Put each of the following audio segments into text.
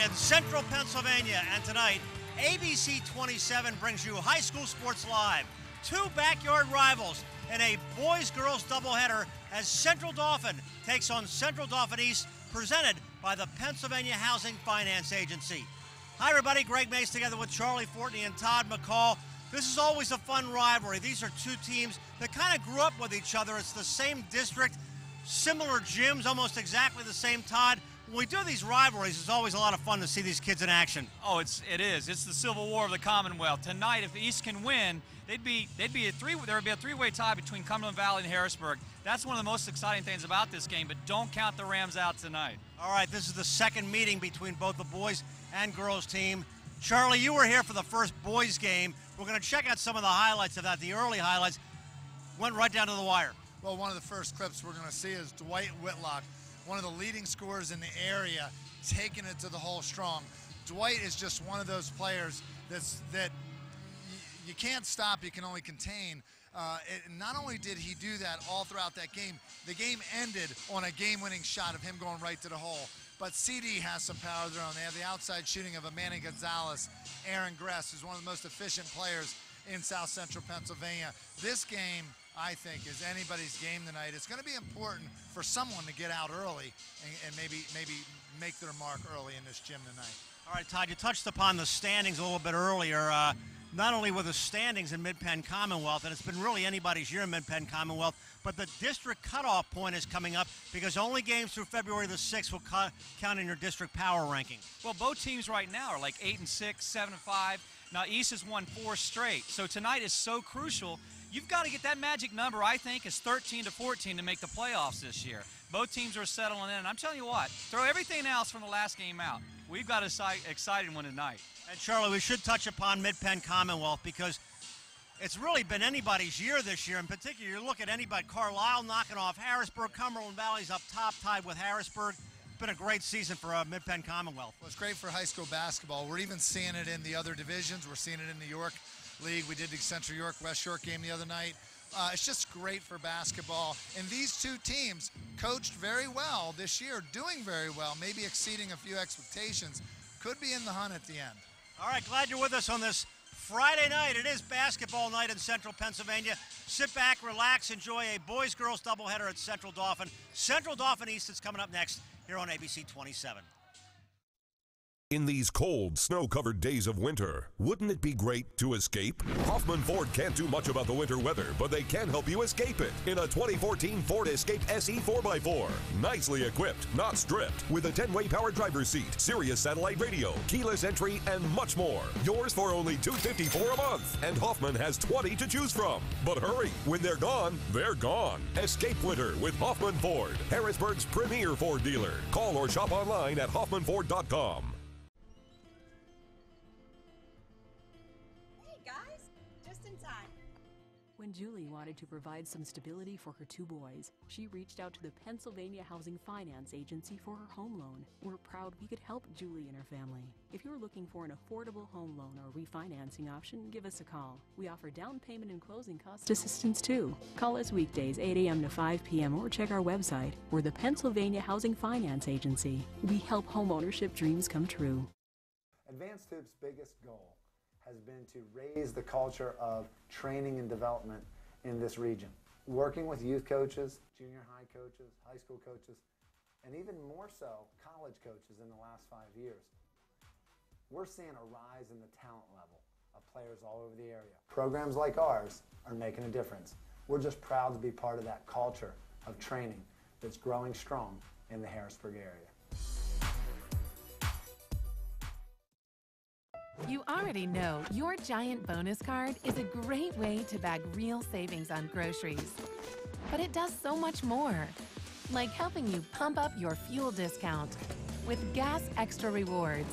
in Central Pennsylvania, and tonight, ABC 27 brings you high school sports live. Two backyard rivals in a boys-girls doubleheader as Central Dauphin takes on Central Dauphin East, presented by the Pennsylvania Housing Finance Agency. Hi everybody, Greg Mace together with Charlie Fortney and Todd McCall. This is always a fun rivalry. These are two teams that kind of grew up with each other. It's the same district, similar gyms, almost exactly the same. Todd, when we do these rivalries, it's always a lot of fun to see these kids in action. Oh, it is. It's the Civil War of the Commonwealth. Tonight, if the East can win, there would be a three-way tie between Cumberland Valley and Harrisburg. That's one of the most exciting things about this game, but don't count the Rams out tonight. All right, this is the second meeting between both the boys and girls team. Charlie, you were here for the first boys game. We're going to check out some of the highlights of that. The early highlights went right down to the wire. Well, one of the first clips we're going to see is Dwight Whitlock, one of the leading scorers in the area, taking it to the hole strong. Dwight is just one of those players that you can't stop, you can only contain. Not only did he do that all throughout that game, the game ended on a game-winning shot of him going right to the hole. But CD has some power of their own. They have the outside shooting of Manny Gonzalez, Aaron Gress, who's one of the most efficient players in South Central Pennsylvania. This game, I think, is anybody's game tonight. It's going to be important for someone to get out early and maybe make their mark early in this gym tonight. All right, Todd, you touched upon the standings a little bit earlier. Not only were the standings in Mid-Penn Commonwealth, and it's been really anybody's year in Mid-Penn Commonwealth, but the district cutoff point is coming up because only games through February the 6th will count in your district power ranking. Well, both teams right now are like 8-6, 7-5. Now, East has won 4 straight, so tonight is so crucial. You've got to get that magic number, I think, is 13 to 14 to make the playoffs this year. Both teams are settling in, and I'm telling you what, throw everything else from the last game out. We've got an exciting one tonight. And Charlie, we should touch upon Mid-Penn Commonwealth because it's really been anybody's year this year. In particular, you look at anybody, Carlisle knocking off Harrisburg, Cumberland Valley's up top, tied with Harrisburg. It's been a great season for Mid-Penn Commonwealth. Well, it's great for high school basketball. We're even seeing it in the other divisions. We're seeing it in the York League. We did the Central York West York game the other night. It's just great for basketball. And these two teams coached very well this year, doing very well, maybe exceeding a few expectations. Could be in the hunt at the end. All right, glad you're with us on this Friday night. It is basketball night in Central Pennsylvania. Sit back, relax, enjoy a boys-girls doubleheader at Central Dauphin. Central Dauphin East is coming up next here on ABC 27. In these cold, snow-covered days of winter, wouldn't it be great to escape? Hoffman Ford can't do much about the winter weather, but they can help you escape it in a 2014 Ford Escape SE 4x4. Nicely equipped, not stripped, with a 10-way power driver's seat, Sirius satellite radio, keyless entry, and much more. Yours for only $254 a month, and Hoffman has 20 to choose from. But hurry, when they're gone, they're gone. Escape winter with Hoffman Ford, Harrisburg's premier Ford dealer. Call or shop online at hoffmanford.com. When Julie wanted to provide some stability for her 2 boys, she reached out to the Pennsylvania Housing Finance Agency for her home loan. We're proud we could help Julie and her family. If you're looking for an affordable home loan or refinancing option, give us a call. We offer down payment and closing cost assistance too. Call us weekdays 8 a.m. to 5 p.m. or check our website. We're the Pennsylvania Housing Finance Agency. We help homeownership dreams come true. Advanced Hoop's biggest goal has been to raise the culture of training and development in this region. Working with youth coaches, junior high coaches, high school coaches, and even more so, college coaches in the last 5 years. We're seeing a rise in the talent level of players all over the area. Programs like ours are making a difference. We're just proud to be part of that culture of training that's growing strong in the Harrisburg area. You already know your Giant bonus card is a great way to bag real savings on groceries. But it does so much more, like helping you pump up your fuel discount with Gas Extra Rewards.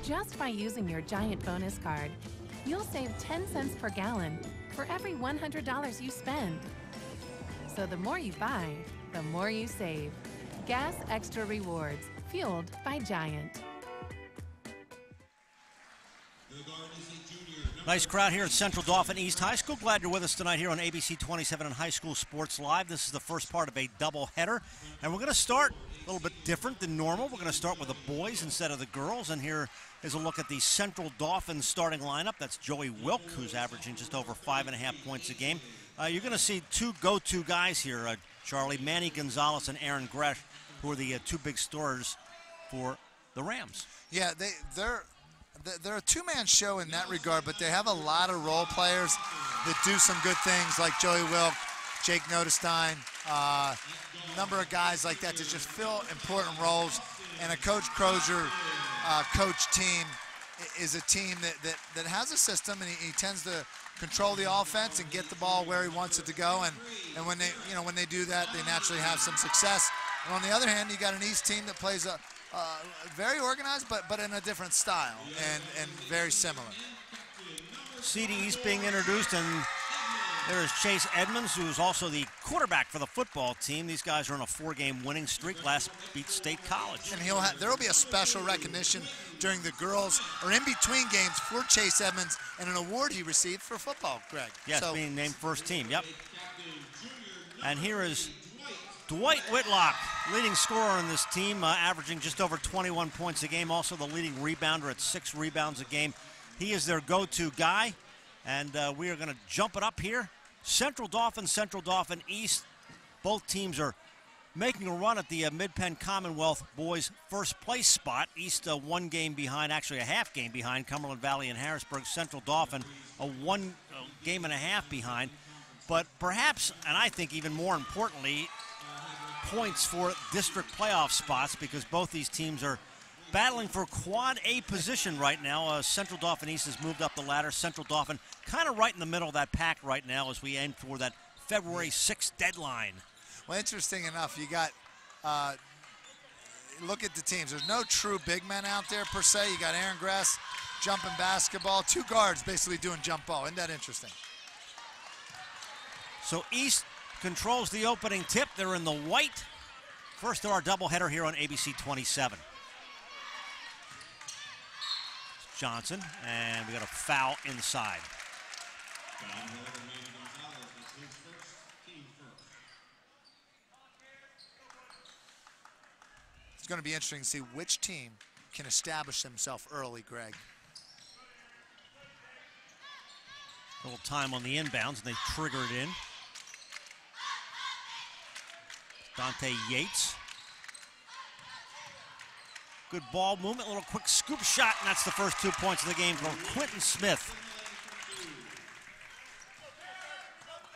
Just by using your Giant bonus card, you'll save 10 cents per gallon for every $100 you spend. So the more you buy, the more you save. Gas Extra Rewards, fueled by Giant. Nice crowd here at Central Dauphin East High School. Glad you're with us tonight here on ABC 27 and High School Sports Live. This is the first part of a doubleheader, and we're going to start A little bit different than normal. We're going to start with the boys instead of the girls, and here is a look at the Central Dauphin starting lineup. That's Joey Wilk, who's averaging just over 5.5 points a game. You're going to see two go-to guys here, Charlie, Manny Gonzalez and Aaron Gresh, who are the two big scorers for the Rams. Yeah, they're a two-man show in that regard, but they have a lot of role players that do some good things, like Joey Wilk, Jake Notestein, a number of guys like that to just fill important roles. And a Coach Crozier coach team is a team that has a system, and he tends to control the offense and get the ball where he wants it to go. And when they do that, they naturally have some success. And on the other hand, you got an East team that plays very organized, but in a different style and very similar. CD East being introduced, and there is Chase Edmonds, who is also the quarterback for the football team. These guys are on a 4-game winning streak. Last beat State College. And there will be a special recognition during the girls or in between games for Chase Edmonds and an award he received for football, Greg. Yes, being named first team, yep. And here is Dwight Whitlock, leading scorer on this team, averaging just over 21 points a game. Also the leading rebounder at 6 rebounds a game. He is their go-to guy. And we are going to jump it up here. Central Dauphin East. Both teams are making a run at the Mid-Penn Commonwealth boys' first place spot. East 1 game behind, actually a half game behind Cumberland Valley and Harrisburg. Central Dauphin a 1 game and a half behind. But perhaps, and I think even more importantly, points for district playoff spots, because both these teams are battling for quad A position right now. Central Dauphin East has moved up the ladder. Central Dauphin kind of right in the middle of that pack right now as we aim for that February 6th deadline. Well, interesting enough, you got, look at the teams. There's no true big men out there per se. You got Aaron Gress jumping basketball. 2 guards basically doing jump ball. Isn't that interesting? So East controls the opening tip. They're in the white. First of our doubleheader here on ABC 27. Johnson, and we got a foul inside. It's going to be interesting to see which team can establish themselves early, Greg. A little time on the inbounds, and they trigger it in. Dante Yates. Good ball movement, a little quick scoop shot, and that's the first 2 points of the game for Quentin Smith.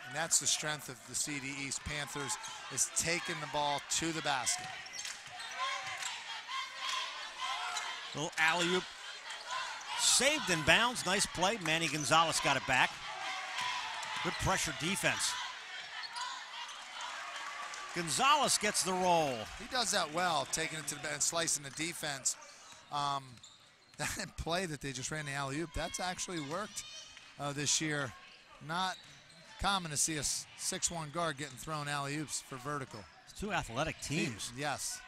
And that's the strength of the CD East Panthers, is taking the ball to the basket. Little alley-oop. Saved in bounds, nice play. Manny Gonzalez got it back. Good pressure defense. Gonzalez gets the roll. He does that well, taking it to the bench, slicing the defense. That play that they just ran the alley-oop, that's actually worked this year. Not common to see a 6'1" guard getting thrown alley-oops for vertical. It's 2 athletic teams. Yes.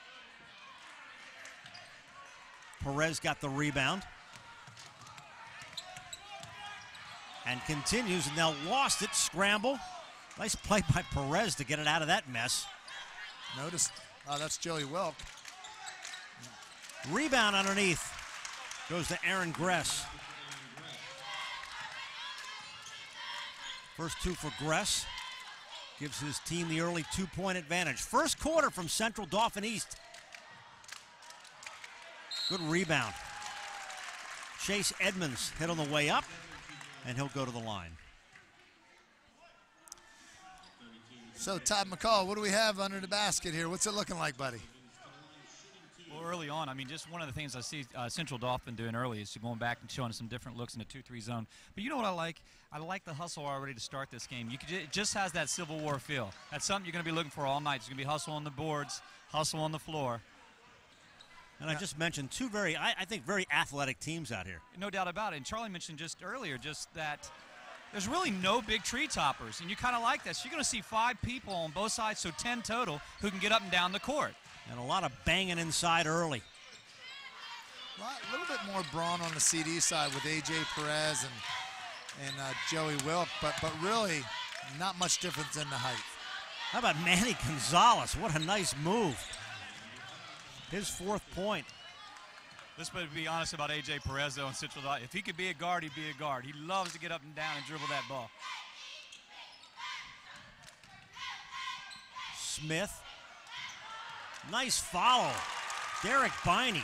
Perez got the rebound. And continues, and now lost it, scramble. Nice play by Perez to get it out of that mess. Notice, that's Joey Wilk. Rebound underneath. Goes to Aaron Gress. First 2 for Gress. Gives his team the early 2-point advantage. First quarter from Central Dauphin East. Good rebound. Chase Edmonds hit on the way up, and he'll go to the line. So, Todd McCall, what do we have under the basket here? What's it looking like, buddy? Well, early on, I mean, just one of the things I see Central Dauphin doing early is going back and showing some different looks in the 2-3 zone. But you know what I like? I like the hustle already to start this game. It just has that Civil War feel. That's something you're going to be looking for all night. It's going to be hustle on the boards, hustle on the floor. And I just mentioned 2 I think very athletic teams out here. No doubt about it. And Charlie mentioned just earlier just that there's really no big tree toppers, and you kind of like this. You're going to see 5 people on both sides, so 10 total, who can get up and down the court. And a lot of banging inside early. A little bit more brawn on the CD side with A.J. Perez and Joey Wilk, but really not much difference in the height. How about Manny Gonzalez? What a nice move. his 4th point. Let's be honest about A.J. Perez, though, in Cedntral. If he could be a guard, he'd be a guard. He loves to get up and down and dribble that ball. Smith. Nice follow. Derek Biney.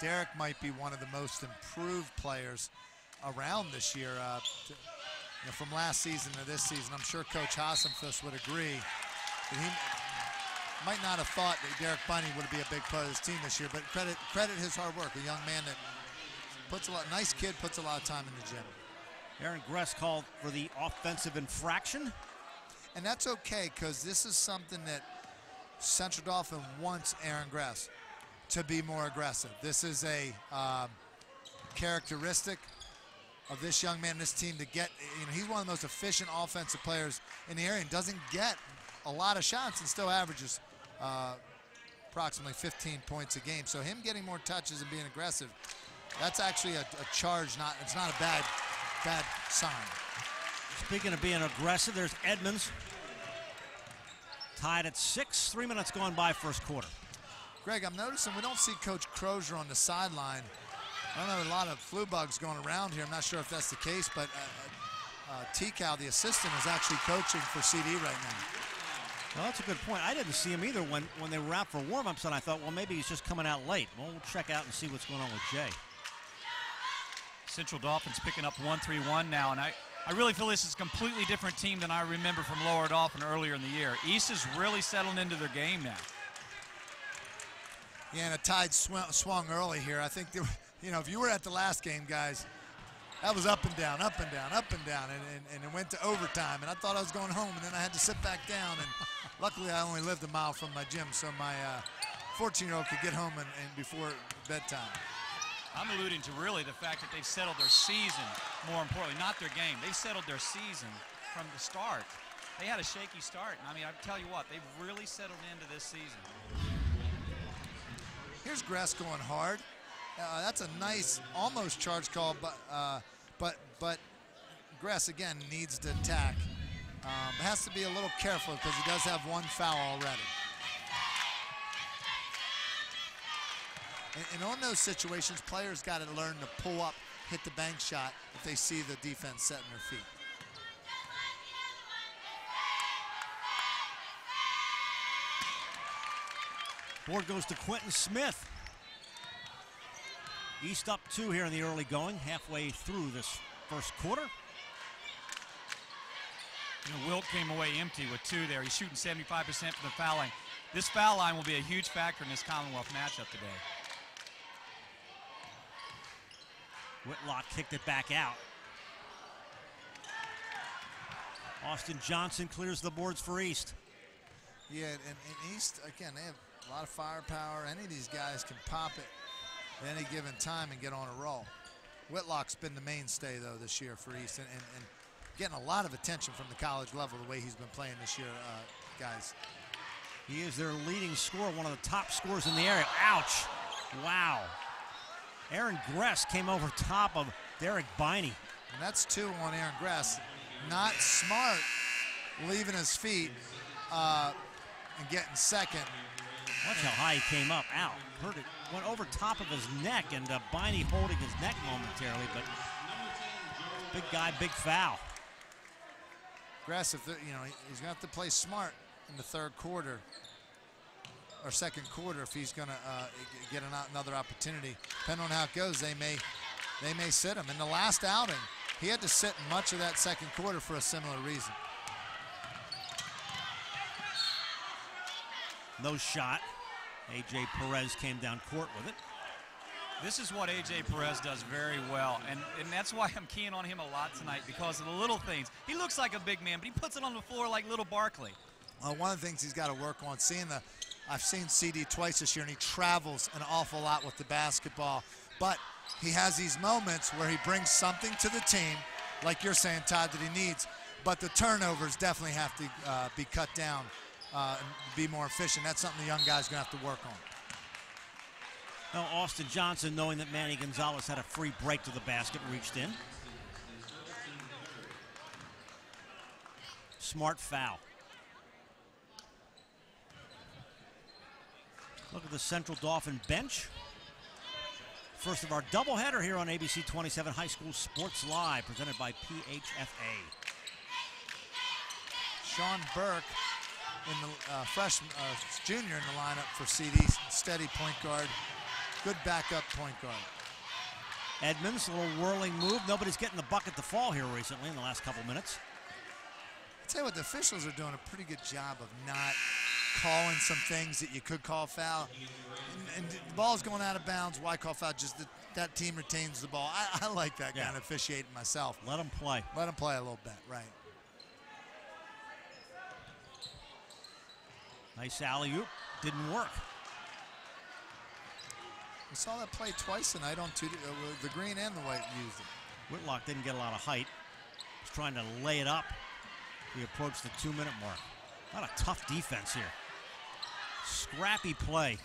Derek might be one of the most improved players around this year. From last season to this season, I'm sure Coach Hassenfuss would agree that he might not have thought that Derek Biney would be a big part of his team this year, but credit his hard work. A young man that puts nice kid, puts a lot of time in the gym. Aaron Gress called for the offensive infraction. And that's okay, because this is something that Cedntral Dauphin wants Aaron Gress to be more aggressive. This is a characteristic of this young man, this team, to get, he's one of the most efficient offensive players in the area and doesn't get a lot of shots and still averages approximately 15 points a game. So him getting more touches and being aggressive, that's actually a charge. It's not a bad sign. Speaking of being aggressive, there's Edmonds. Tied at 6, 3 minutes gone by first quarter. Greg, I'm noticing we don't see Coach Crozier on the sideline. I don't know, a lot of flu bugs going around here. I'm not sure if that's the case, but T-Cal, the assistant, is actually coaching for CD right now. Well, that's a good point. I didn't see him either when they were out for warm-ups, and I thought, well, maybe he's just coming out late. Well, we'll check out and see what's going on with Jay. Cedntral Dauphin's picking up 1-3-1 now, and I really feel this is a completely different team than I remember from Lower Dauphin earlier in the year. East is really settling into their game now. Yeah, and a tide swung early here. I think, if you were at the last game, guys, that was up and down, up and down, up and down, and it went to overtime. And I thought I was going home, and then I had to sit back down. And luckily, I only lived a mile from my gym, so my 14-year-old could get home and before bedtime. I'm alluding to really the fact that they've settled their season, more importantly, not their game. They've settled their season from the start. They had a shaky start, and I tell you what, they've really settled into this season. Here's Gress going hard. That's a nice, almost charge call, but Gress, again, needs to attack. Has to be a little careful because he does have one foul already. And on those situations, players got to learn to pull up, hit the bank shot if they see the defense setting their feet. Board goes to Quentin Smith. East up 2 here in the early going, halfway through this first quarter. Wilt came away empty with 2 there. He's shooting 75% from the foul line. This foul line will be a huge factor in this Commonwealth matchup today. Whitlock kicked it back out. Austin Johnson clears the boards for East. Yeah, and East, again, they have a lot of firepower. Any of these guys can pop it at any given time and get on a roll. Whitlock's been the mainstay, though, this year for East, and getting a lot of attention from the college level the way he's been playing this year, guys. He is their leading scorer, one of the top scorers in the area. Ouch. Wow. Aaron Gress came over top of Derek Biney. And that's 2 on Aaron Gress. Not smart leaving his feet and getting second. Watch how high he came up. Ow. Heard it. Went over top of his neck, and Biney holding his neck momentarily, but big guy, big foul. Gress, he's going to have to play smart in the third quarter or second quarter if he's going to get another opportunity. Depending on how it goes, they may sit him. In the last outing, he had to sit much of that second quarter for a similar reason. No shot. A.J. Perez came down court with it. This is what A.J. Perez does very well, and that's why I'm keying on him a lot tonight, because of the little things. He looks like a big man, but he puts it on the floor like little Barkley. One of the things he's got to work on, I've seen CD twice this year, and he travels an awful lot with the basketball, but he has these moments where he brings something to the team, like you're saying, Todd, that he needs, but the turnovers definitely have to be cut down and be more efficient. That's something the young guy's going to have to work on. Now, Austin Johnson, knowing that Manny Gonzalez had a free break to the basket, reached in. Smart foul. Look at the Central Dauphin bench. First of our doubleheader here on ABC 27 High School Sports Live, presented by PHFA. Sean Burke, in the junior in the lineup for CD, steady point guard, good backup point guard. Edmonds, a little whirling move. Nobody's getting the bucket to fall here recently in the last couple minutes. I'll tell you what, the officials are doing a pretty good job of not calling some things that you could call foul. And the ball's going out of bounds. Why call foul? Just that team retains the ball. I like that kind of officiating myself. Let them play. Let them play a little bit, right. Nice alley-oop. Didn't work. We saw that play twice tonight on the green and the white used it. Whitlock didn't get a lot of height. He's trying to lay it up. We approach the 2-minute mark. A lot of tough defense here. Scrappy play.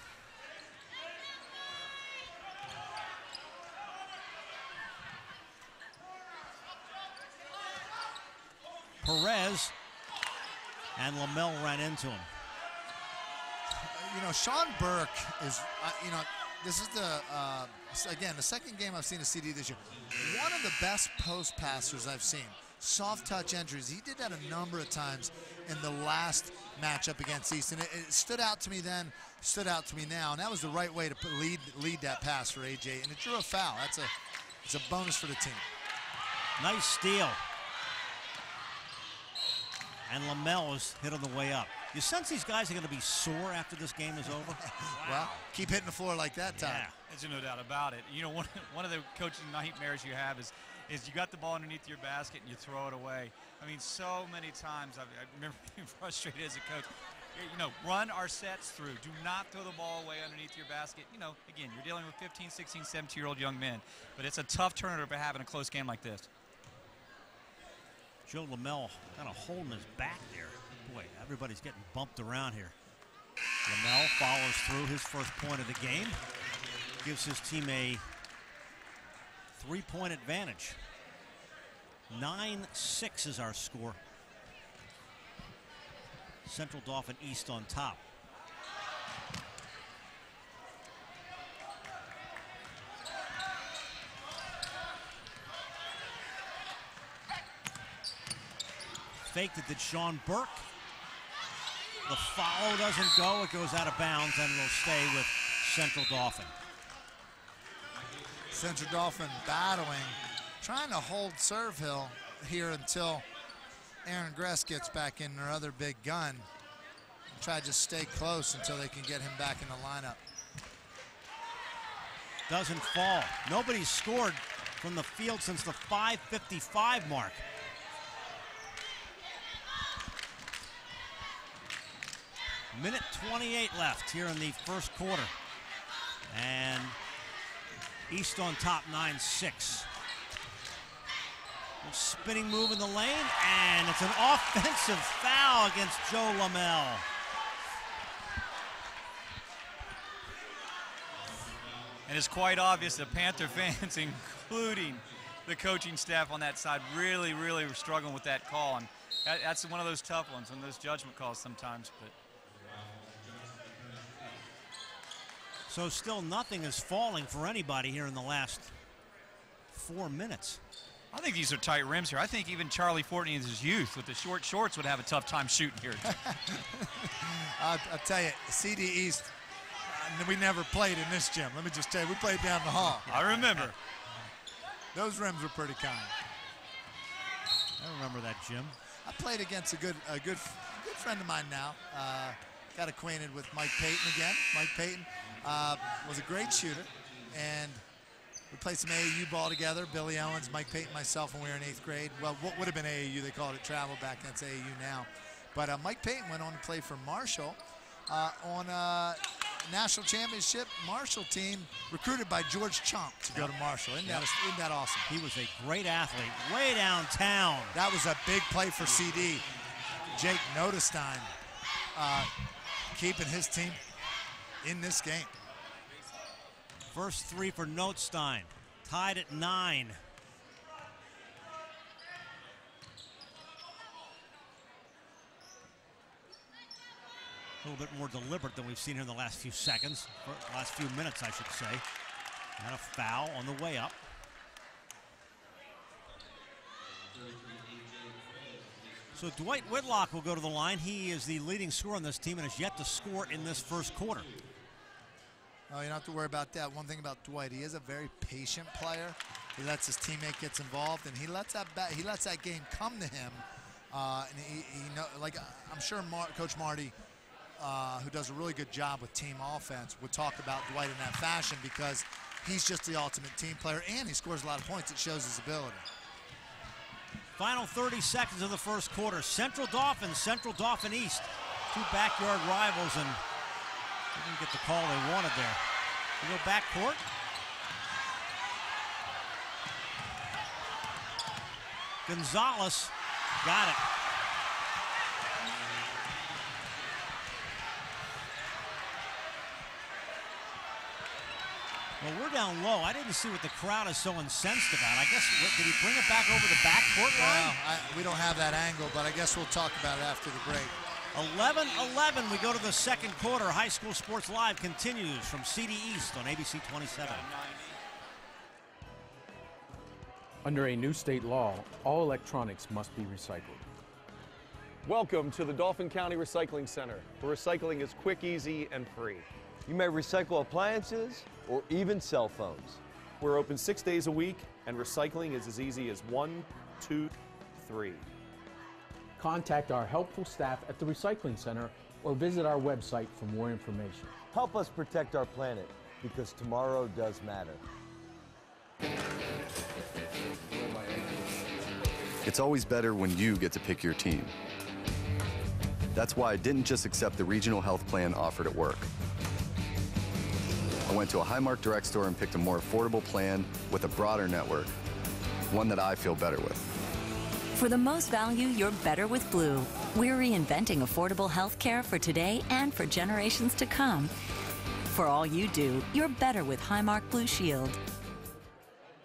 Perez and Lamel ran into him. You know, Sean Burke is, this is again, the second game I've seen a CD this year. One of the best post passers I've seen. Soft touch entries. He did that a number of times in the last matchup against Easton. It stood out to me then, stood out to me now, and that was the right way to lead that pass for AJ, and it drew a foul. It's a bonus for the team. Nice steal. And Lamel is hit on the way up. You sense these guys are going to be sore after this game is over? Well, keep hitting the floor like that, Todd. Yeah, there's no doubt about it. You know, one of the coaching nightmares you have is you got the ball underneath your basket and you throw it away. I mean, so many times I remember being frustrated as a coach. You know, run our sets through. Do not throw the ball away underneath your basket. You know, again, you're dealing with 15, 16, 17-year-old young men. But it's a tough turnover to have in a close game like this. Joe Lamel kind of holding his back there. Boy, everybody's getting bumped around here. Lamel follows through his first point of the game. Gives his team a 3-point advantage. 9-6 is our score. Central Dauphin East on top. Faked it did Sean Burke. The follow doesn't go. It goes out of bounds and will stay with Central Dauphin. Central Dauphin battling, trying to hold Serville here until Aaron Gress gets back in, their other big gun. Try to just stay close until they can get him back in the lineup. Doesn't fall. Nobody's scored from the field since the 5:55 mark. Minute 28 left here in the first quarter. And East on top, 9-6. Spinning move in the lane, and it's an offensive foul against Joe Lamel. And it's quite obvious that Panther fans, including the coaching staff on that side, really, really were struggling with that call. And that's one of those tough ones, one of those judgment calls sometimes. But so still nothing is falling for anybody here in the last 4 minutes. I think these are tight rims here. I think even Charlie Fortney in his youth with the short shorts would have a tough time shooting here. I'll tell you, CD East, we never played in this gym. Let me just tell you, we played down the hall. I remember. Those rims were pretty kind. I remember that gym. I played against a good friend of mine now. Got acquainted with Mike Payton again. Mike Payton was a great shooter, and we played some AAU ball together. Billy Owens, Mike Payton, myself, when we were in 8th grade. Well, what would have been AAU? They called it travel back then. It's AAU now. But Mike Payton went on to play for Marshall on a national championship Marshall team recruited by George Chomp to go to Marshall. Isn't that awesome? He was a great athlete way downtown. That was a big play for CD. Jake Notestein keeping his team in this game. First three for Notestein, tied at 9. A little bit more deliberate than we've seen here in the last few seconds, or last few minutes, I should say. And a foul on the way up. So Dwight Whitlock will go to the line. He is the leading scorer on this team and has yet to score in this first quarter. Oh, you don't have to worry about that. One thing about Dwight, he is a very patient player. He lets his teammate get involved, and he lets that game come to him. I'm sure Coach Marty, who does a really good job with team offense, would talk about Dwight in that fashion because he's just the ultimate team player, and he scores a lot of points. It shows his ability. Final 30 seconds of the first quarter. Central Dauphin East. Two backyard rivals, and they didn't get the call they wanted there. We go back court. Gonzalez got it. Well, we're down low. I didn't see what the crowd is so incensed about. I guess, did he bring it back over the backcourt line? Well, we don't have that angle, but I guess we'll talk about it after the break. 11-11, we go to the second quarter. High School Sports Live continues from CD East on ABC 27. Under a new state law, all electronics must be recycled. Welcome to the Dauphin County Recycling Center, where recycling is quick, easy, and free. You may recycle appliances or even cell phones. We're open 6 days a week, and recycling is as easy as 1, 2, 3. Contact our helpful staff at the Recycling Center or visit our website for more information. Help us protect our planet, because tomorrow does matter. It's always better when you get to pick your team. That's why I didn't just accept the regional health plan offered at work. I went to a Highmark Direct store and picked a more affordable plan with a broader network, one that I feel better with. For the most value, you're better with Blue. We're reinventing affordable health care for today and for generations to come. For all you do, you're better with Highmark Blue Shield.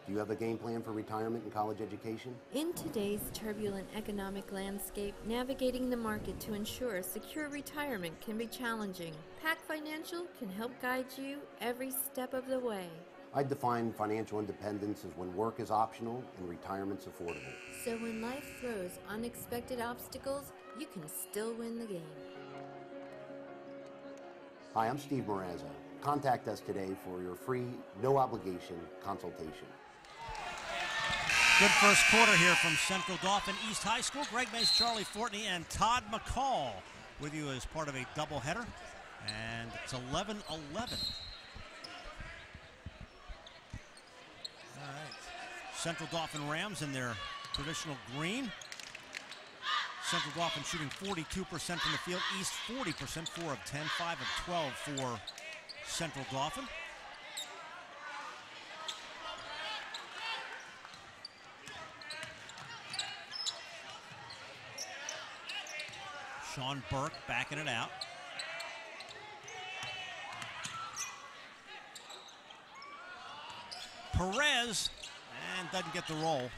Do you have a game plan for retirement and college education? In today's turbulent economic landscape, navigating the market to ensure a secure retirement can be challenging. PAC Financial can help guide you every step of the way. I define financial independence as when work is optional and retirement's affordable. So when life throws unexpected obstacles, you can still win the game. Hi, I'm Steve Morazza. Contact us today for your free, no-obligation consultation. Good first quarter here from Central Dauphin East High School. Greg Mace, Charlie Fortney, and Todd McCall with you as part of a doubleheader. And it's 11-11. All right. Central Dauphin Rams in their traditional green. Central Dauphin shooting 42% from the field. East 40%, 4 of 10, 5 of 12 for Central Dauphin. Sean Burke backing it out. Perez, and doesn't get the roll.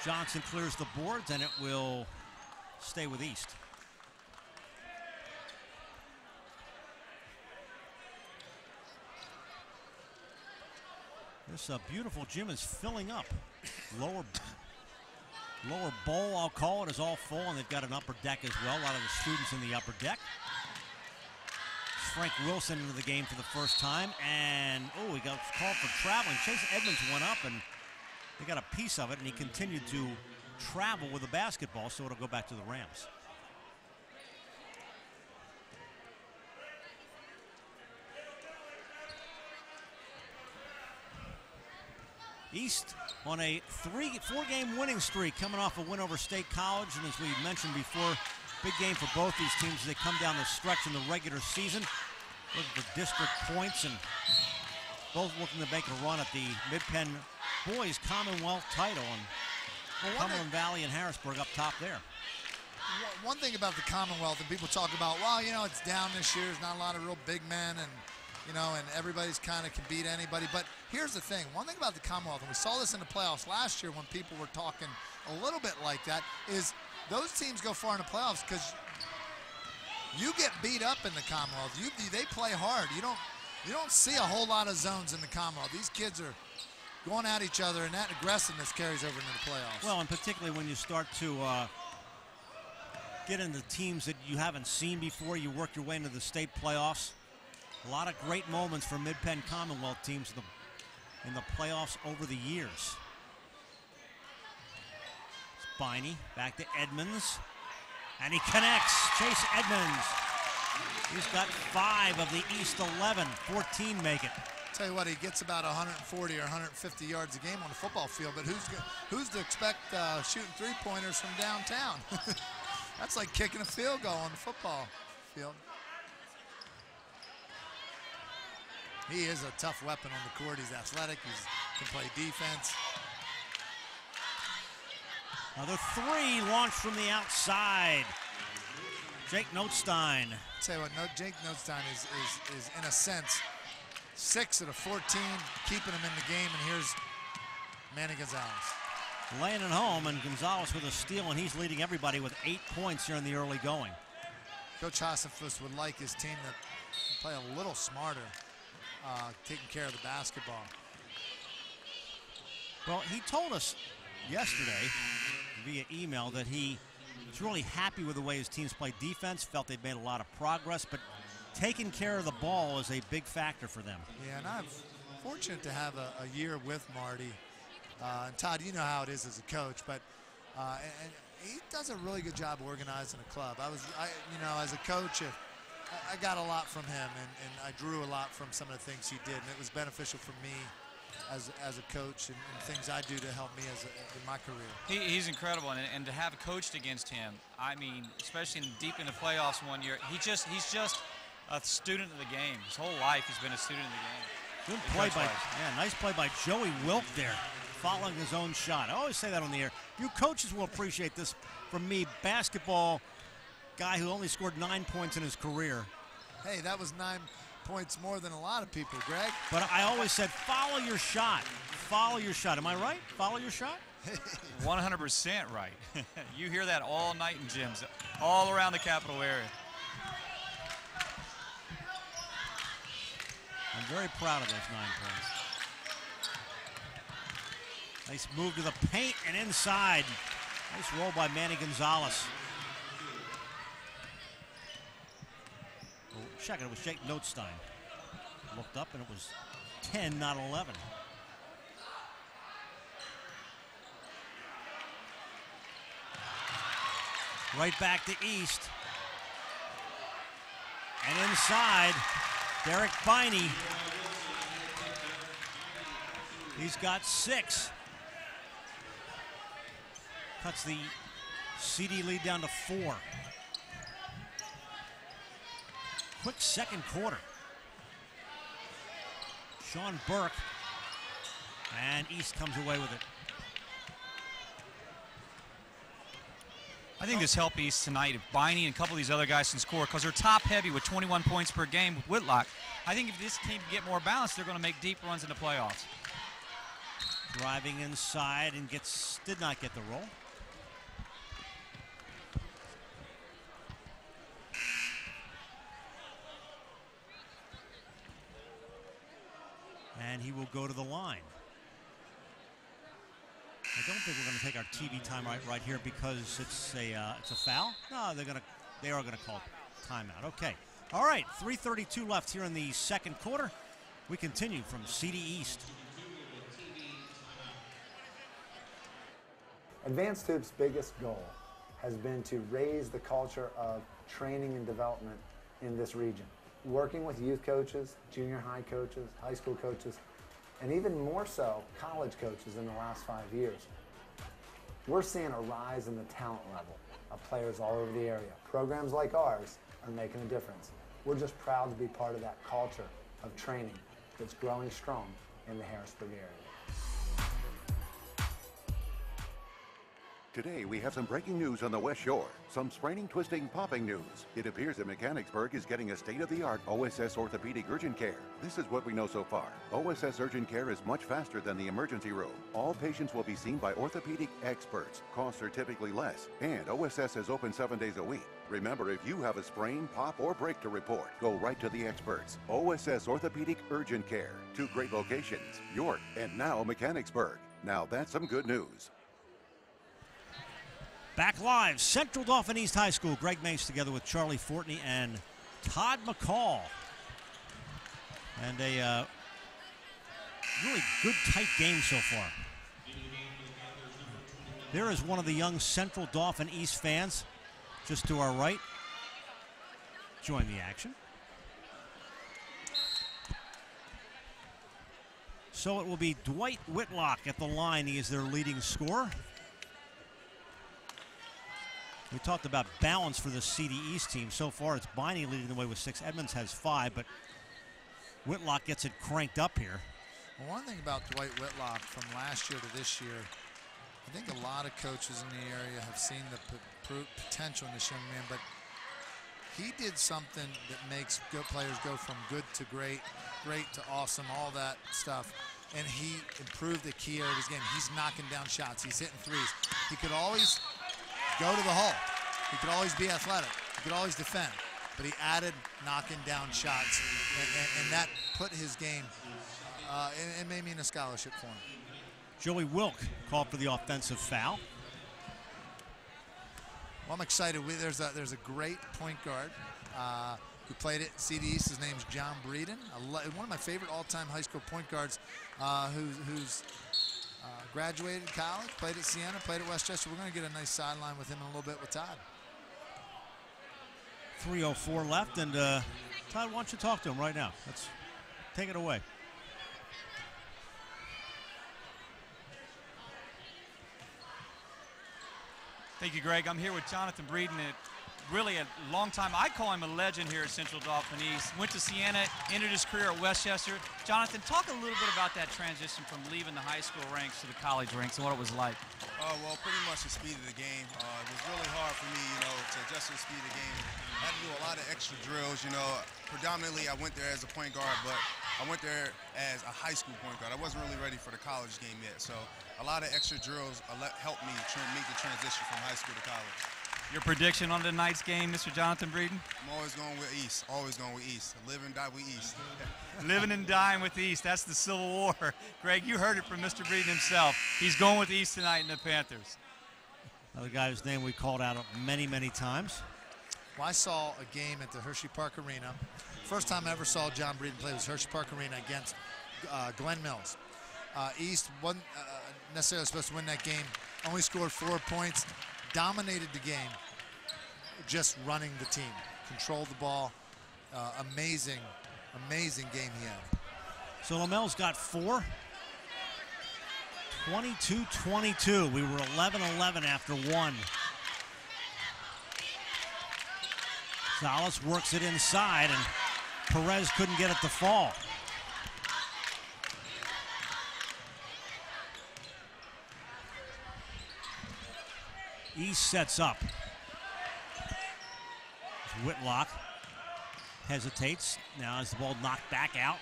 Johnson clears the boards, and it will stay with East. This beautiful gym is filling up. Lower bowl, I'll call it, is all full, and they've got an upper deck as well. A lot of the students in the upper deck. Frank Wilson into the game for the first time, and he got called for traveling. Chase Edmonds went up, and they got a piece of it, and he continued to travel with the basketball, so it'll go back to the Rams. East on a 4-game winning streak, coming off a win over State College, and as we mentioned before, big game for both these teams as they come down the stretch in the regular season. Looking for district points, and both looking to make a run at the Mid-Penn Boys Commonwealth title, and Cumberland Valley and Harrisburg up top there. One thing about the Commonwealth, and people talk about, well, it's down this year. There's not a lot of real big men, and and everybody's kind of can beat anybody. But here's the thing. One thing about the Commonwealth, and we saw this in the playoffs last year when people were talking a little bit like that, is those teams go far in the playoffs because You get beat up in the Commonwealth. They play hard. You don't see a whole lot of zones in the Commonwealth. These kids are going at each other, and that aggressiveness carries over into the playoffs. Well, and particularly when you start to get into teams that you haven't seen before, you work your way into the state playoffs. A lot of great moments for Mid-Penn Commonwealth teams in the playoffs over the years. Spiney back to Edmonds, and he connects. Chase Edmonds. He's got 5 of the East 11. 14 make it. Tell you what, he gets about 140 or 150 yards a game on the football field, but who's to expect shooting three-pointers from downtown? That's like kicking a field goal on the football field. He is a tough weapon on the court. He's athletic. He can play defense. Another 3 launched from the outside. Jake Notstein. Tell you what, Jake Notstein is in a sense 6 out of 14, keeping him in the game. And here's Manny Gonzalez. Laying it home, and Gonzalez with a steal, and he's leading everybody with 8 points here in the early going. Coach Hassenfuss would like his team to play a little smarter, taking care of the basketball. Well, he told us yesterday via email that he was really happy with the way his teams played defense, felt they'd made a lot of progress, but taking care of the ball is a big factor for them. Yeah, and I'm fortunate to have a year with Marty. And Todd, you know how it is as a coach, but and he does a really good job organizing a club. As a coach, I got a lot from him, and I drew a lot from some of the things he did, and it was beneficial for me as a coach and things I do to help me in my career. He's incredible, and to have coached against him, I mean, especially deep in the playoffs one year, he's just a student of the game. His whole life he's been a student of the game. Good play nice play by Joey Wilk there, following his own shot. I always say that on the air. You coaches will appreciate this from me, basketball guy who only scored 9 points in his career. Hey, that was 9 points more than a lot of people, Greg. But I always said, follow your shot. Follow your shot. Am I right? Follow your shot? 100% right. You hear that all night in gyms, all around the capital area. I'm very proud of those 9 points. Nice move to the paint and inside. Nice roll by Manny Gonzalez. Check it, it was Jake Notstein. Looked up and it was 10, not 11. Right back to East. And inside, Derek Biney. He's got 6. Cuts the CD lead down to 4. Quick second quarter. Sean Burke, and East comes away with it. I think this helped East tonight. If Biney and a couple of these other guys can score, because they're top heavy with 21 points per game with Whitlock. I think if this team can get more balanced, they're going to make deep runs in the playoffs. Driving inside and did not get the roll. And he will go to the line. I don't think we're going to take our TV time right here because it's a foul. No, they are gonna call timeout. Okay. All right. 3:32 left here in the second quarter. We continue from CD East. Advanced Hoop's biggest goal has been to raise the culture of training and development in this region. Working with youth coaches, junior high coaches, high school coaches, and even more so, college coaches in the last 5 years. We're seeing a rise in the talent level of players all over the area. Programs like ours are making a difference. We're just proud to be part of that culture of training that's growing strong in the Harrisburg area. Today, we have some breaking news on the West Shore. Some spraining, twisting, popping news. It appears that Mechanicsburg is getting a state-of-the-art OSS orthopedic urgent care. This is what we know so far. OSS urgent care is much faster than the emergency room. All patients will be seen by orthopedic experts. Costs are typically less, and OSS is open 7 days a week. Remember, if you have a sprain, pop, or break to report, go right to the experts. OSS Orthopedic Urgent Care. 2 great locations, York and now Mechanicsburg. Now that's some good news. Back live, Central Dauphin East High School. Greg Mace together with Charlie Fortney and Todd McCall. And a really good, tight game so far. There is one of the young Central Dauphin East fans just to our right. Join the action. So it will be Dwight Whitlock at the line. He is their leading scorer. We talked about balance for the CD East team. So far, it's Biney leading the way with 6. Edmonds has 5, but Whitlock gets it cranked up here. Well, one thing about Dwight Whitlock from last year to this year, I think a lot of coaches in the area have seen the potential in this young man, but he did something that makes good players go from good to great, great to awesome, all that stuff. And he improved the key area of his game. He's knocking down shots. He's hitting threes. He could always go to the hole. He could always be athletic. He could always defend. But he added knocking down shots, and that put his game, and made me in a scholarship for him. Joey Wilk called for the offensive foul. Well, I'm excited. There's a great point guard who played at CD East. His name's John Breeden, one of my favorite all-time high school point guards who's graduated college, played at Siena, played at Westchester. We're going to get a nice sideline with him in a little bit with Todd. 3:04 left, and Todd, why don't you talk to him right now? Let's take it away. Thank you, Greg. I'm here with Jonathan Breeden, really a long time. I call him a legend here at Central Dauphin East. Went to Siena, ended his career at Westchester. Jonathan, talk a little bit about that transition from leaving the high school ranks to the college ranks and what it was like. Well, pretty much the speed of the game. It was really hard for me, to adjust to the speed of the game. I had to do a lot of extra drills, Predominantly, I went there as a point guard, but I went there as a high school point guard. I wasn't really ready for the college game yet, so a lot of extra drills helped me make the transition from high school to college. Your prediction on tonight's game, Mr. Jonathan Breeden? I'm always going with East. Always going with East. Live and die with East. Living and dying with East. That's the Civil War. Greg, you heard it from Mr. Breeden himself. He's going with East tonight in the Panthers. Another guy whose name we called out many, many times. Well, I saw a game at the Hershey Park Arena. First time I ever saw John Breeden play was Hershey Park Arena against Glen Mills. East wasn't necessarily supposed to win that game. Only scored 4 points. Dominated the game, just running the team, controlled the ball. Amazing game he had. So Lamel's got 4. 22-22. We were 11-11 after 1. Salas works it inside, and Perez couldn't get it to fall. East sets up. Whitlock hesitates. Now has the ball knocked back out.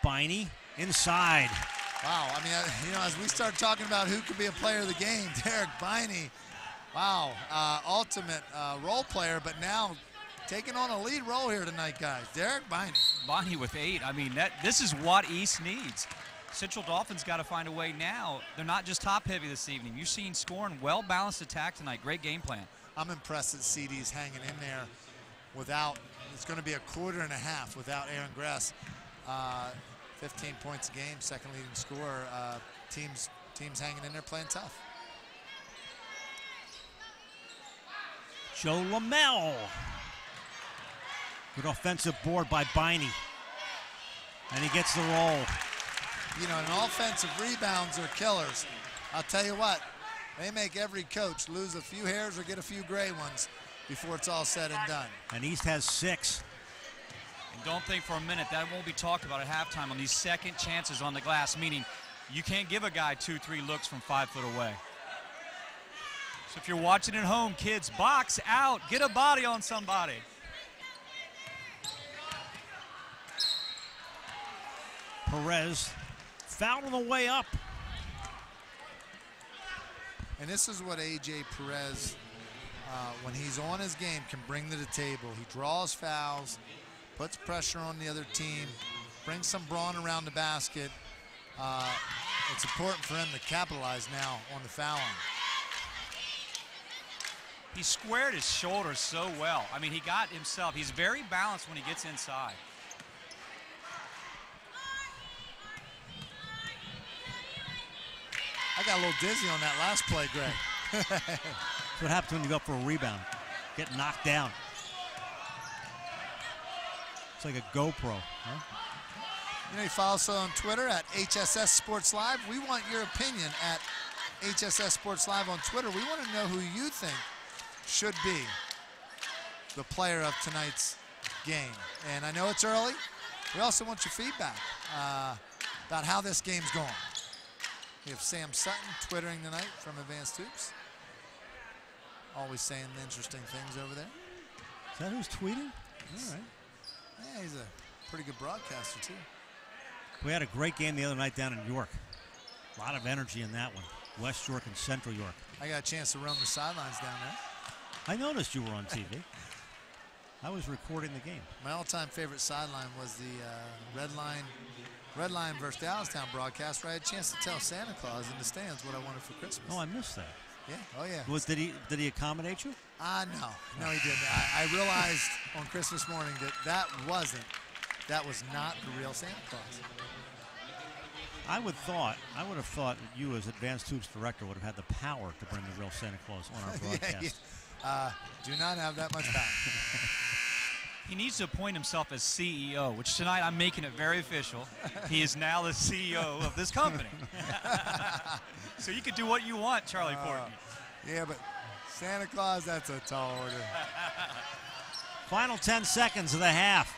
Biney inside. Wow, I mean, as we start talking about who could be a player of the game, Derek Biney, wow, ultimate role player, but now taking on a lead role here tonight, guys. Derek Biney. Biney with 8. I mean, this is what East needs. Central Dauphin's got to find a way now. They're not just top-heavy this evening. You've seen scoring, well-balanced attack tonight. Great game plan. I'm impressed that CD's hanging in there without, it's going to be a quarter and a half without Aaron Gress. 15 points a game, second leading scorer. Teams hanging in there playing tough. Joe Lamel. Good offensive board by Biney. And he gets the roll. And offensive rebounds are killers. I'll tell you what, they make every coach lose a few hairs or get a few gray ones before it's all said and done. And East has 6. And don't think for a minute that won't be talked about at halftime on these second chances on the glass, meaning You can't give a guy 2-3 looks from 5 foot away. So if you're watching at home, kids, box out. Get a body on somebody. Perez fouled on the way up. And this is what A.J. Perez, when he's on his game, can bring to the table. He draws fouls, puts pressure on the other team, brings some brawn around the basket. It's important for him to capitalize now on the foul line. He squared his shoulders so well. I mean, he got himself. He's very balanced when he gets inside. I got a little dizzy on that last play, Greg. That's what happens when you go up for a rebound. Get knocked down. It's like a GoPro, huh? You know, you follow us on Twitter at HSS Sports Live. We want your opinion at HSS Sports Live on Twitter. We want to know who you think should be the player of tonight's game. And I know it's early. We also want your feedback about how this game's going. We have Sam Sutton twittering tonight from Advanced Hoops. Always saying interesting things over there. Is that who's tweeting? All right. Yeah, he's a pretty good broadcaster, too. We had a great game the other night down in York. A lot of energy in that one. West York and Central York. I got a chance to roam the sidelines down there. I noticed you were on TV. I was recording the game. My all-time favorite sideline was the Red Line versus Allenstown broadcast, where I had a chance to tell Santa Claus in the stands what I wanted for Christmas. Oh, I missed that. Yeah. Oh, yeah. Did he accommodate you? No, he didn't. I realized on Christmas morning that was not the real Santa Claus. I would have thought that you, as Advanced Hoops director, would have had the power to bring the real Santa Claus on our broadcast. Do not have that much power. He needs to appoint himself as CEO, which tonight I'm making it very official. He is now the CEO of this company. So you can do what you want, Charlie Portney. Yeah, but Santa Claus, that's a tall order. Final 10 seconds of the half.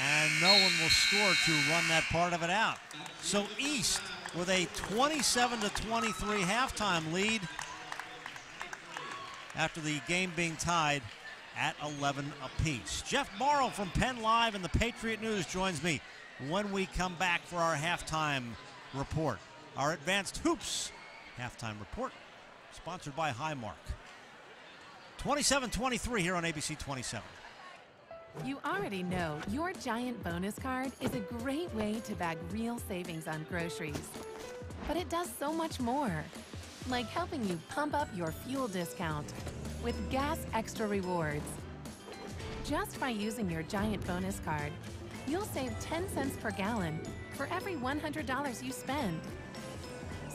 And no one will score to run that part of it out. So East with a 27-23 halftime lead after the game being tied at 11 apiece. Jeff Morrow from Penn Live and the Patriot News joins me when we come back for our halftime report. Our Advanced Hoops halftime report, sponsored by Highmark. 27-23 here on ABC 27. You already know your Giant bonus card is a great way to bag real savings on groceries. But it does so much more, like helping you pump up your fuel discount with Gas Extra Rewards. Just by using your Giant bonus card, you'll save 10 cents per gallon for every $100 you spend.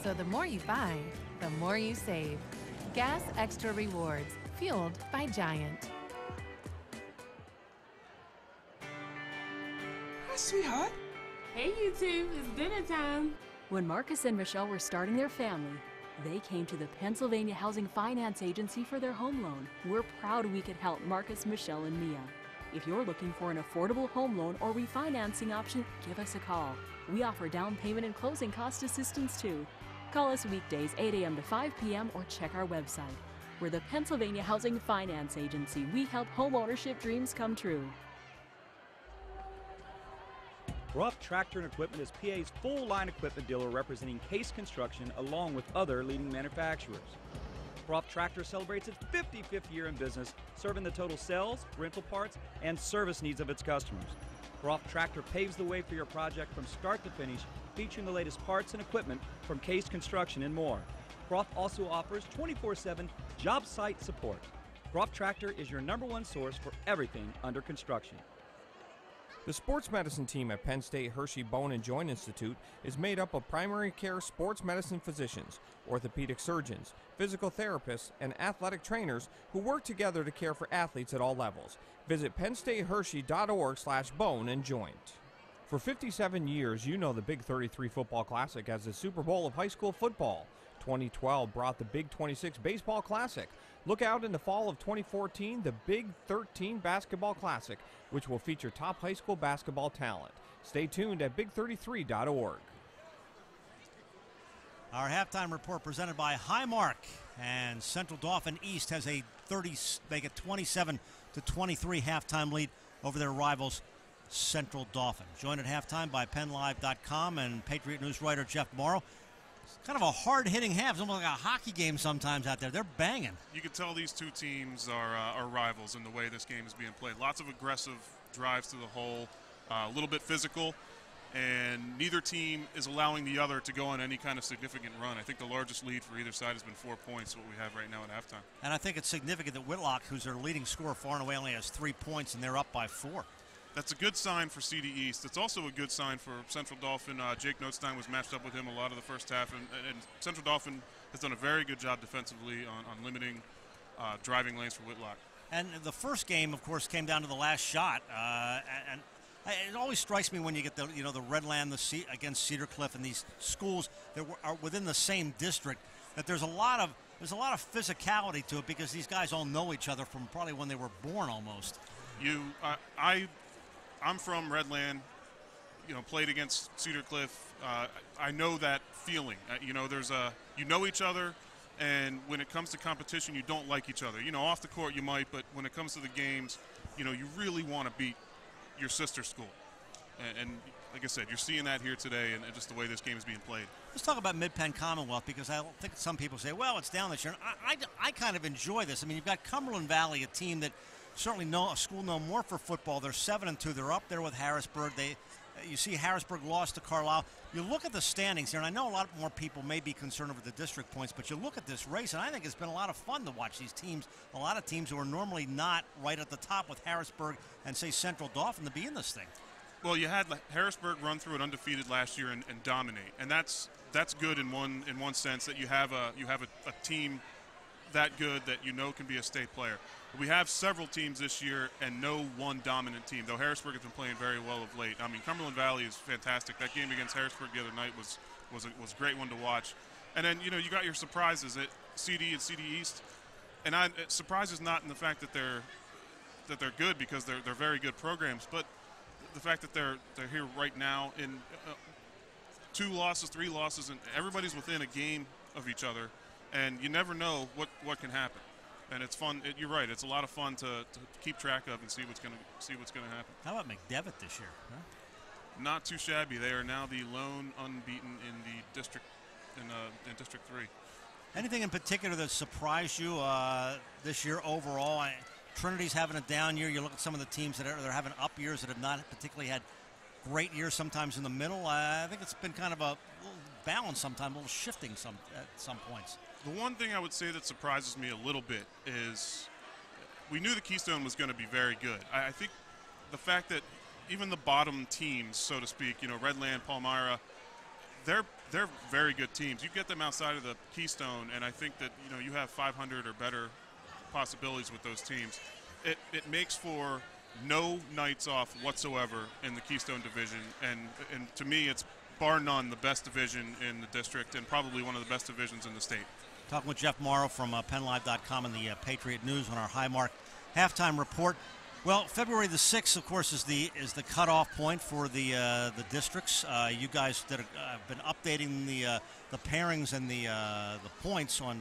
So the more you buy, the more you save. Gas Extra Rewards, fueled by Giant. Hi, sweetheart. Hey, you two, it's dinner time. When Marcus and Michelle were starting their family, they came to the Pennsylvania Housing Finance Agency for their home loan. We're proud we could help Marcus, Michelle, and Mia. If you're looking for an affordable home loan or refinancing option, give us a call. We offer down payment and closing cost assistance too. Call us weekdays 8 a.m. to 5 p.m. or check our website. We're the Pennsylvania Housing Finance Agency. We help home ownership dreams come true. Ruff Tractor and Equipment is PA's full-line equipment dealer representing Case Construction along with other leading manufacturers. Ruff Tractor celebrates its 55th year in business, serving the total sales, rental parts, and service needs of its customers. Ruff Tractor paves the way for your project from start to finish, featuring the latest parts and equipment from Case Construction and more. Ruff also offers 24/7 job site support. Ruff Tractor is your #1 source for everything under construction. The sports medicine team at Penn State Hershey Bone and Joint Institute is made up of primary care sports medicine physicians, orthopedic surgeons, physical therapists, and athletic trainers who work together to care for athletes at all levels. Visit PennStateHershey.org/bone and joint. For 57 years, you know the Big 33 Football Classic as the Super Bowl of high school football. 2012 brought the Big 26 Baseball Classic. Look out in the fall of 2014, the Big 13 Basketball Classic, which will feature top high school basketball talent. Stay tuned at big33.org. Our halftime report presented by Highmark, and Central Dauphin East has a 27-23 halftime lead over their rivals, Central Dauphin. Joined at halftime by PennLive.com and Patriot News writer Jeff Morrow. It's kind of a hard-hitting half. It's almost like a hockey game sometimes out there. They're banging. You can tell these two teams are rivals in the way this game is being played. Lots of aggressive drives to the hole, a little bit physical, and neither team is allowing the other to go on any kind of significant run. I think the largest lead for either side has been 4 points, what we have right now at halftime. And I think it's significant that Whitlock, who's their leading scorer far and away, only has 3 points, and they're up by 4. That's a good sign for CD East. It's also a good sign for Central Dauphin. Jake Notstein was matched up with him a lot of the first half, and Central Dauphin has done a very good job defensively on limiting driving lanes for Whitlock. And the first game, of course, came down to the last shot, and it always strikes me when you get the Redland against Cedar Cliff and these schools that are within the same district, that there's a lot of physicality to it, because these guys all know each other from probably when they were born almost. I'm from Redland, played against Cedar Cliff. I know that feeling. You know each other, and when it comes to competition, you don't like each other. Off the court you might, but when it comes to the games, you really want to beat your sister school. And like I said, you're seeing that here today, and just the way this game is being played. Let's talk about Mid-Penn Commonwealth, because I think some people say, well, it's down this year. And I kind of enjoy this. I mean, you've got Cumberland Valley, a team that certainly a school known more for football. They're 7-2. They're up there with Harrisburg. You see Harrisburg lost to Carlisle. You look at the standings here, and I know a lot more people may be concerned over the district points, but you look at this race, and I think it's been a lot of fun to watch these teams, a lot of teams who are normally not right at the top with Harrisburg and, say, Central Dauphin to be in this thing. Well, you had Harrisburg run through it undefeated last year and dominate, and that's good in one sense, that you have a team that good that can be a state player. We have several teams this year and no one dominant team, though Harrisburg has been playing very well of late. I mean, Cumberland Valley is fantastic. That game against Harrisburg the other night was a great one to watch. And then, you got your surprises at CD and CD East. And surprise is not in the fact that they're good, because they're very good programs, but the fact that they're here right now in 2 losses, 3 losses, and everybody's within a game of each other, and you never know what can happen. And it's fun. You're right. It's a lot of fun to keep track of and see what's going to happen. How about McDevitt this year? Huh? Not too shabby. They are now the lone unbeaten in the district in District 3. Anything in particular that surprised you this year overall? Trinity's having a down year. You look at some of the teams that are having up years that have not particularly had great years. Sometimes in the middle. I think it's been kind of a little balance sometimes, a little shifting at some points. The one thing I would say that surprises me a little bit is we knew the Keystone was going to be very good. I think the fact that even the bottom teams, so to speak, Redland, Palmyra, they're very good teams. You get them outside of the Keystone, and I think that you have 500 or better possibilities with those teams. It makes for no nights off whatsoever in the Keystone division, and to me, it's bar none the best division in the district, and probably one of the best divisions in the state. Talking with Jeff Morrow from PennLive.com and the Patriot News on our Highmark halftime report. Well, February the 6th, of course, is the cutoff point for the districts. You guys that have been updating the pairings and the points on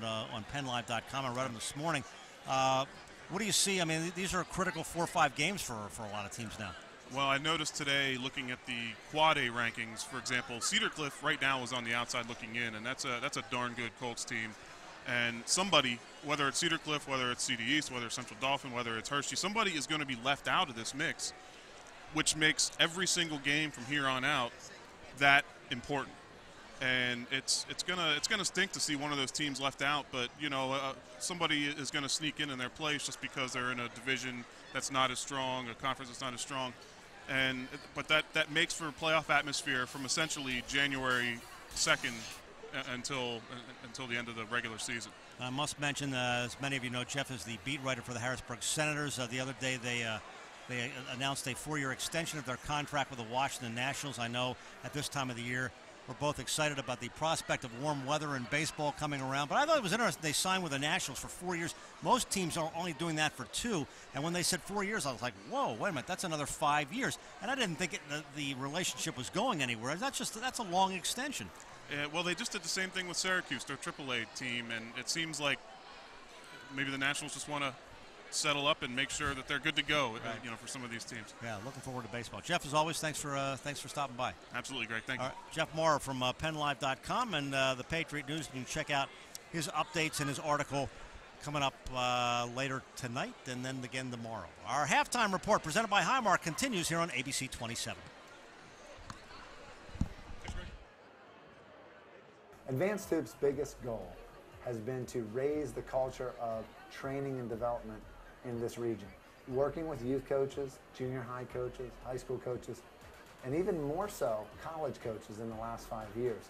PennLive.com. I read them this morning. What do you see? I mean, these are critical 4 or 5 games for a lot of teams now. Well, I noticed today, looking at the Quad A rankings, for example, Cedar Cliff right now is on the outside looking in, and that's a darn good Colts team. And somebody, whether it's Cedar Cliff, whether it's CD East, whether it's Central Dauphin, whether it's Hershey, somebody is going to be left out of this mix, which makes every single game from here on out that important. And it's gonna stink to see one of those teams left out, but somebody is going to sneak in their place just because they're in a division that's not as strong, a conference that's not as strong, but that makes for a playoff atmosphere from essentially January 2nd until the end of the regular season. I must mention, as many of you know, Jeff is the beat writer for the Harrisburg Senators. The other day they announced a 4-year extension of their contract with the Washington Nationals. I know at this time of the year We're both excited about the prospect of warm weather and baseball coming around. But I thought it was interesting they signed with the Nationals for 4 years. Most teams are only doing that for 2. And when they said 4 years, I was like, whoa, wait a minute, that's another 5 years. And I didn't think the relationship was going anywhere. That's a long extension. Well, they just did the same thing with Syracuse, their AAA team, and it seems like maybe the Nationals just want to settle up and make sure that they're good to go, right. For some of these teams. Yeah, looking forward to baseball. Jeff, as always, thanks for stopping by. Absolutely, Greg. Thank you. Right, Jeff Maurer from PennLive.com and the Patriot News. You can check out his updates and his article coming up later tonight and then again tomorrow. Our halftime report presented by Highmark continues here on ABC 27. Advanced Hoop's biggest goal has been to raise the culture of training and development in this region. Working with youth coaches, junior high coaches, high school coaches, and even more so, college coaches in the last 5 years.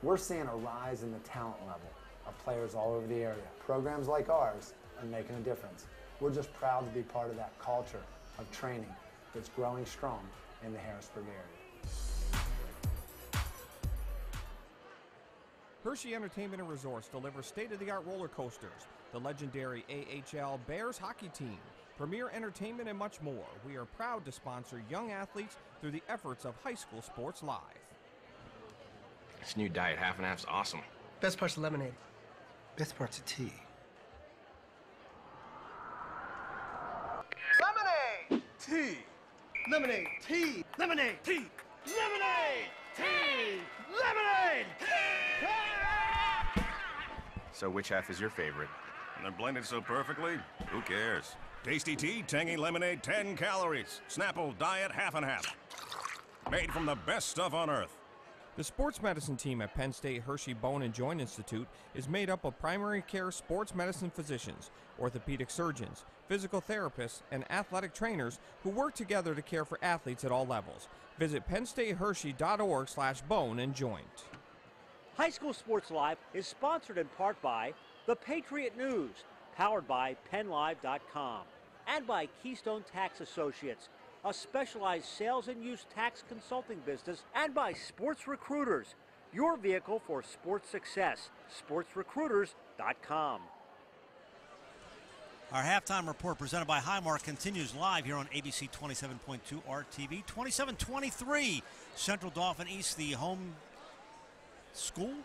We're seeing a rise in the talent level of players all over the area. Programs like ours are making a difference. We're just proud to be part of that culture of training that's growing strong in the Harrisburg area. Hershey Entertainment and Resorts delivers state-of-the-art roller coasters, the legendary AHL Bears hockey team, premier entertainment, and much more. We are proud to sponsor young athletes through the efforts of High School Sports Live. This new diet, half and half's awesome. Best part's lemonade. Best part's of tea. Lemonade! Tea! Lemonade! Tea! Lemonade! Tea! Lemonade! Tea! Lemonade! So which half is your favorite? And they're blended so perfectly, who cares? Tasty tea, tangy lemonade, 10 calories. Snapple diet, half and half. Made from the best stuff on earth. The sports medicine team at Penn State Hershey Bone and Joint Institute is made up of primary care sports medicine physicians, orthopedic surgeons, physical therapists, and athletic trainers who work together to care for athletes at all levels. Visit PennStateHershey.org/bone and joint. High School Sports Live is sponsored in part by the Patriot News, powered by PennLive.com, and by Keystone Tax Associates, a specialized sales and use tax consulting business, and by Sports Recruiters, your vehicle for sports success, sportsrecruiters.com. Our halftime report presented by Highmark continues live here on ABC 27.2 RTV. 27-23, Central Dauphin East, the home school,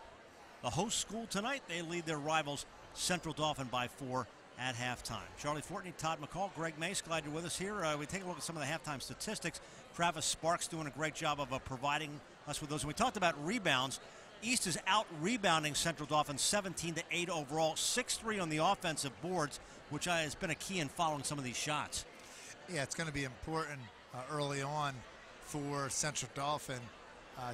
the host school tonight. They lead their rivals Central Dauphin by 4 at halftime. Charlie Fortney, Todd McCall, Greg Mace, glad you're with us here. We take a look at some of the halftime statistics. Travis Sparks doing a great job of providing us with those. And we talked about rebounds. East is out-rebounding Central Dauphin 17-8 overall, 6-3 on the offensive boards, which has been a key in following some of these shots. Yeah, it's going to be important early on for Central Dauphin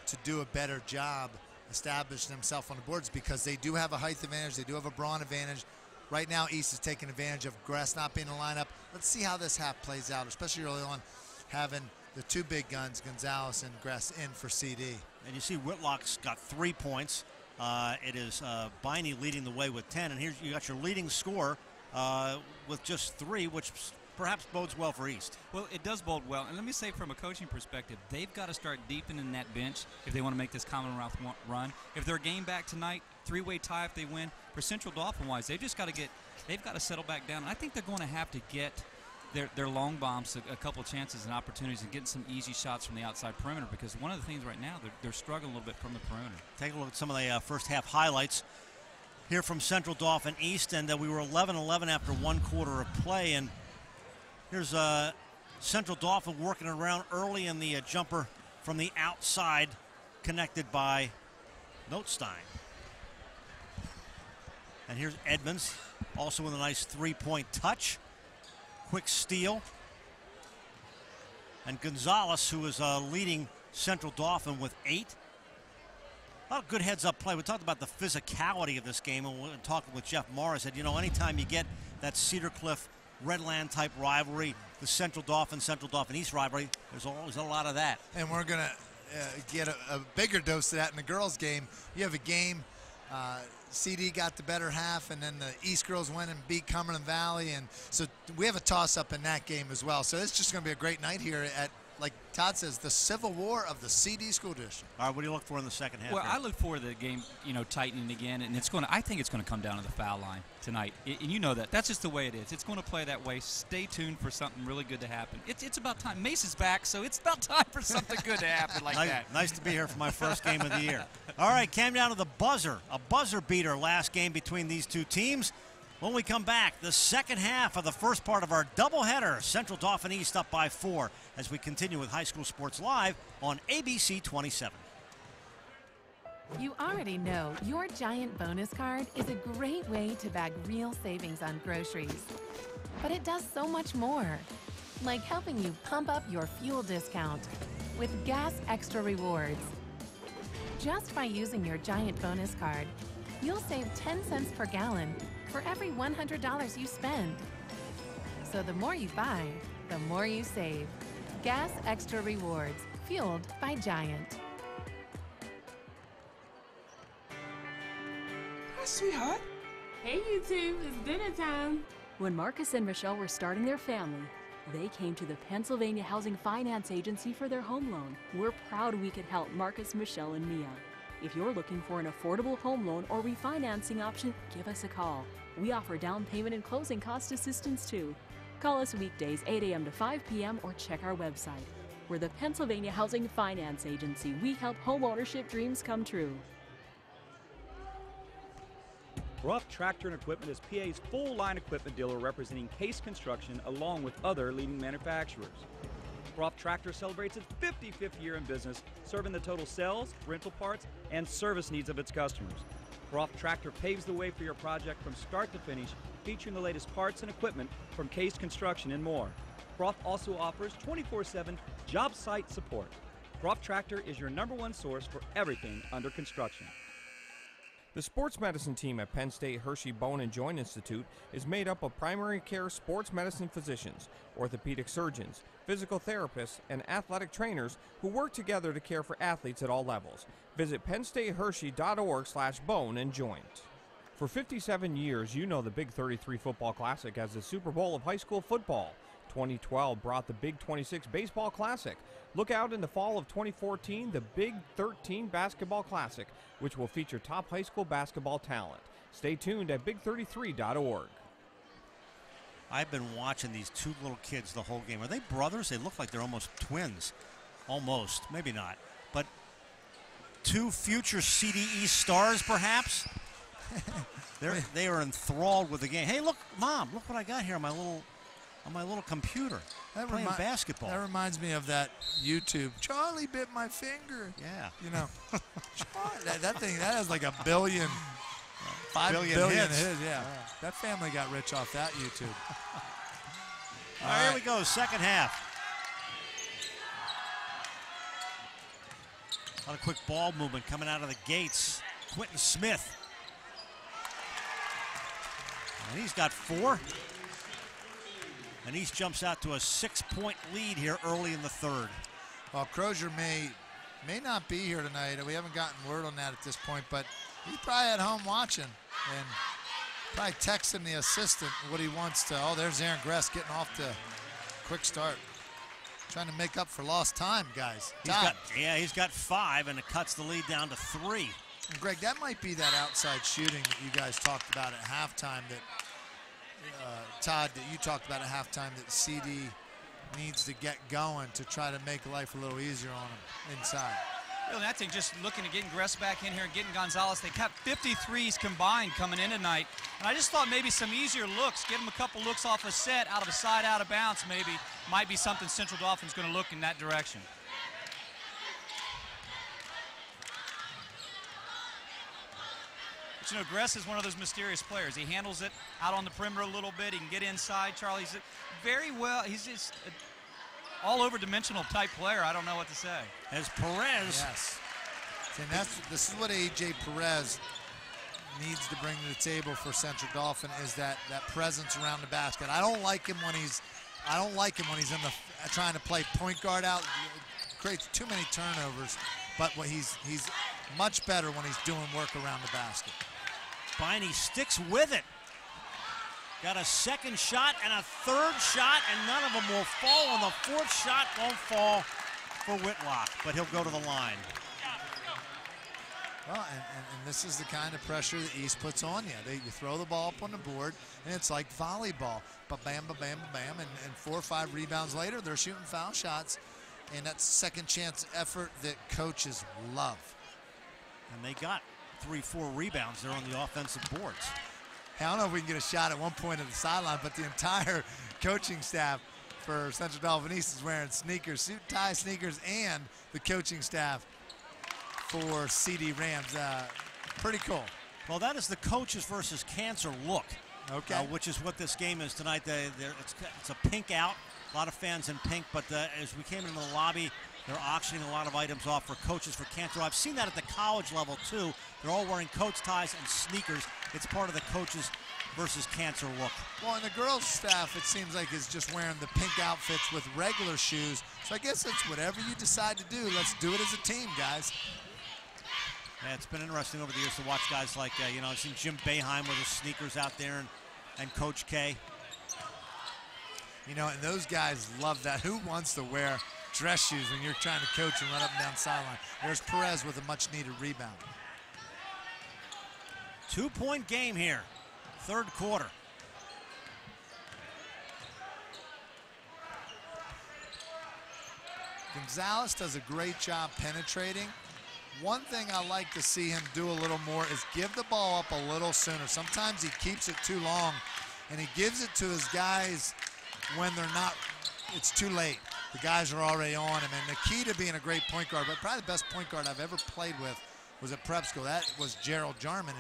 to do a better job establishing themselves on the boards, because they do have a height advantage, they do have a brawn advantage. Right now, East is taking advantage of Grass not being in the lineup. Let's see how this half plays out, especially early on, having the two big guns, Gonzalez and Grass, in for CD. And you see Whitlock's got 3 points. It is Biney leading the way with 10. And here's you got your leading scorer with just 3, which perhaps bodes well for East. Well, it does bode well. And let me say, from a coaching perspective, they've got to start deepening that bench if they want to make this Commonwealth run. If they're game back tonight, 3-way tie if they win. For Central Dauphin-wise, they've just got to settle back down. And I think they're going to have to get their long bombs a couple of chances and opportunities and getting some easy shots from the outside perimeter, because one of the things right now, they're struggling a little bit from the perimeter. Take a look at some of the first half highlights here from Central Dauphin East, and we were 11-11 after 1 quarter of play. And here's Central Dauphin working around early in the jumper from the outside, connected by Notstein. And here's Edmonds, also with a nice 3-point touch. Quick steal. And Gonzalez, who is leading Central Dauphin with 8. A lot of good heads-up play. We talked about the physicality of this game, and we were talking with Jeff Morris. Said, anytime you get that Cedar Cliff Redland type rivalry, the Central Dauphin East rivalry, there's always a lot of that. And we're going to get a bigger dose of that in the girls' game. You have a game, CD got the better half, and then the East girls went and beat Cumberland Valley, and so we have a toss-up in that game as well. So it's just going to be a great night here like Todd says, the civil war of the CD school district. All right, what do you look for in the second half? Well, here? I look forward to the game, tightening again, and I think it's going to come down to the foul line tonight. And you know that. That's just the way it is. It's going to play that way. Stay tuned for something really good to happen. It's about time. Mace is back, so it's about time for something good to happen like that. Nice to be here for my first game of the year. All right, came down to the buzzer. A buzzer beater last game between these two teams. When we come back, the second half of the first part of our doubleheader. Central Dauphin East up by 4 as we continue with High School Sports Live on ABC 27. You already know your Giant bonus card is a great way to bag real savings on groceries. But it does so much more, like helping you pump up your fuel discount with Gas Extra Rewards. Just by using your Giant bonus card, you'll save 10 cents per gallon for every $100 you spend. So the more you buy, the more you save. Gas Extra Rewards, fueled by Giant. Hi, sweetheart. Hey, you two, it's dinner time. When Marcus and Michelle were starting their family, they came to the Pennsylvania Housing Finance Agency for their home loan. We're proud we could help Marcus, Michelle, and Mia. If you're looking for an affordable home loan or refinancing option, give us a call. We offer down payment and closing cost assistance too. Call us weekdays 8 a.m. to 5 p.m. or check our website. We're the Pennsylvania Housing Finance Agency. We help home ownership dreams come true. Ruff Tractor and Equipment is PA's full-line equipment dealer representing Case Construction along with other leading manufacturers. Ruff Tractor celebrates its 55th year in business, serving the total sales, rental parts, and service needs of its customers. Ruff Tractor paves the way for your project from start to finish, featuring the latest parts and equipment from Case Construction and more. Ruff also offers 24/7 job site support. Ruff Tractor is your #1 source for everything under construction. The sports medicine team at Penn State Hershey Bone and Joint Institute is made up of primary care sports medicine physicians, orthopedic surgeons, physical therapists, and athletic trainers who work together to care for athletes at all levels. Visit PennStateHershey.org/bone and joint. For 57 years, you know the Big 33 Football Classic as the Super Bowl of high school football. 2012 brought the Big 26 Baseball Classic. Look out in the fall of 2014, the Big 13 Basketball Classic, which will feature top high school basketball talent. Stay tuned at big33.org. I've been watching these two little kids the whole game. Are they brothers? They look like they're almost twins. Almost. Maybe not. But two future CDE stars, perhaps? They are enthralled with the game. Hey, look, Mom, look what I got here on my little computer. Playing basketball. That reminds me of that YouTube. Charlie bit my finger. Yeah. You know, that thing, that has like 5 billion hits. Yeah. That family got rich off that YouTube. All right, here we go, second half. A lot of quick ball movement coming out of the gates. Quentin Smith. And he's got 4. And East jumps out to a 6-point lead here early in the third. Well, Crozier may not be here tonight. We haven't gotten word on that at this point, but he's probably at home watching and probably texting the assistant what he wants to. Oh, there's Aaron Gress getting off to a quick start. Trying to make up for lost time, guys. He's got 5, and it cuts the lead down to 3. And Greg, that might be that outside shooting that you guys talked about at halftime that Todd, that you talked about at halftime that CD needs to get going to try to make life a little easier on him inside. Really, that thing, just looking at getting Gress back in here and getting Gonzalez. They kept 53s combined coming in tonight. And I just thought maybe some easier looks, get them a couple looks off a set, out of a side, out of bounds maybe, might be something Central Dauphin's going to look in that direction. But, Gress is one of those mysterious players. He handles it out on the perimeter a little bit. He can get inside. Charlie's very well. He's just an all-over dimensional type player. I don't know what to say. As Perez. Yes. And this is what A.J. Perez needs to bring to the table for Central Dauphin is that presence around the basket. I don't like him when he's in the trying to play point guard out. Creates too many turnovers. But he's much better when he's doing work around the basket. Biney sticks with it. Got a second shot and a third shot, and none of them will fall, and the fourth shot won't fall for Whitlock, but he'll go to the line. Well, and this is the kind of pressure that East puts on you. You throw the ball up on the board, and it's like volleyball. Ba-bam, ba-bam, ba-bam, and 4 or 5 rebounds later, they're shooting foul shots, and that's second chance effort that coaches love. And they got 3-4 rebounds there on the offensive boards. Hey, I don't know if we can get a shot at one point at the sideline, but the entire coaching staff for Central Dauphin East is wearing sneakers, suit tie sneakers, and the coaching staff for CD Rams. Pretty cool. Well, that is the coaches versus cancer look. Okay. Which is what this game is tonight. It's a pink out. A lot of fans in pink, but as we came into the lobby, they're auctioning a lot of items off for coaches for cancer. I've seen that at the college level, too. They're all wearing coach ties and sneakers. It's part of the coaches versus cancer look. Well, and the girls' staff, it seems like, is just wearing the pink outfits with regular shoes. So I guess it's whatever you decide to do. Let's do it as a team, guys. Yeah, it's been interesting over the years to watch guys like, I've seen Jim Boeheim with his sneakers out there and Coach K. You know, and those guys love that. Who wants to wear dress shoes when you're trying to coach and run up and down the sideline? There's Perez with a much-needed rebound. 2-point game here, third quarter. Gonzalez does a great job penetrating. One thing I like to see him do a little more is give the ball up a little sooner. Sometimes he keeps it too long, and he gives it to his guys when they're not, it's too late. The guys are already on him, and the key to being a great point guard, but probably the best point guard I've ever played with was at prep school. That was Gerald Jarman,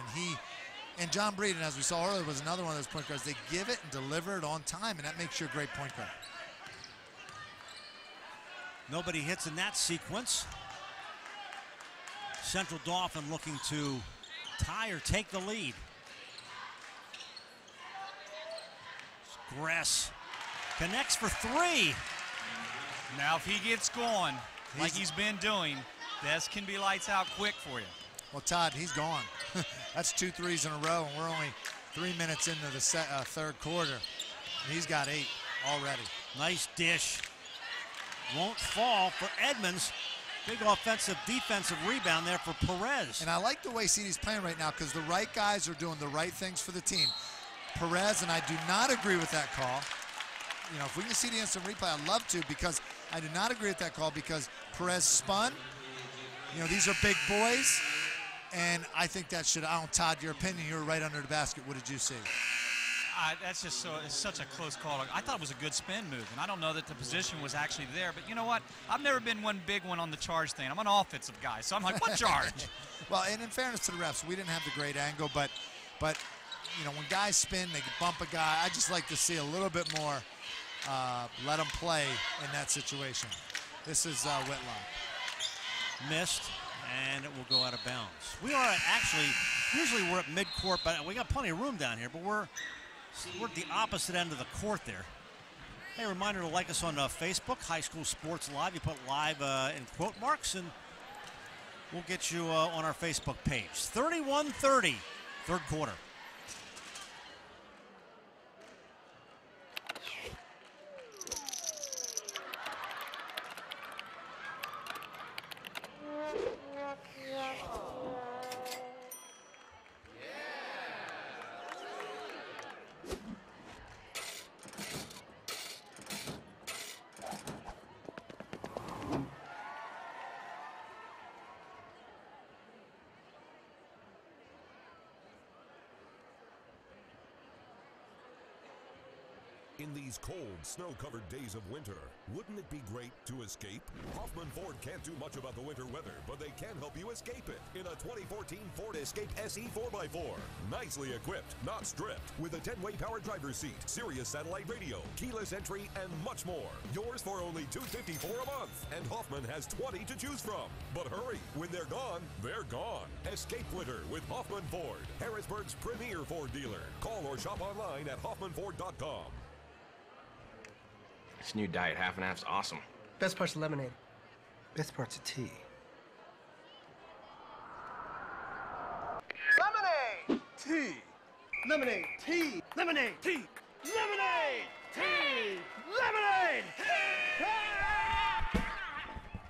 and John Breeden, as we saw earlier, was another one of those point guards. They give it and deliver it on time, and that makes you a great point guard. Nobody hits in that sequence. Central Dauphin looking to tie or take the lead. Gress connects for 3. Now if he gets going like he's been doing, this can be lights out quick for you. Well, Todd, he's gone. That's 2 threes in a row, and we're only 3 minutes into the third quarter. And he's got 8 already. Nice dish. Won't fall for Edmonds. Big offensive, defensive rebound there for Perez. And I like the way CD's playing right now because the right guys are doing the right things for the team. Perez, and I do not agree with that call. You know, if we can see the instant replay, I'd love to, because I do not agree with that call because Perez spun. You know, these are big boys, and I think that should, Todd, your opinion, you were right under the basket. What did you see? That's just it's such a close call. I thought it was a good spin move, and I don't know that the position was actually there. But you know what? I've never been one big one on the charge thing. I'm an offensive guy, so I'm like, what charge? Well, and in fairness to the refs, we didn't have the great angle, but you know, when guys spin, they can bump a guy. I just like to see a little bit more let them play in that situation. This is Whitlock. Missed, and it will go out of bounds. We are usually we're at midcourt, but we got plenty of room down here, but we're at the opposite end of the court there. Hey, reminder to like us on Facebook, High School Sports Live. You put live in quote marks, and we'll get you on our Facebook page. 31-30, third quarter. In these cold, snow-covered days of winter, wouldn't it be great to escape? Hoffman Ford can't do much about the winter weather, but they can help you escape it in a 2014 Ford Escape SE 4x4. Nicely equipped, not stripped, with a 10-way power driver's seat, Sirius satellite radio, keyless entry, and much more. Yours for only $254 a month, and Hoffman has 20 to choose from. But hurry, when they're gone, they're gone. Escape winter with Hoffman Ford, Harrisburg's premier Ford dealer. Call or shop online at hoffmanford.com. This new diet half and half's awesome. Best part's lemonade. Best part's a tea. Lemonade! Tea! lemonade, tea, lemonade, tea, lemonade, tea, lemonade.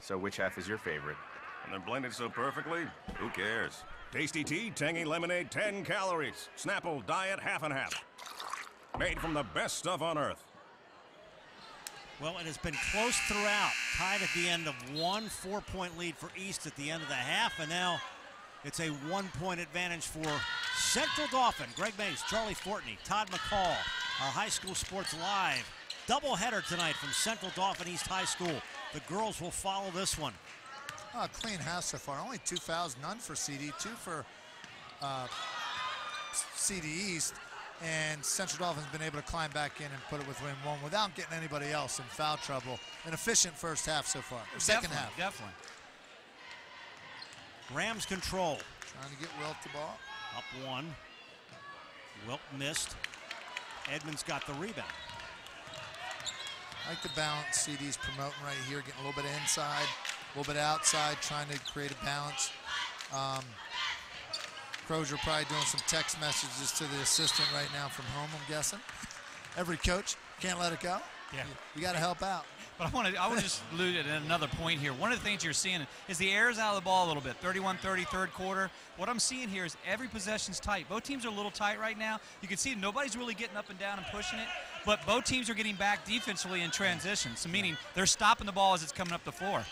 So which half is your favorite? And they're blended so perfectly, who cares? Tasty tea, tangy lemonade, 10 calories. Snapple diet, half and half. Made from the best stuff on earth. Well, it has been close throughout. Tied at the end of one 4-point lead for East at the end of the half, and now it's a 1-point advantage for Central Dauphin. Greg Mays, Charlie Fortney, Todd McCall, our High School Sports Live doubleheader tonight from Central Dauphin East High School. The girls will follow this one. Oh, clean house so far. Only 2 fouls, none for CD, 2 for CD East. And Central Dauphin's been able to climb back in and put it within 1 without getting anybody else in foul trouble. An efficient first half so far, or second half. Definitely. Rams control. Trying to get Wilt the ball. Up 1. Wilt missed. Edmonds got the rebound. I like the balance CD's promoting right here, getting a little bit inside, a little bit outside, trying to create a balance. Crozier probably doing some text messages to the assistant right now from home, I'm guessing. Every coach, can't let it go. Yeah. You got to help out. But I would just allude at another point here. One of the things you're seeing is the air's out of the ball a little bit. 31-30, third quarter. What I'm seeing here is every possession's tight. Both teams are a little tight right now. You can see nobody's really getting up and down and pushing it, but both teams are getting back defensively in transition, so meaning they're stopping the ball as it's coming up the floor.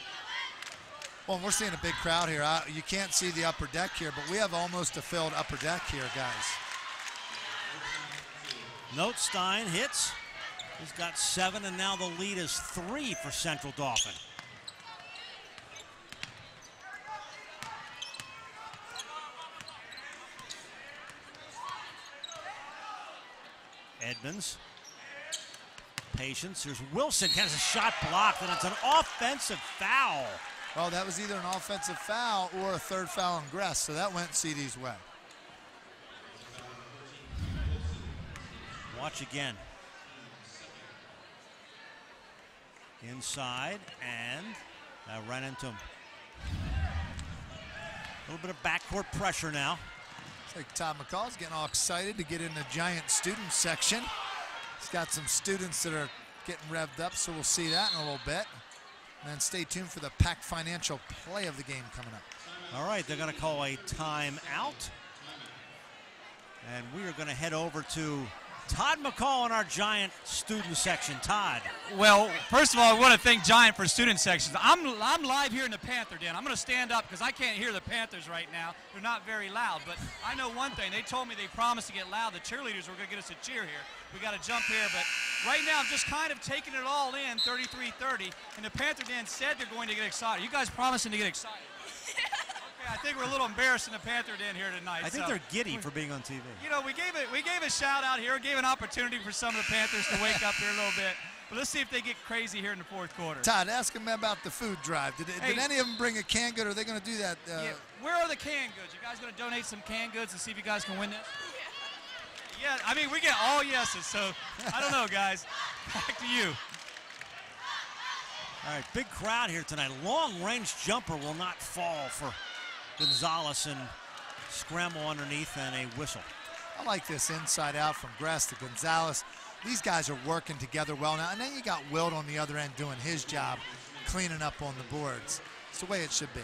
Well, we're seeing a big crowd here. You can't see the upper deck here, but we have almost a filled upper deck here, guys. Notstein hits. He's got 7, and now the lead is 3 for Central Dauphin. Edmonds. Patience. There's Wilson. Has a shot blocked, and it's an offensive foul. Well, that was either an offensive foul or a third foul on Gress, so that went CD's way. Watch again. Inside, and ran into him. A little bit of backcourt pressure now. It's like Todd McCall's getting all excited to get in the Giant student section. He's got some students that are getting revved up, so we'll see that in a little bit. And then stay tuned for the Pack Financial play of the game coming up. All right, they're going to call a timeout. And we are going to head over to Todd McCall in our Giant student section. Todd. Well, first of all, I want to thank Giant for student sections. I'm live here in the Panther Den. I'm going to stand up because I can't hear the Panthers right now. They're not very loud, but I know one thing. They told me they promised to get loud. The cheerleaders were going to get us a cheer here. We got to jump here, but right now I'm just kind of taking it all in, 33-30, and the Panther Den said they're going to get excited. You guys promising to get excited? Okay, I think we're a little embarrassed in the Panther Den here tonight. I think they're giddy for being on TV. You know, we gave a shout out here, gave an opportunity for some of the Panthers to wake up here a little bit. But let's see if they get crazy here in the fourth quarter. Todd, ask them about the food drive. Did any of them bring a canned good, or are they going to do that? Yeah, where are the canned goods? You guys going to donate some canned goods and see if you guys can win this? Yeah, I mean, we get all yeses, so I don't know, guys. Back to you. All right, big crowd here tonight. Long-range jumper will not fall for Gonzalez, and scramble underneath and a whistle. I like this inside out from Gress to Gonzalez. These guys are working together well now. And then you got Wilt on the other end doing his job, cleaning up on the boards. It's the way it should be.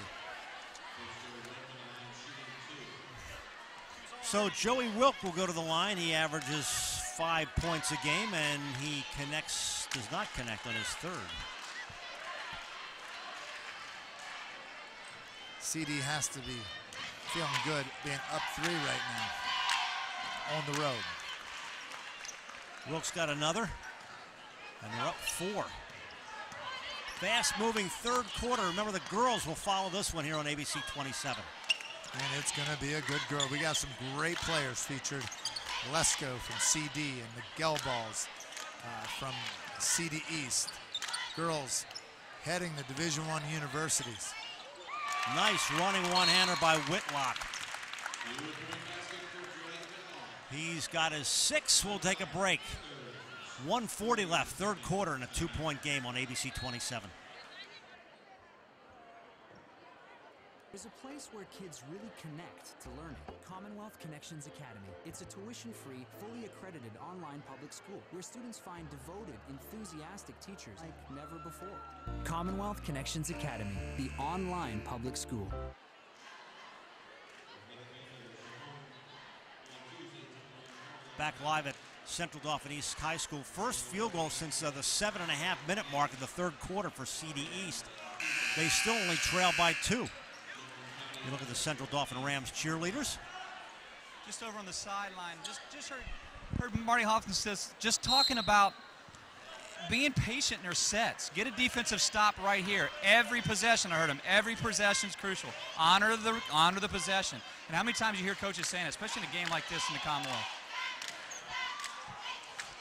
So Joey Wilk will go to the line. He averages 5 points a game, and he does not connect on his third. CD has to be feeling good being up 3 right now on the road. Wilk's got another, and they're up 4. Fast-moving third quarter. Remember, the girls will follow this one here on ABC 27. And it's going to be a good girl. We got some great players featured. Lesko from CD and the Gelballs from CD East. Girls heading the Division I universities. Nice running one-hander by Whitlock. He's got his 6. We'll take a break. 1:40 left, third quarter in a 2-point game on ABC 27. There's a place where kids really connect to learning. Commonwealth Connections Academy. It's a tuition-free, fully accredited online public school where students find devoted, enthusiastic teachers like never before. Commonwealth Connections Academy, the online public school. Back live at Central Dauphin East High School. First field goal since the 7.5-minute mark in the third quarter for CD East. They still only trail by 2. You look at the Central Dauphin Rams cheerleaders. Just over on the sideline, just heard Marty Hoffman says, just talking about being patient in their sets. Get a defensive stop right here. Every possession, I heard him, every possession is crucial. Honor the possession. And how many times you hear coaches saying it, especially in a game like this in the Commonwealth?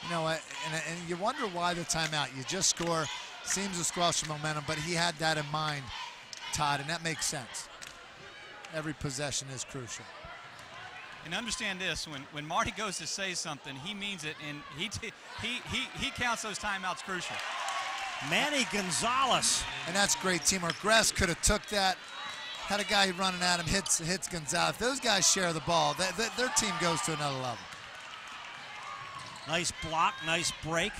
You know, and you wonder why the timeout. You just score, seems to squelch the momentum, but he had that in mind, Todd, and that makes sense. Every possession is crucial. And understand this, when Marty goes to say something, he means it, and he counts those timeouts crucial. Manny Gonzalez. And that's great teamwork. Gress could have took that, had a guy running at him, hits Gonzalez. If those guys share the ball, their team goes to another level. Nice block, nice break.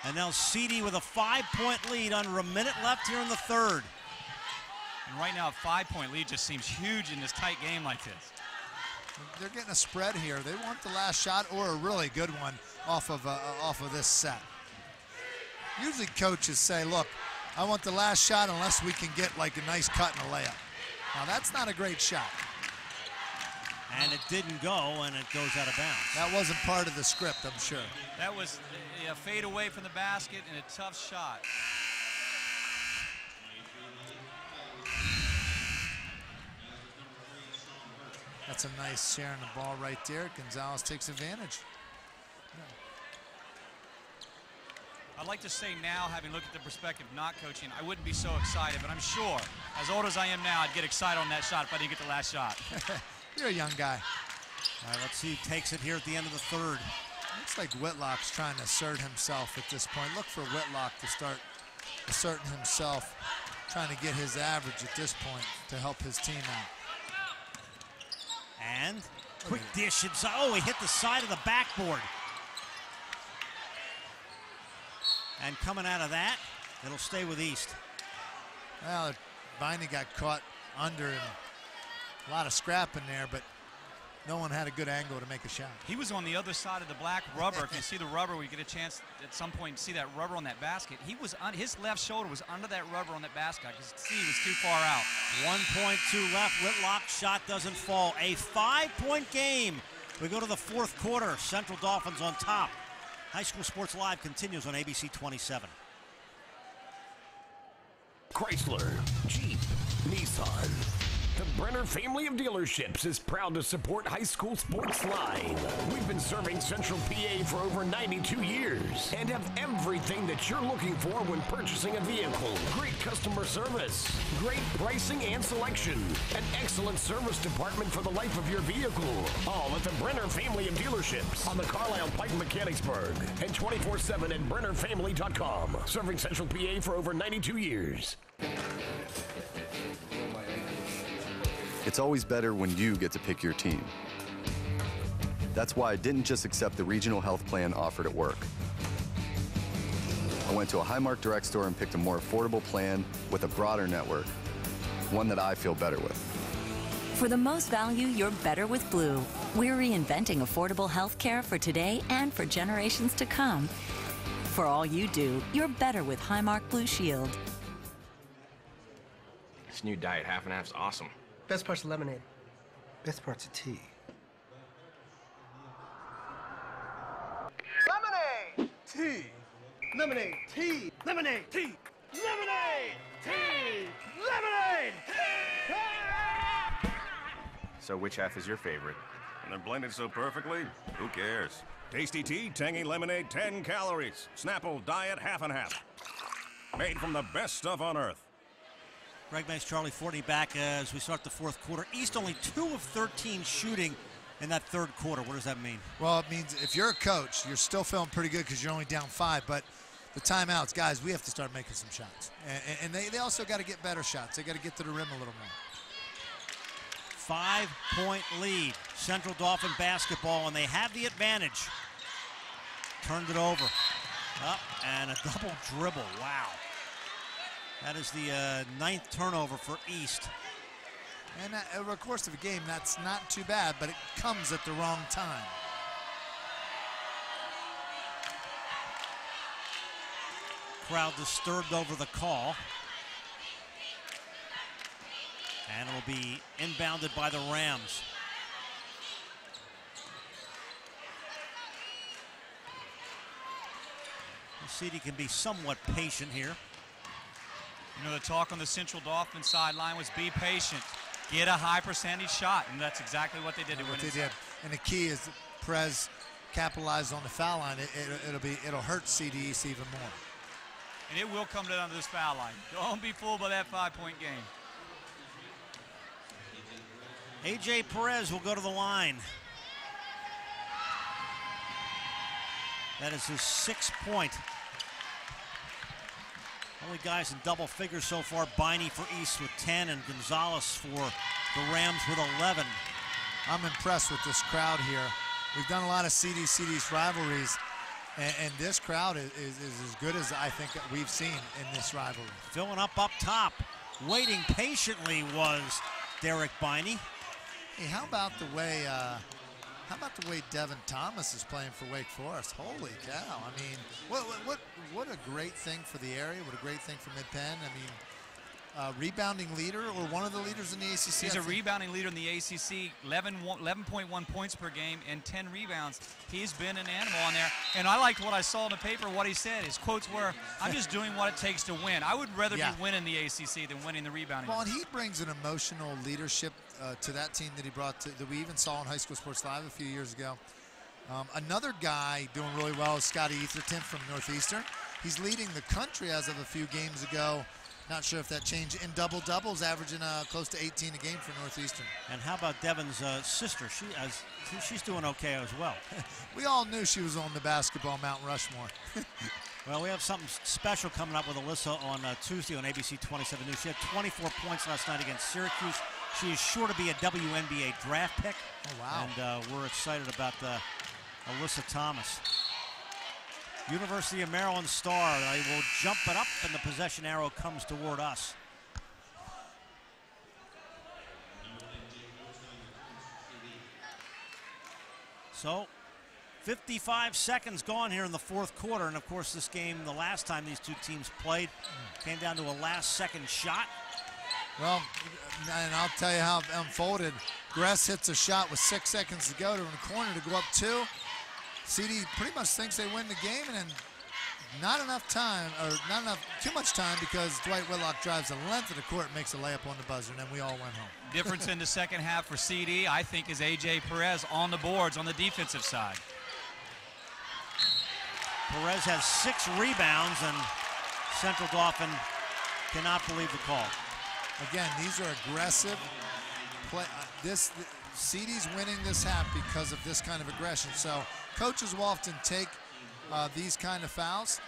And now CD with a 5-point lead under a minute left here in the third. And right now, a 5-point lead just seems huge in this tight game like this. They're getting a spread here. They want the last shot or a really good one off of this set. Usually coaches say, look, I want the last shot unless we can get like a nice cut and a layup. Now that's not a great shot. And it didn't go, and it goes out of bounds. That wasn't part of the script, I'm sure. That was a fade away from the basket and a tough shot. That's a nice sharing the ball right there. Gonzalez takes advantage. I'd like to say now, having looked at the perspective of not coaching, I wouldn't be so excited, but I'm sure, as old as I am now, I'd get excited on that shot if I didn't get the last shot. You're a young guy. All right, let's see who takes it here at the end of the third. Looks like Whitlock's trying to assert himself at this point. Look for Whitlock to start asserting himself, trying to get his average at this point to help his team out. And quick dish inside. Oh, he hit the side of the backboard. And coming out of that, it'll stay with East. Well, Viney got caught under and a lot of scrap in there, but no one had a good angle to make a shot. He was on the other side of the black rubber. If you see the rubber, we get a chance at some point to see that rubber on that basket. He was his left shoulder was under that rubber on that basket. I could see he was too far out. 1.2 left. Whitlock shot doesn't fall. A 5-point game. We go to the fourth quarter. Central Dolphins on top. High School Sports Live continues on ABC 27. Chrysler, Jeep, Nissan. The Brenner family of dealerships is proud to support High School Sports Live. We've been serving Central PA for over 92 years and have everything that you're looking for when purchasing a vehicle. Great customer service, great pricing and selection, an excellent service department for the life of your vehicle. All at the Brenner family of dealerships on the Carlisle Pike Mechanicsburg and 24/7 at BrennerFamily.com. Serving Central PA for over 92 years. It's always better when you get to pick your team. That's why I didn't just accept the regional health plan offered at work. I went to a Highmark Direct store and picked a more affordable plan with a broader network, one that I feel better with. For the most value, you're better with Blue. We're reinventing affordable health care for today and for generations to come. For all you do, you're better with Highmark Blue Shield. This new diet half and half's awesome. Best part's lemonade. Best part's of tea. Lemonade! Tea! Lemonade! Tea! Lemonade! Tea! Lemonade! Tea! Lemonade! So which half is your favorite? And they're blended so perfectly, who cares? Tasty tea, tangy lemonade, 10 calories. Snapple diet half and half. Made from the best stuff on earth. Greg Banks, Charlie Fortney back as we start the fourth quarter. East only 2 of 13 shooting in that third quarter. What does that mean? Well, it means if you're a coach, you're still feeling pretty good because you're only down 5, but the timeouts, guys, we have to start making some shots. And they also got to get better shots. They got to get to the rim a little more. 5-point lead. Central Dauphin basketball, and they have the advantage. Turned it over. Up, and a double dribble. Wow. That is the 9th turnover for East. And over the course of a game, that's not too bad, but it comes at the wrong time. Crowd disturbed over the call. And it'll be inbounded by the Rams. CD can be somewhat patient here. You know, the talk on the Central Dauphin sideline was be patient. Get a high percentage shot, and that's exactly what they did to win it. And the key is Perez capitalized on the foul line. It'll hurt CD East even more. And it will come down to this foul line. Don't be fooled by that 5-point game. A.J. Perez will go to the line. That is his 6th point. Only guys in double figures so far. Biney for East with 10 and Gonzalez for the Rams with 11. I'm impressed with this crowd here. We've done a lot of CD-CD's rivalries, and this crowd is as good as I think we've seen in this rivalry. Filling up top. Waiting patiently was Derek Biney. Hey, how about the way Devin Thomas is playing for Wake Forest? Holy cow! I mean, what a great thing for the area. What a great thing for Mid-Penn. I mean, rebounding leader or one of the leaders in the ACC. He's a rebounding leader in the ACC. 11.1 points per game and 10 rebounds. He's been an animal on there. And I liked what I saw in the paper. What he said, his quotes were, "I'm just doing what it takes to win. I would rather be winning the ACC than winning the rebounding." Well, and he brings an emotional leadership to that team that he brought that we even saw in High School Sports Live a few years ago. Another guy doing really well is Scotty Etherton from Northeastern. He's leading the country as of a few games ago. Not sure if that changed in double-doubles, averaging close to 18 a game for Northeastern. And how about Devin's sister? She's doing okay as well. We all knew she was on the basketball Mount Rushmore. Well, we have something special coming up with Alyssa on Tuesday on ABC 27 News. She had 24 points last night against Syracuse. She is sure to be a WNBA draft pick. Oh, wow. And we're excited about Alyssa Thomas. University of Maryland star. They will jump it up, and the possession arrow comes toward us. So, 55 seconds gone here in the fourth quarter. And, of course, this game, the last time these two teams played, came down to a last-second shot. Well, and I'll tell you how it unfolded. Gress hits a shot with 6 seconds to go to the corner to go up 2. CD pretty much thinks they win the game, and then too much time because Dwight Whitlock drives the length of the court, makes a layup on the buzzer, and then we all went home. Difference in the second half for CD, I think, is A.J. Perez on the boards on the defensive side. Perez has 6 rebounds, and Central Dauphin cannot believe the call. Again, these are aggressive play. CD's winning this half because of this kind of aggression. So coaches will often take these kind of fouls,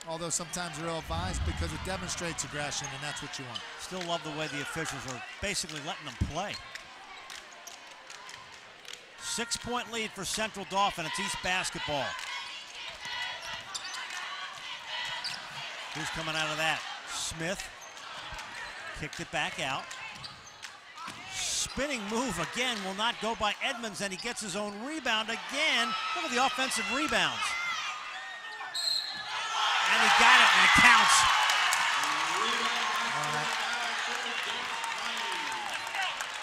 although sometimes they're ill-advised because it demonstrates aggression, and that's what you want. Still love the way the officials are basically letting them play. 6-point lead for Central Dauphin. It's East basketball. Who's coming out of that? Smith kicked it back out. Spinning move again will not go by Edmonds, and he gets his own rebound again. Look at the offensive rebounds. And he got it, and it counts.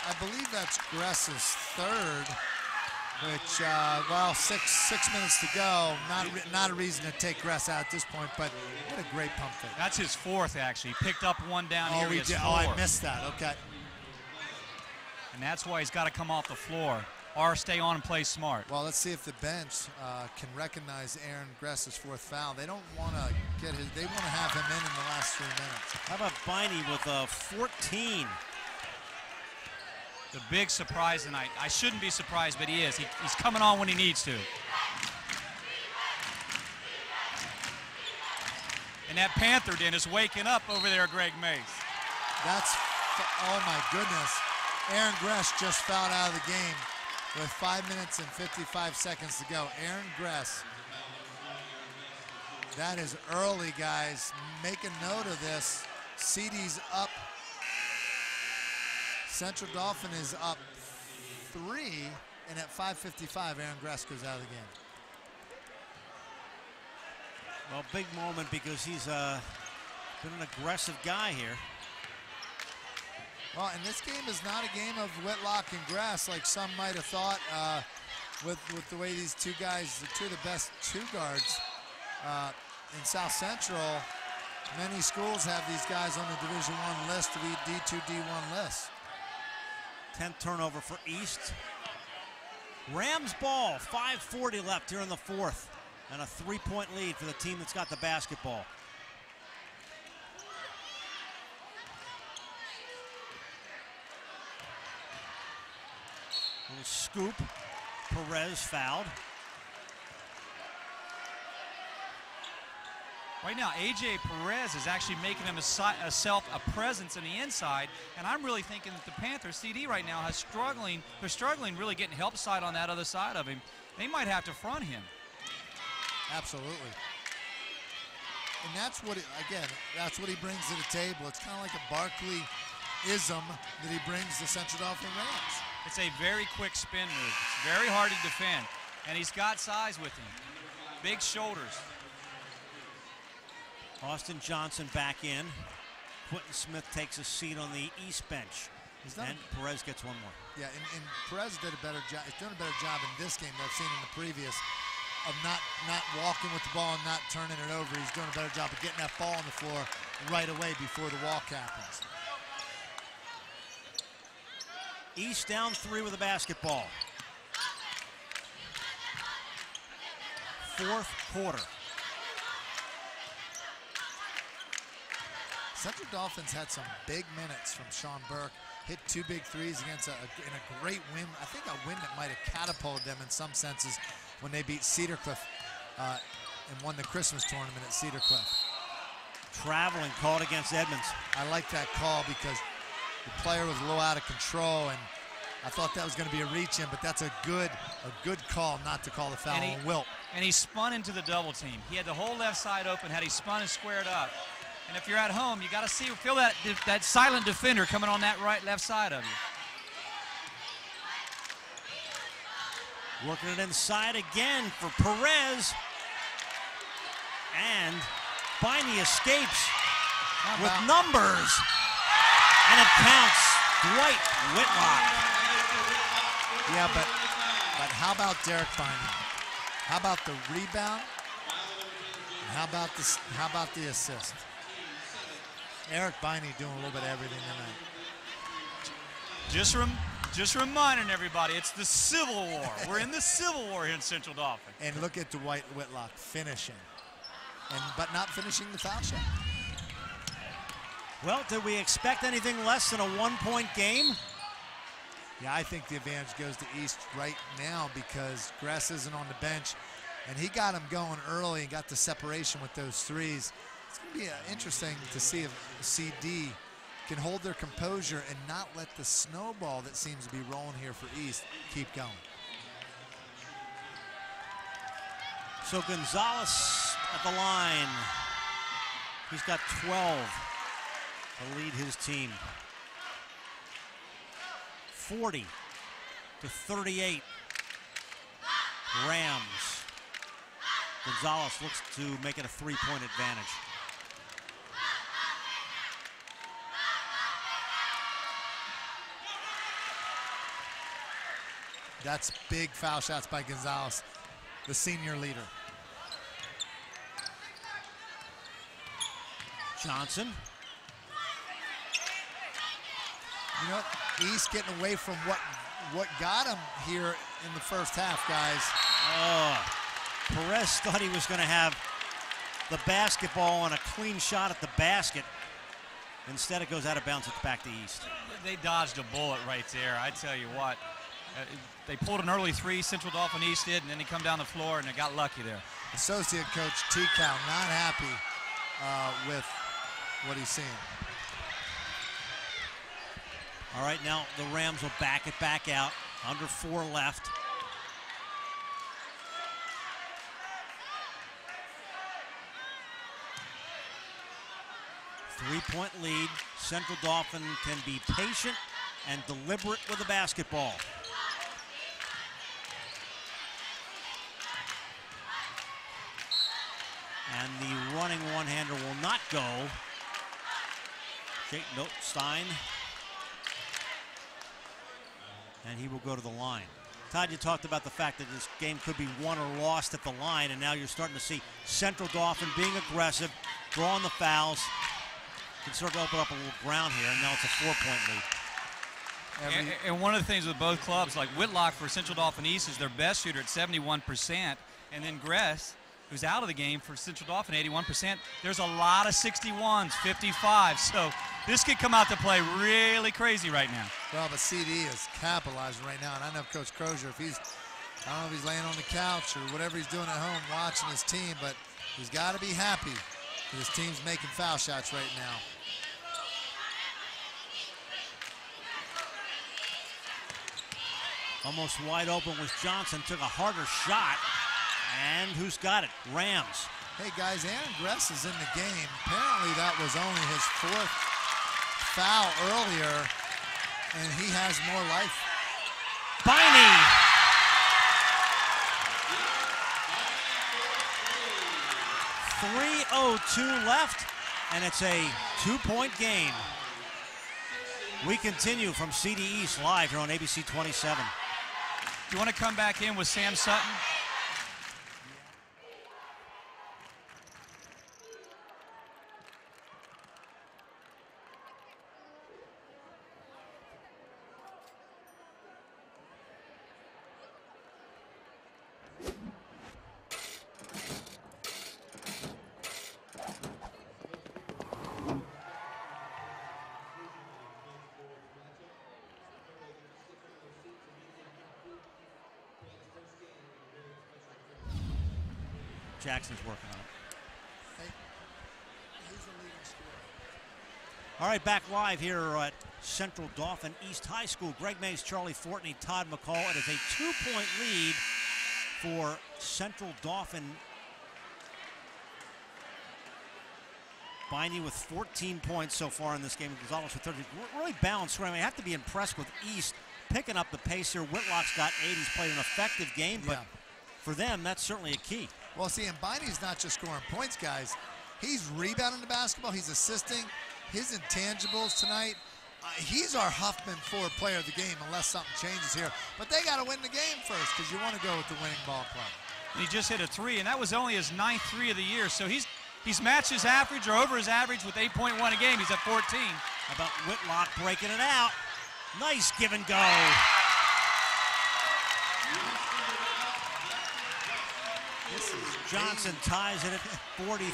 I believe that's Gress's third, which, well, six minutes to go. Not a reason to take Gress out at this point, but what a great pump fake. That's his 4th, actually. He picked up one down here. Oh, I missed that. Okay. And that's why he's got to come off the floor or stay on and play smart. Well, let's see if the bench can recognize Aaron Gress's 4th foul. They don't want to get his. They want to have him in the last 3 minutes. How about Biney with 14? The big surprise tonight. I shouldn't be surprised, but he is. He's coming on when he needs to. And that Panther den is waking up over there, Greg Mace. Oh my goodness. Aaron Gress just fouled out of the game with 5 minutes and 55 seconds to go. Aaron Gress. That is early, guys. Make a note of this. CD's up. Central Dauphin is up 3, and at 5:55, Aaron Gress goes out of the game. Well, big moment because he's been an aggressive guy here. Well, and this game is not a game of Whitlock and Gress like some might have thought with the way these two guys, two of the best two guards in South Central. Many schools have these guys on the Division I list, the D2, D1 list. 10th turnover for East. Rams ball, 5:40 left here in the fourth. And a 3-point lead for the team that's got the basketball. Little scoop. Perez fouled. Right now, A.J. Perez is actually making himself a presence in the inside, and I'm really thinking that the Panthers, CD right now, they're struggling really getting help side on that other side of him. They might have to front him. Absolutely. And that's what, that's what he brings to the table. It's kind of like a Barkley-ism that he brings to Central Dauphin Rams. It's a very quick spin move. It's very hard to defend, and he's got size with him. Big shoulders. Austin Johnson back in. Quentin Smith takes a seat on the East bench. And Perez gets one more. Yeah, and Perez did a better job. He's done a better job in this game than I've seen in the previous of not walking with the ball and not turning it over. He's doing a better job of getting that ball on the floor right away before the walk happens. East down 3 with the basketball. Fourth quarter. Central Dolphins had some big minutes from Sean Burke. Hit 2 big threes against in a great win. I think a win that might have catapulted them in some senses when they beat Cedar Cliff and won the Christmas tournament at Cedar Cliff. Traveling called against Edmonds. I like that call because the player was a little out of control, and I thought that was going to be a reach in, but that's a good call not to call the foul on Wilt. And he spun into the double team. He had the whole left side open. Had he spun and squared up. And if you're at home, you got to feel that silent defender coming on that left side of you. Working it inside again for Perez. And Biney escapes with numbers. And it counts. Dwight Whitlock. Yeah, but how about Derek Biney? How about the rebound? And how about the assist? Eric Biney doing a little bit of everything tonight. Just reminding everybody, it's the Civil War. We're in the Civil War here in Central Dauphin. And look at Dwight Whitlock finishing, but not finishing the foul shot. Well, did we expect anything less than a 1-point game? Yeah, I think the advantage goes to East right now because Gress isn't on the bench, and he got him going early and got the separation with those threes. It's going to be interesting to see if CD can hold their composure and not let the snowball that seems to be rolling here for East keep going. So Gonzalez at the line. He's got 12 to lead his team. 40-38. Rams. Gonzalez looks to make it a 3-point advantage. That's big foul shots by Gonzalez, the senior leader. Johnson. You know, East getting away from what got him here in the first half, guys. Perez thought he was going to have the basketball on a clean shot at the basket. Instead, it goes out of bounds. It's back to East. They dodged a bullet right there. I tell you what. They pulled an early 3, Central Dauphin East did, and then they come down the floor and they got lucky there. Associate coach T-Cow not happy with what he's seeing. All right, now the Rams will back it back out. Under 4 left. Three-point lead. Central Dauphin can be patient and deliberate with the basketball. And the running one-hander will not go. Stein. And he will go to the line. Todd, you talked about the fact that this game could be won or lost at the line, and now you're starting to see Central Dauphin being aggressive, drawing the fouls. Can start to open up a little ground here, and now it's a 4-point lead. And one of the things with both clubs, like Whitlock for Central Dauphin East is their best shooter at 71%, and then Gress, who's out of the game for Central Dauphin, 81%. There's a lot of 61s, 55, so this could come out to play really crazy right now. Well, but CD is capitalizing right now, and I know Coach Crozier, I don't know if he's laying on the couch or whatever he's doing at home watching his team, but he's got to be happy that his team's making foul shots right now. Almost wide open was Johnson, took a harder shot, and who's got it? Rams. Hey guys, Aaron Gress is in the game. Apparently that was only his 4th foul earlier, and he has more life. Biney. .302 left, and it's a 2-point game. We continue from CD East live here on ABC 27. Do you want to come back in with Sam Sutton? Jackson's working on it. Hey, he's the leading scorer. All right, back live here at Central Dauphin East High School. Greg Mays, Charlie Fortney, Todd McCall. It is a 2-point lead for Central Dauphin. Biney with 14 points so far in this game. Gonzalez with 30. Really balanced scoring. I mean, I have to be impressed with East picking up the pace here. Whitlock's got 8. He's played an effective game, but for them, that's certainly a key. Well, see, and Biney's not just scoring points, guys. He's rebounding the basketball. He's assisting. His intangibles tonight. He's our Huffman Ford player of the game unless something changes here. But they got to win the game first because you want to go with the winning ball club. And he just hit a 3, and that was only his 9th 3 of the year. So he's matched his average or over his average with 8.1 a game. He's at 14. How about Whitlock breaking it out? Nice give and go. Johnson ties it at 43.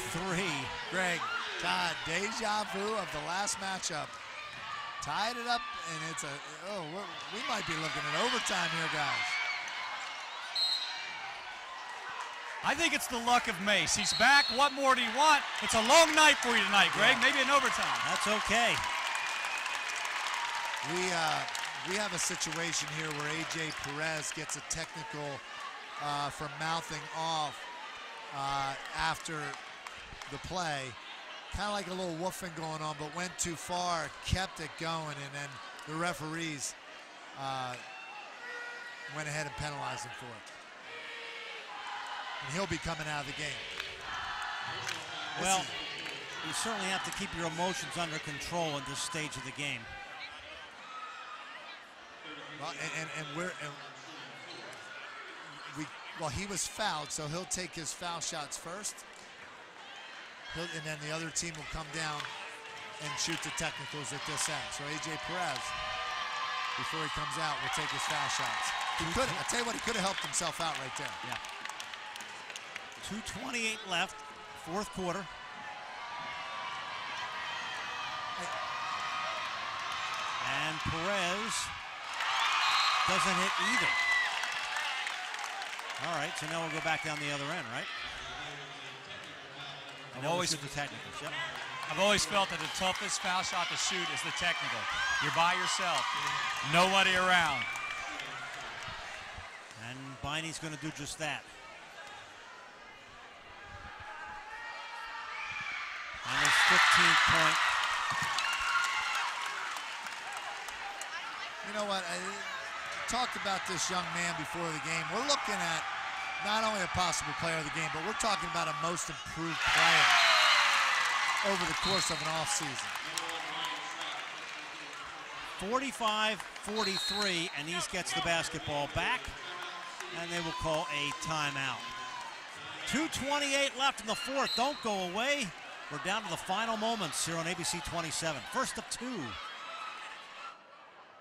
Greg, Todd, deja vu of the last matchup. Tied it up, and it's we might be looking at overtime here, guys. I think it's the luck of Mace. He's back. What more do you want? It's a long night for you tonight, Greg. Maybe an overtime. That's okay. We have a situation here where A.J. Perez gets a technical for mouthing off after the play. Kind of like a little woofing going on, but went too far, kept it going, and then the referees went ahead and penalized him for it. And he'll be coming out of the game. Well, you certainly have to keep your emotions under control at this stage of the game. Well, he was fouled, so he'll take his foul shots first. And then the other team will come down and shoot the technicals at this end. So A.J. Perez, before he comes out, will take his foul shots. I tell you what, he could have helped himself out right there. Yeah. 2:28 left, 4th quarter. And Perez doesn't hit either. All right, so now we'll go back down the other end, right? I've always the technicals. Yep. I've always felt that the toughest foul shot to shoot is the technical. You're by yourself, nobody around. And Biney's going to do just that. And his 15th point. You know what? I talked about this young man before the game. We're looking at not only a possible player of the game, but we're talking about a most improved player over the course of an offseason. 45-43, and East gets the basketball back, and they will call a timeout. 2:28 left in the fourth. Don't go away. We're down to the final moments here on ABC 27. First of two.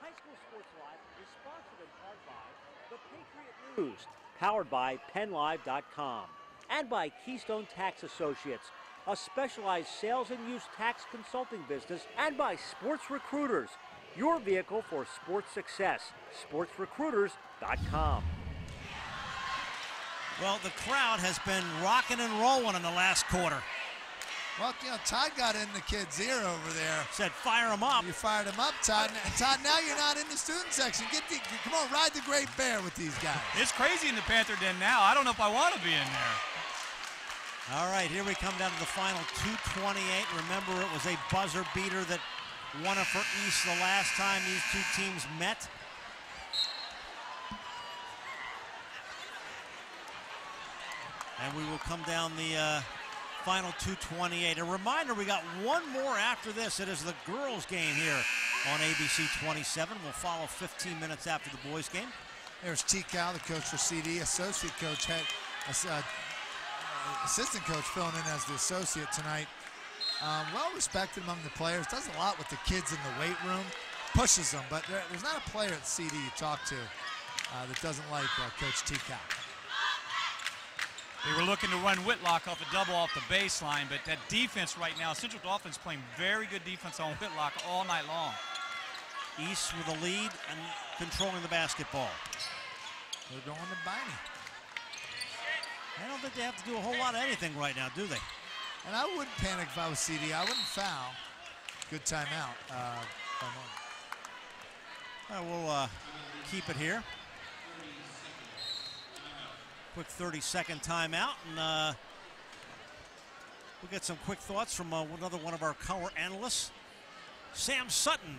High School Sports Live is sponsored in part by the Patriot News, powered by PennLive.com, and by Keystone Tax Associates, a specialized sales and use tax consulting business, and by Sports Recruiters, your vehicle for sports success, sportsrecruiters.com. Well, the crowd has been rocking and rolling in the last quarter. Well, you know, Todd got in the kid's ear over there. Said, fire him up. You fired him up, Todd. Todd, now you're not in the student section. Come on, ride the Great Bear with these guys. It's crazy in the Panther Den now. I don't know if I want to be in there. All right, here we come down to the final 2:28. Remember, it was a buzzer beater that won it for East the last time these two teams met. And we will come down the final 2:28. A reminder, we got one more after this. It is the girls' game here on ABC 27. We'll follow 15 minutes after the boys' game. There's T. Cal, the coach for CD, associate coach, assistant coach filling in as the associate tonight. Well respected among the players. Does a lot with the kids in the weight room. Pushes them, but there's not a player at CD you talk to that doesn't like Coach T. Cal. They were looking to run Whitlock off a double off the baseline, but that defense right now, Central Dauphin's playing very good defense on Whitlock all night long. East with a lead and controlling the basketball. They're going to Biney. I don't think they have to do a whole lot of anything right now, do they? And I wouldn't panic if I was CD. I wouldn't foul. Good timeout. We'll keep it here. Quick 30-second timeout, and we'll get some quick thoughts from another one of our color analysts. Sam Sutton,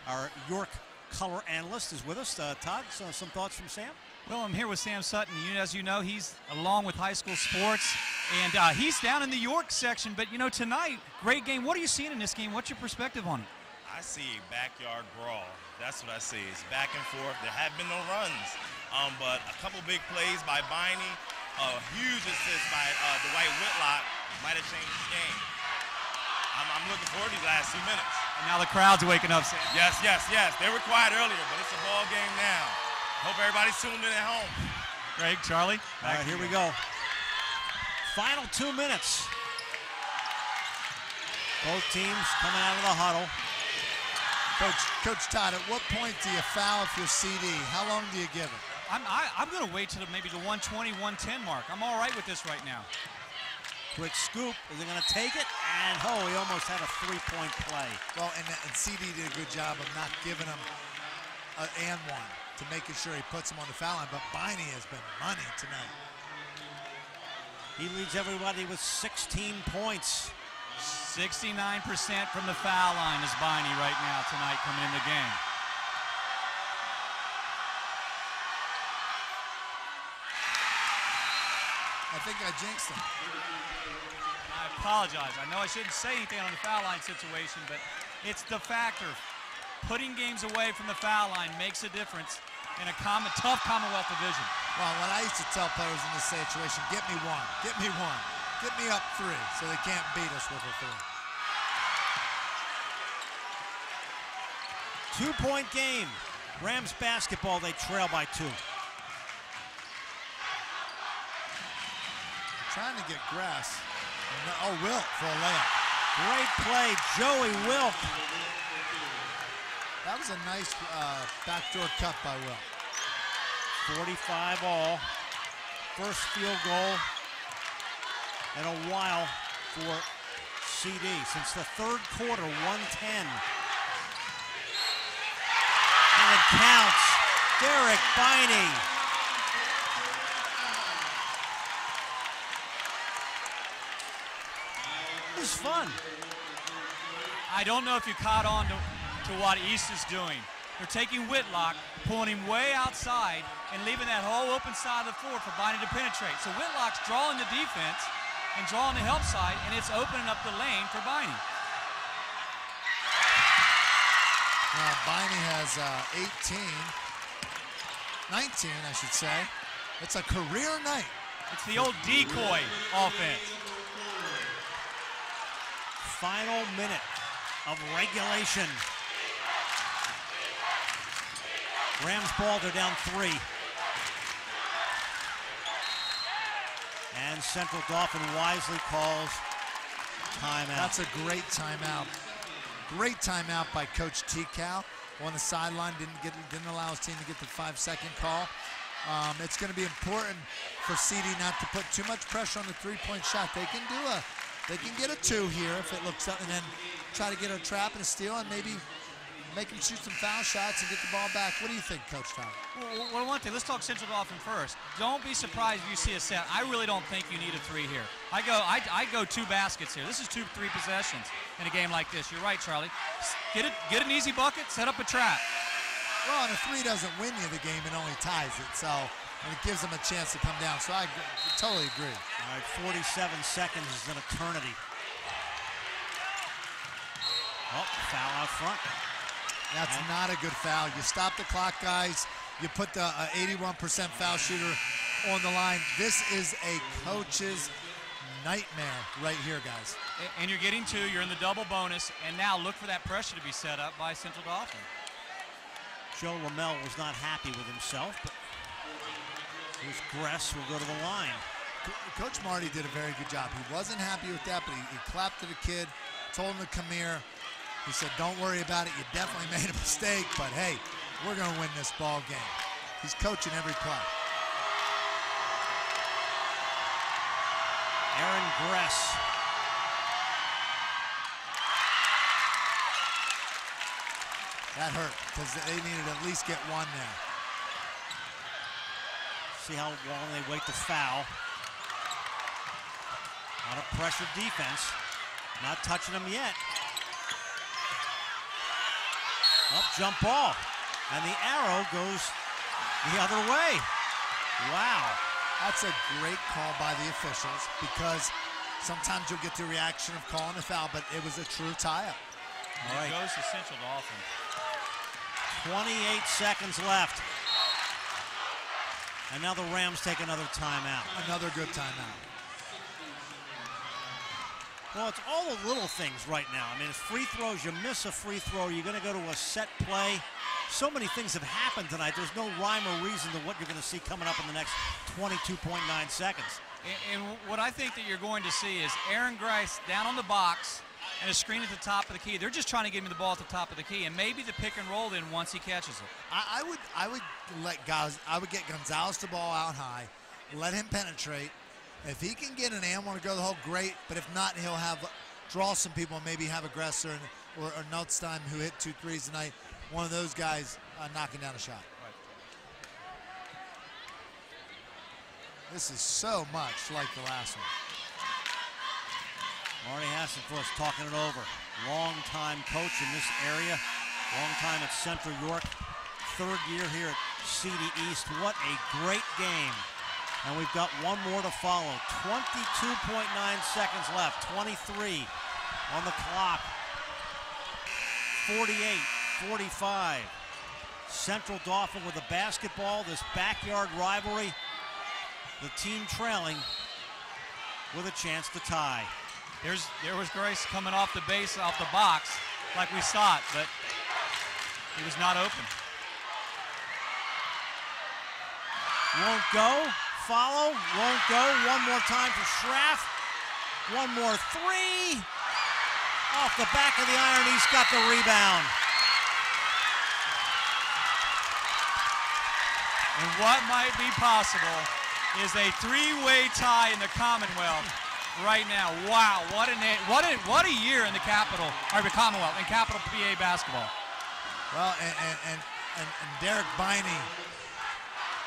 our York color analyst, is with us. Todd, some thoughts from Sam? Well, I'm here with Sam Sutton. As you know, he's along with high school sports, and he's down in the York section. But, tonight, great game. What are you seeing in this game? What's your perspective on it? I see a backyard brawl. That's what I see. It's back and forth. There have been no runs, but a couple big plays by Biney, a huge assist by Dwight Whitlock might have changed this game. I'm looking forward to these last 2 minutes. And now the crowd's waking up, Sam. Yes. They were quiet earlier, but it's a ball game now. Hope everybody's tuned in at home. Greg, Charlie. All right, here we go. Final 2 minutes. Both teams coming out of the huddle. Coach Todd, at what point do you foul if you're CD? How long do you give it? I'm going to wait till maybe the 120, 110 mark. I'm all right with this right now. Quick scoop. Is he going to take it? And, he almost had a three-point play. Well, and CD did a good job of not giving him an and one, to making sure he puts him on the foul line. But Biney has been money tonight. He leads everybody with 16 points. 69% from the foul line is Biney right now tonight coming in the game. I think I jinxed him. I apologize. I know I shouldn't say anything on the foul line situation, but it's the factor. Putting games away from the foul line makes a difference in a tough Commonwealth division. Well, what I used to tell players in this situation, get me one. Get me one. Get me up 3 so they can't beat us with a 3. 2-point game. Rams basketball, they trail by 2. Trying to get grass. Wilk for a layup. Great play, Joey Wilk. That was a nice backdoor cut by Wilk. 45 all. First field goal in a while for CD. Since the third quarter, 110. And it counts. Derek Biney. It was fun. I don't know if you caught on to what East is doing. They're taking Whitlock, pulling him way outside, and leaving that whole open side of the floor for Biney to penetrate. So Whitlock's drawing the defense and drawing the help side, and it's opening up the lane for Biney. Biney has 19, I should say. It's a career night. It's the old decoy offense. Final minute of regulation. Rams ball, they're down 3. And Central Dauphin wisely calls timeout. That's a great timeout. Great timeout by Coach Tikal on the sideline. Didn't allow his team to get the 5-second call. It's going to be important for CD not to put too much pressure on the three-point shot. They can get a 2 here if it looks up, and then try to get a trap and a steal, and maybe make him shoot some foul shots and get the ball back. What do you think, Coach Tom? Well, one thing, let's talk Central Dauphin first. Don't be surprised if you see a set. I really don't think you need a 3 here. I go 2 baskets here. This is 2-3 possessions in a game like this. You're right, Charlie. Get an easy bucket, set up a trap. Well, and a 3 doesn't win you the game, it only ties it. So, and it gives them a chance to come down. So I totally agree. All right, 47 seconds is an eternity. Oh, foul out front. That's not a good foul. You stop the clock, guys. You put the 81% foul shooter on the line. This is a coach's nightmare right here, guys. And you're getting 2. You're in the double bonus. And now look for that pressure to be set up by Central Dauphin. Joe Lamel was not happy with himself, but his Gress will go to the line. Coach Marty did a very good job. He wasn't happy with that, but he clapped to the kid, told him to come here. He said, don't worry about it. You definitely made a mistake, but hey, we're going to win this ball game. He's coaching every play. Aaron Gress. That hurt because they needed to at least get 1 there. See how long they wait to foul. A lot of pressure defense. Not touching them yet. Up, jump ball. And the arrow goes the other way. Wow. That's a great call by the officials because sometimes you'll get the reaction of calling a foul, but it was a true tie-up. All right. It goes to Central Dauphin. 28 seconds left. And now the Rams take another timeout. Another good timeout. Well, it's all the little things right now. I mean, it's free throws. You miss a free throw, you're going to go to a set play. So many things have happened tonight. There's no rhyme or reason to what you're going to see coming up in the next 22.9 seconds. And what I think that you're going to see is Aaron Grice down on the box and a screen at the top of the key. They're just trying to get him the ball at the top of the key, and maybe the pick and roll then once he catches it. I would get Gonzalez the ball out high, let him penetrate. If he can get an and want to go the whole, great. But if not, he'll draw some people and maybe have Aggressor or Notstein, who hit 2 threes tonight. One of those guys knocking down a shot. Right. This is so much like the last one. Marty Hassenfuss talking it over. Long-time coach in this area. Long time at Central York. 3rd year here at CD East. What a great game. And we've got 1 more to follow. 22.9 seconds left. 23 on the clock. 48, 45. Central Dauphin with the basketball. This backyard rivalry. The team trailing with a chance to tie. There was Grace coming off the base, off the box, like we saw it, but he was not open. Won't go. Follow. Won't go. 1 more time for Schraff. 1 more 3. Off the back of the iron. He's got the rebound. And what might be possible is a 3-way tie in the Commonwealth right now. Wow, what a year in the Capital, or the Commonwealth, and Capital PA basketball. Well, and Derek Biney,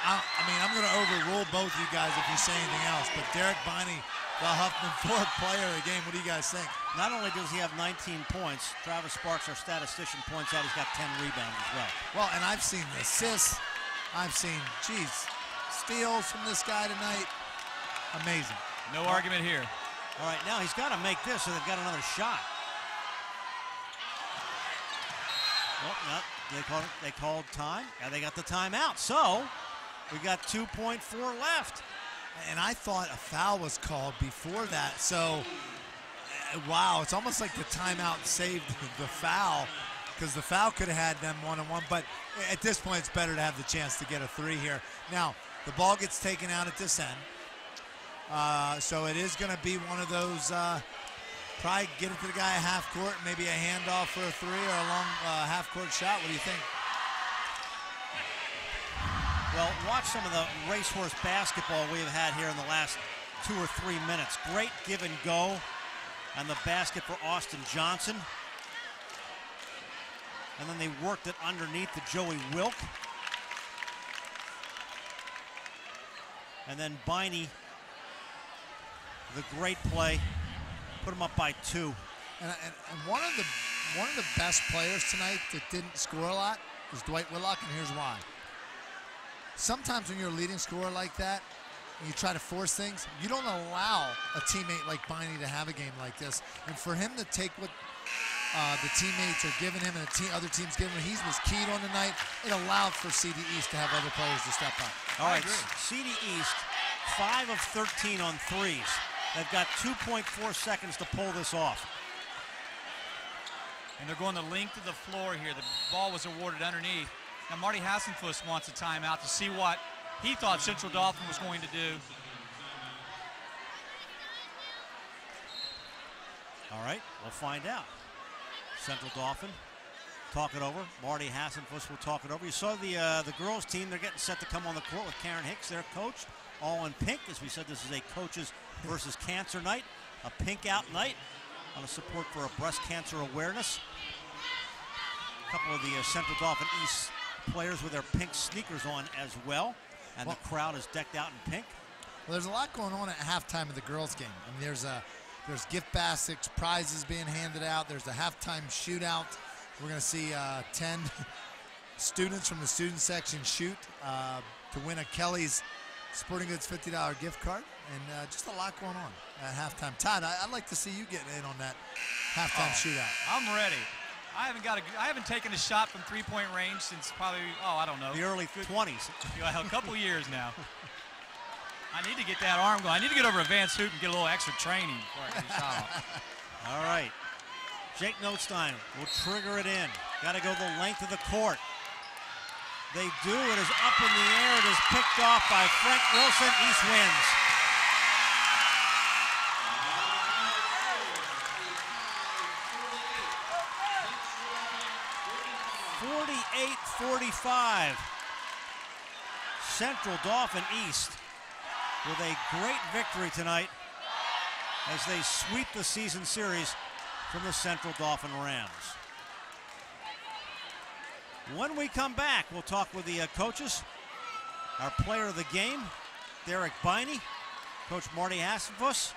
I mean, I'm going to overrule both you guys if you say anything else, but Derek Biney, the Huffman Ford player of the game, what do you guys think? Not only does he have 19 points, Travis Sparks, our statistician, points out he's got 10 rebounds as well. Well, and I've seen the assists. I've seen, steals from this guy tonight. Amazing. No argument here. All right, now he's got to make this, so they've got another shot. Well, no, they called time, and they got the timeout. So we got 2.4 left. And I thought a foul was called before that. So, wow, it's almost like the timeout saved the foul, because the foul could have had them one-on-one. But at this point, it's better to have the chance to get a three here. Now, the ball gets taken out at this end. So it is going to be one of those, probably get it to the guy at half court, maybe a handoff for a three or a long half-court shot. What do you think? Well, watch some of the racehorse basketball we've had here in the last 2 or 3 minutes. Great give and go. And the basket for Austin Johnson. And then they worked it underneath to Joey Wilk. And then Biney, the great play, put him up by 2. And one of the best players tonight that didn't score a lot is Dwight Whitlock, and here's why. Sometimes when you're a leading scorer like that, and you try to force things, you don't allow a teammate like Biney to have a game like this. And for him to take what the teammates are giving him and the other teams giving him, he was keyed on tonight. It allowed for CD East to have other players to step up. All right, CD East, 5 of 13 on threes. They've got 2.4 seconds to pull this off. And they're going the length of the floor here. The ball was awarded underneath. Now, Marty Hassenfuss wants a timeout to see what he thought Central Dauphin was going to do. All right, we'll find out. Central Dauphin, talk it over. Marty Hassenfuss will talk it over. You saw the girls' team. They're getting set to come on the court with Karen Hicks, their coach, all in pink. As we said, this is a coaches versus cancer night, a pink out night on a support for a breast cancer awareness. A couple of the Central Dauphin East players with their pink sneakers on as well, and the crowd is decked out in pink. Well, there's a lot going on at halftime of the girls' game. I mean, there's gift baskets, prizes being handed out. There's a halftime shootout. We're going to see 10 students from the student section shoot to win a Kelly's Sporting Goods $50 gift card, and just a lot going on at halftime. Todd, I'd like to see you get in on that halftime shootout. I'm ready. I haven't taken a shot from three-point range since probably, I don't know, the early 20s. A couple years now. I need to get that arm going. I need to get over advanced hoop and get a little extra training before I get a shot off. All right. Jake Notstein will trigger it in. Got to go the length of the court. They do. It is up in the air. It is picked off by Frank Wilson. East wins. .45. Central Dauphin East with a great victory tonight as they sweep the season series from the Central Dauphin Rams. When we come back, we'll talk with the coaches. Our player of the game, Derek Biney, Coach Marty Hassenfuss.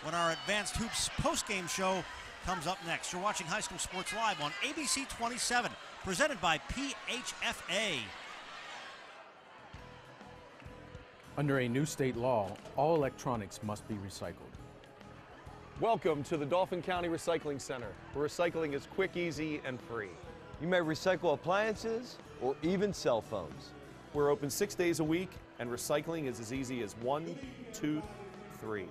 When our Advanced Hoops postgame show comes up next. You're watching High School Sports Live on ABC 27, presented by PHFA. Under a new state law, all electronics must be recycled. Welcome to the Dauphin County Recycling Center, where recycling is quick, easy, and free. You may recycle appliances or even cell phones. We're open 6 days a week, and recycling is as easy as 1, 2, 3.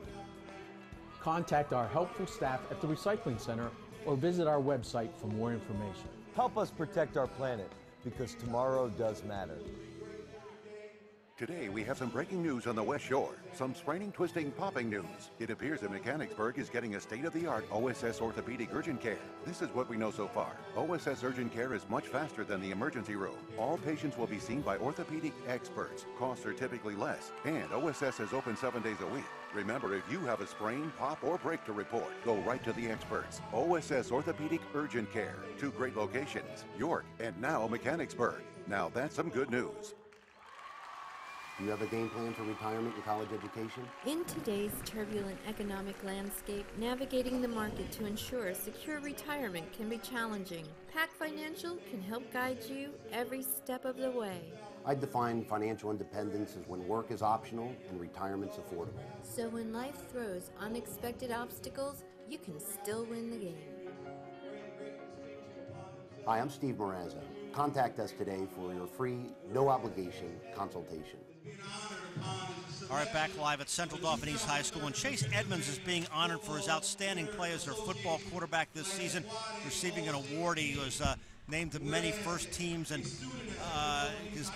Contact our helpful staff at the Recycling Center or visit our website for more information. Help us protect our planet, because tomorrow does matter. Today, we have some breaking news on the West Shore. Some spraining, twisting, popping news. It appears that Mechanicsburg is getting a state-of-the-art OSS orthopedic urgent care. This is what we know so far. OSS urgent care is much faster than the emergency room. All patients will be seen by orthopedic experts. Costs are typically less, and OSS is open 7 days a week. Remember, if you have a sprain, pop, or break to report, go right to the experts. OSS Orthopedic Urgent Care. 2 great locations, York and now Mechanicsburg. Now that's some good news. Do you have a game plan for retirement and college education? In today's turbulent economic landscape, navigating the market to ensure a secure retirement can be challenging. Pac Financial can help guide you every step of the way. I define financial independence as when work is optional and retirement's affordable. So when life throws unexpected obstacles, you can still win the game. Hi, I'm Steve Morazza. Contact us today for your free, no-obligation consultation. All right, back live at Central Dauphin East High School, and Chase Edmonds is being honored for his outstanding play as their football quarterback this season, receiving an award. He was named to many first teams and is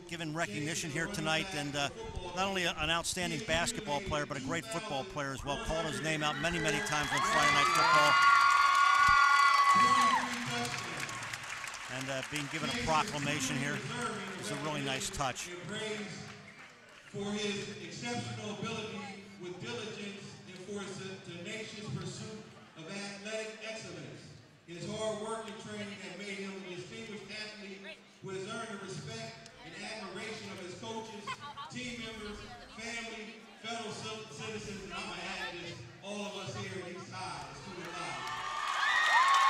given recognition here tonight. And not only an outstanding basketball player, but a great football player as well. Called his name out many, many times on Friday Night Football. And being given a proclamation here is a really nice touch. For his exceptional ability with diligence and for his tenacious pursuit of athletic excellence. His hard work and training have made him a distinguished athlete who has earned the respect and admiration of his coaches, team members, family, fellow citizens, and I'm going to add this, all of us here at East High, student life.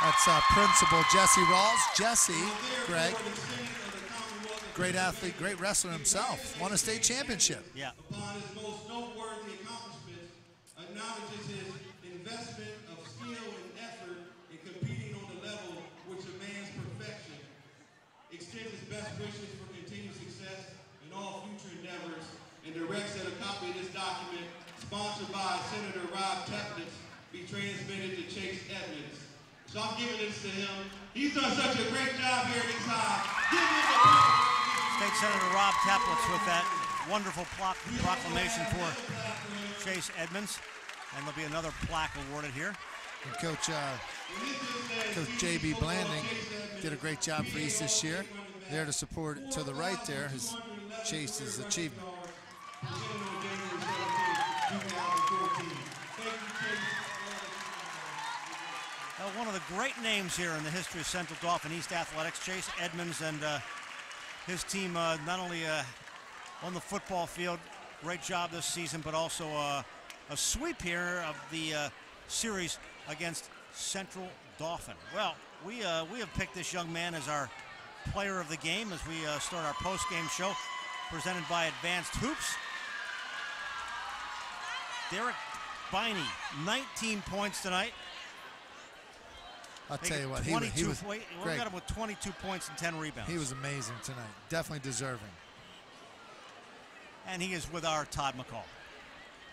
That's Principal Jesse Rawls. Jesse, Greg, great athlete, great wrestler himself. Won a state championship. Yeah. Upon his most noteworthy accomplishments, acknowledges his investment of skill and effort in competing on the level which demands perfection. Extends his best wishes for continued success in all future endeavors, and directs that a copy of this document, sponsored by Senator Rob Teplitz, be transmitted to Chase Edmonds. So I'm giving this to him. He's done such a great job here at East High. Give him a State Senator Rob Teplitz with that wonderful proclamation for Chase Edmonds. And there'll be another plaque awarded here. And Coach J.B. Blanding did a great job for East this year. There to support to the right there is Chase's achievement. One of the great names here in the history of Central Dauphin East Athletics, Chase Edmonds, and his team not only on the football field, great job this season, but also a sweep here of the series against Central Dauphin. Well, we have picked this young man as our player of the game as we start our post-game show presented by Advanced Hoops. Derek Biney, 19 points tonight. I'll tell you what, he was we got him with 22 points and 10 rebounds. He was amazing tonight. Definitely deserving. And he is with our Todd McCall.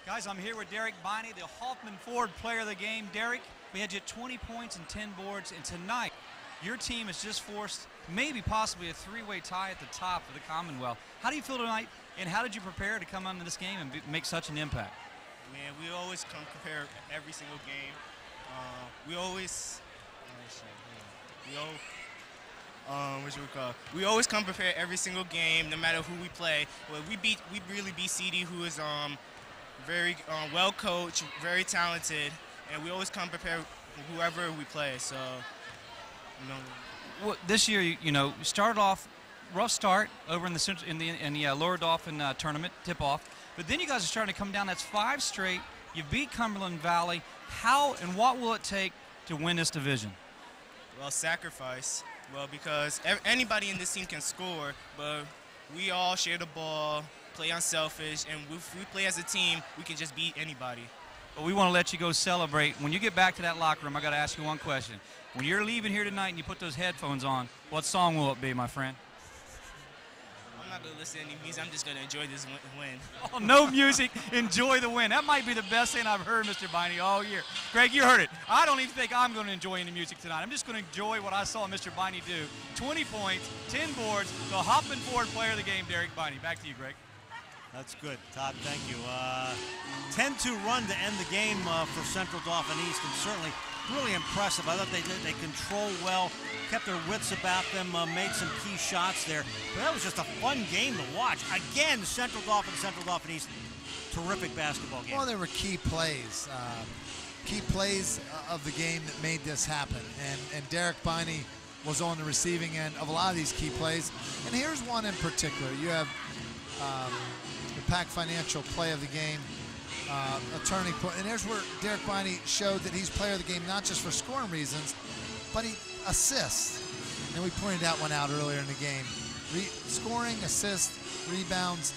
Guys, I'm here with Derek Biney, the Hoffman Ford player of the game. Derek, we had you at 20 points and 10 boards, and tonight your team has just forced maybe possibly a three-way tie at the top of the Commonwealth. How do you feel tonight, and how did you prepare to come into this game and make such an impact? Man, we always compare every single game. We always come prepare every single game, no matter who we play. Well, we really beat CD, who is very well coached, very talented, and we always come prepare whoever we play. So, Well, this year, you started off rough start over in the Lower Dauphin tournament tip-off, but then you guys are starting to come down. That's 5 straight. You beat Cumberland Valley. How and what will it take to win this division? Well, sacrifice. Well, because anybody in this team can score, but we all share the ball, play unselfish, and if we play as a team, we can just beat anybody. Well, we want to let you go celebrate. When you get back to that locker room, I got to ask you one question. When you're leaving here tonight and you put those headphones on, what song will it be, my friend? I'm not going to listen to any music. I'm just going to enjoy this win. Oh, no music. Enjoy the win. That might be the best thing I've heard, Mr. Biney, all year. Greg, you heard it. I don't even think I'm going to enjoy any music tonight. I'm just going to enjoy what I saw Mr. Biney do. 20 points, 10 boards, the Hoffman Ford player of the game, Derek Biney. Back to you, Greg. That's good, Todd. Thank you. 10-2 run to end the game for Central Dauphin East, and certainly really impressive. I thought they controlled well, kept their wits about them, made some key shots there. But that was just a fun game to watch. Again, Central Dauphin East terrific basketball game. Well, there were key plays of the game that made this happen. And Derek Biney was on the receiving end of a lot of these key plays. And here's one in particular. You have the Pac Financial play of the game, a turning point. And there's where Derek Biney showed that he's player of the game, not just for scoring reasons, but he assists. And we pointed that one out earlier in the game. Scoring, assists, rebounds.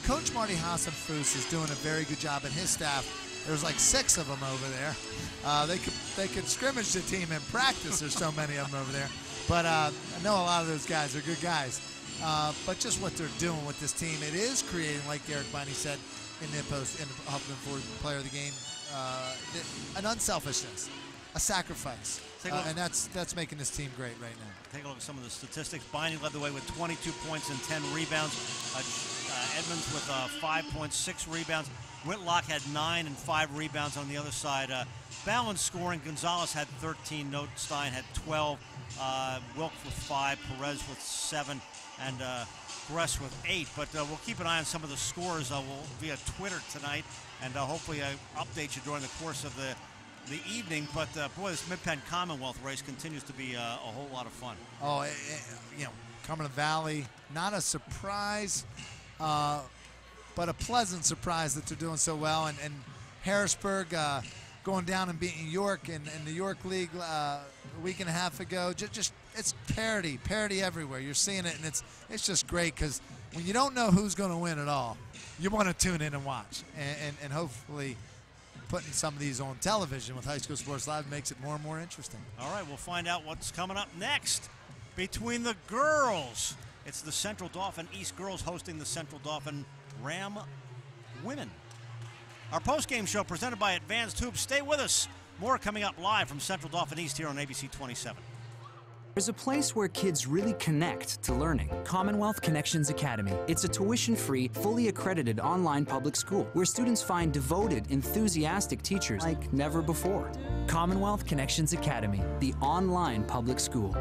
Coach Marty Hassan-Foose is doing a very good job, and his staff, there's like 6 of them over there. They could scrimmage the team in practice. There's so many of them over there. But I know a lot of those guys are good guys. But just what they're doing with this team, it is creating, like Derek Biney said in the post, in the Huffman Ford player of the game, an unselfishness, a sacrifice. And that's making this team great right now. Take a look at some of the statistics. Biney led the way with 22 points and 10 rebounds. Edmonds with 5.6 rebounds. Whitlock had 9 and 5 rebounds on the other side. Balanced scoring. Gonzalez had 13. Notstein had 12. Wilk with 5. Perez with 7. And Gress with 8. But we'll keep an eye on some of the scores via Twitter tonight. And hopefully update you during the course of the evening. But boy, this Mid-Penn Commonwealth race continues to be a whole lot of fun. Oh, Cumberland Valley, not a surprise, but a pleasant surprise that they're doing so well. And Harrisburg going down and beating York in the York League a week and a half ago. Just it's parity everywhere. You're seeing it, and it's just great because when you don't know who's going to win at all, you want to tune in and watch, and hopefully putting some of these on television with High School Sports Live makes it more and more interesting. All right, we'll find out what's coming up next between the girls. It's the Central Dauphin East girls hosting the Central Dauphin Ram women. Our post-game show presented by Advanced Hoops. Stay with us. More coming up live from Central Dauphin East here on ABC 27. There's a place where kids really connect to learning. Commonwealth Connections Academy. It's a tuition-free, fully accredited online public school where students find devoted, enthusiastic teachers like never before. Commonwealth Connections Academy, the online public school.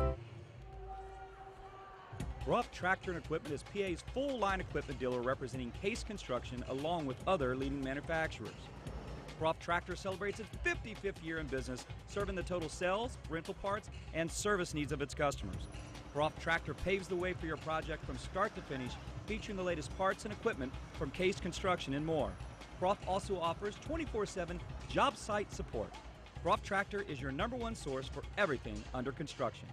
Ruff Tractor and Equipment is PA's full-line equipment dealer representing Case Construction along with other leading manufacturers. Ruff Tractor celebrates its 55th year in business, serving the total sales, rental parts, and service needs of its customers. Ruff Tractor paves the way for your project from start to finish, featuring the latest parts and equipment from Case Construction and more. Ruff also offers 24/7 job site support. Ruff Tractor is your #1 source for everything under construction.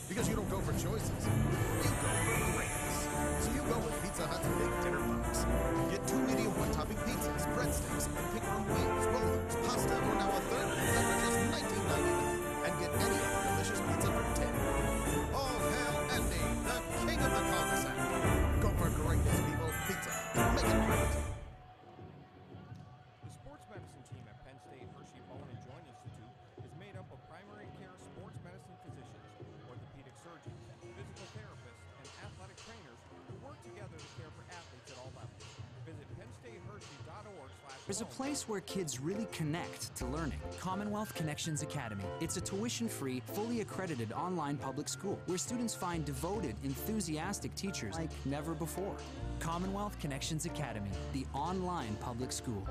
Because you don't go for choices, you go for greatness. So you go with Pizza Hut's Big Dinner Box. Get 2 medium one-topping pizzas, breadsticks, and pick from wings, rollers, pasta, or now a third pizza for just $19.99. And get any other delicious pizza for $10. All hail Andy, the king of the cul-de-sac. Go for greatness, people. Pizza. Make it great. The sports medicine team at Penn State Hershey Bone and Joint Institute is made up of primary care sports medicine physicians, orthopedic surgeons, physical therapists, and athletic trainers who work together to care for athletes at all levels. Visit PennStateHershey.org. There's a place where kids really connect to learning. Commonwealth Connections Academy. It's a tuition-free, fully accredited online public school where students find devoted, enthusiastic teachers like never before. Commonwealth Connections Academy, the online public school.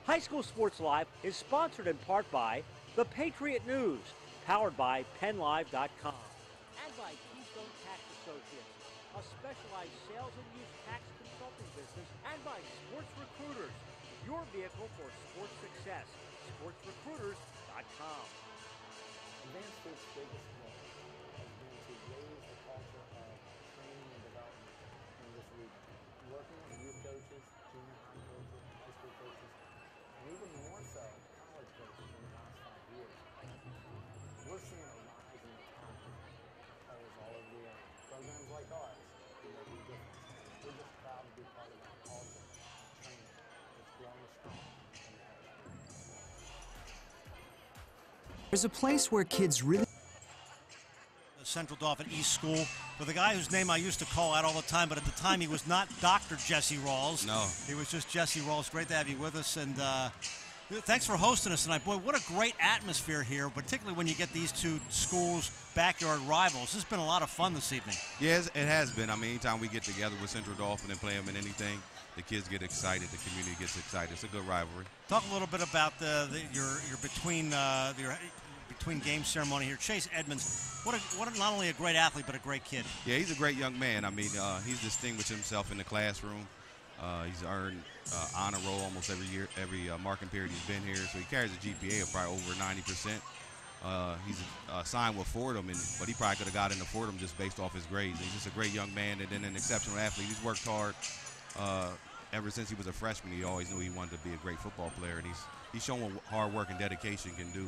High School Sports Live is sponsored in part by the Patriot News, powered by PennLive.com, and by Keystone Tax Associates, a specialized sales and use tax consulting business, and by Sports Recruiters, your vehicle for sports success, sportsrecruiters.com. Advanced Group's biggest goal has been to raise the culture of training and development in this region, working with youth coaches, junior high coaches, high school coaches, and even more so, college coaches in the last 5 years. There's a place where kids really... The Central Dauphin East School with a guy whose name I used to call out all the time, but at the time he was not Dr. Jesse Rawls. No. He was just Jesse Rawls. Great to have you with us, and thanks for hosting us tonight. Boy, what a great atmosphere here, particularly when you get these two schools' backyard rivals. This has been a lot of fun this evening. Yes, it has been. I mean, anytime we get together with Central Dauphin and play them in anything, the kids get excited, the community gets excited. It's a good rivalry. Talk a little bit about your between game ceremony here. Chase Edmonds, what not only a great athlete but a great kid. Yeah, he's a great young man. I mean, he's distinguished himself in the classroom. He's earned honor roll almost every year, every marking period he's been here. So he carries a GPA of probably over 90%. He's signed with Fordham, but he probably could have got into Fordham just based off his grades. He's just a great young man and then an exceptional athlete. He's worked hard ever since he was a freshman. He always knew he wanted to be a great football player, and he's shown what hard work and dedication can do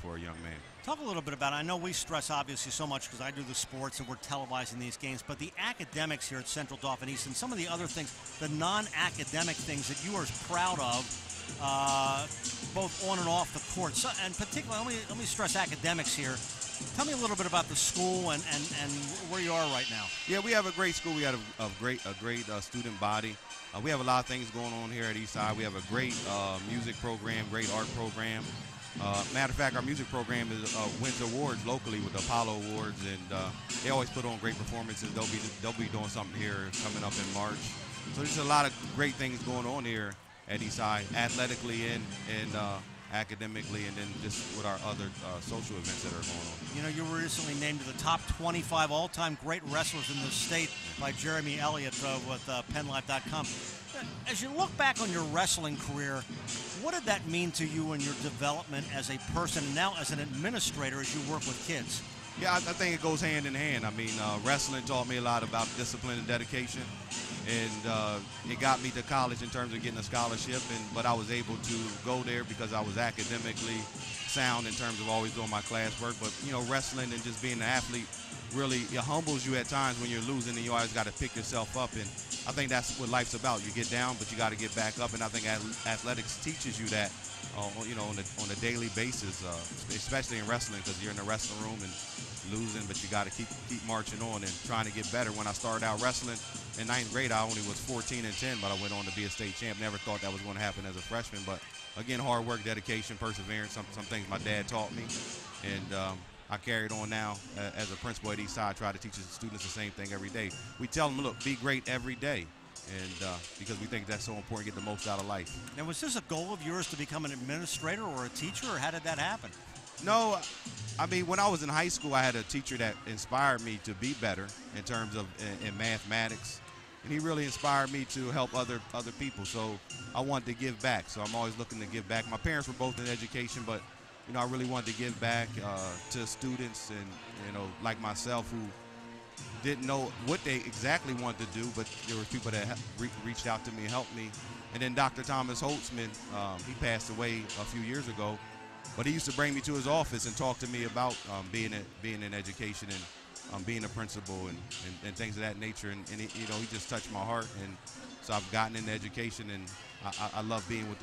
for a young man. Talk a little bit about it. I know we stress obviously so much because I do the sports and we're televising these games, but the academics here at Central Dauphin East and some of the other things, the non-academic things that you are proud of, both on and off the court. So, and particularly, let me stress academics here. Tell me a little bit about the school and where you are right now. Yeah, we have a great school. We have a great student body. We have a lot of things going on here at Eastside. We have a great music program, great art program. Matter of fact, our music program wins awards locally with the Apollo Awards, and they always put on great performances. They'll be doing something here coming up in March. So there's a lot of great things going on here at Eastside, athletically and academically, and then just with our other social events that are going on. You know, you were recently named to the top 25 all-time great wrestlers in the state by Jeremy Elliott with PennLive.com. As you look back on your wrestling career, what did that mean to you in your development as a person and now as an administrator as you work with kids? Yeah, I think it goes hand in hand. I mean, wrestling taught me a lot about discipline and dedication, and it got me to college in terms of getting a scholarship. But I was able to go there because I was academically sound in terms of always doing my classwork. But you know, wrestling and just being an athlete really humbles you at times when you're losing, and you always got to pick yourself up. And I think that's what life's about. You get down, but you got to get back up. And I think athletics teaches you that. You know, on a daily basis, especially in wrestling, because you're in the wrestling room and losing, but you got to keep marching on and trying to get better. When I started out wrestling in 9th grade, I only was 14-10, but I went on to be a state champ. Never thought that was going to happen as a freshman, but again, hard work, dedication, perseverance, some things my dad taught me, and I carried on now as a principal at Eastside. I try to teach the students the same thing every day. We tell them, look, be great every day. And because we think that's so important, get the most out of life. Now, was this a goal of yours to become an administrator or a teacher, or how did that happen? No, I mean, when I was in high school, I had a teacher that inspired me to be better in terms of in mathematics, and he really inspired me to help other people. So I wanted to give back. So I'm always looking to give back. My parents were both in education, but you know, I really wanted to give back to students, and you know, like myself, who didn't know what they exactly wanted to do, but there were people that reached out to me and helped me. And then Dr. Thomas Holtzman, he passed away a few years ago, but he used to bring me to his office and talk to me about being in education and being a principal and things of that nature. And he, you know, he just touched my heart, and so I've gotten into education, and I love being with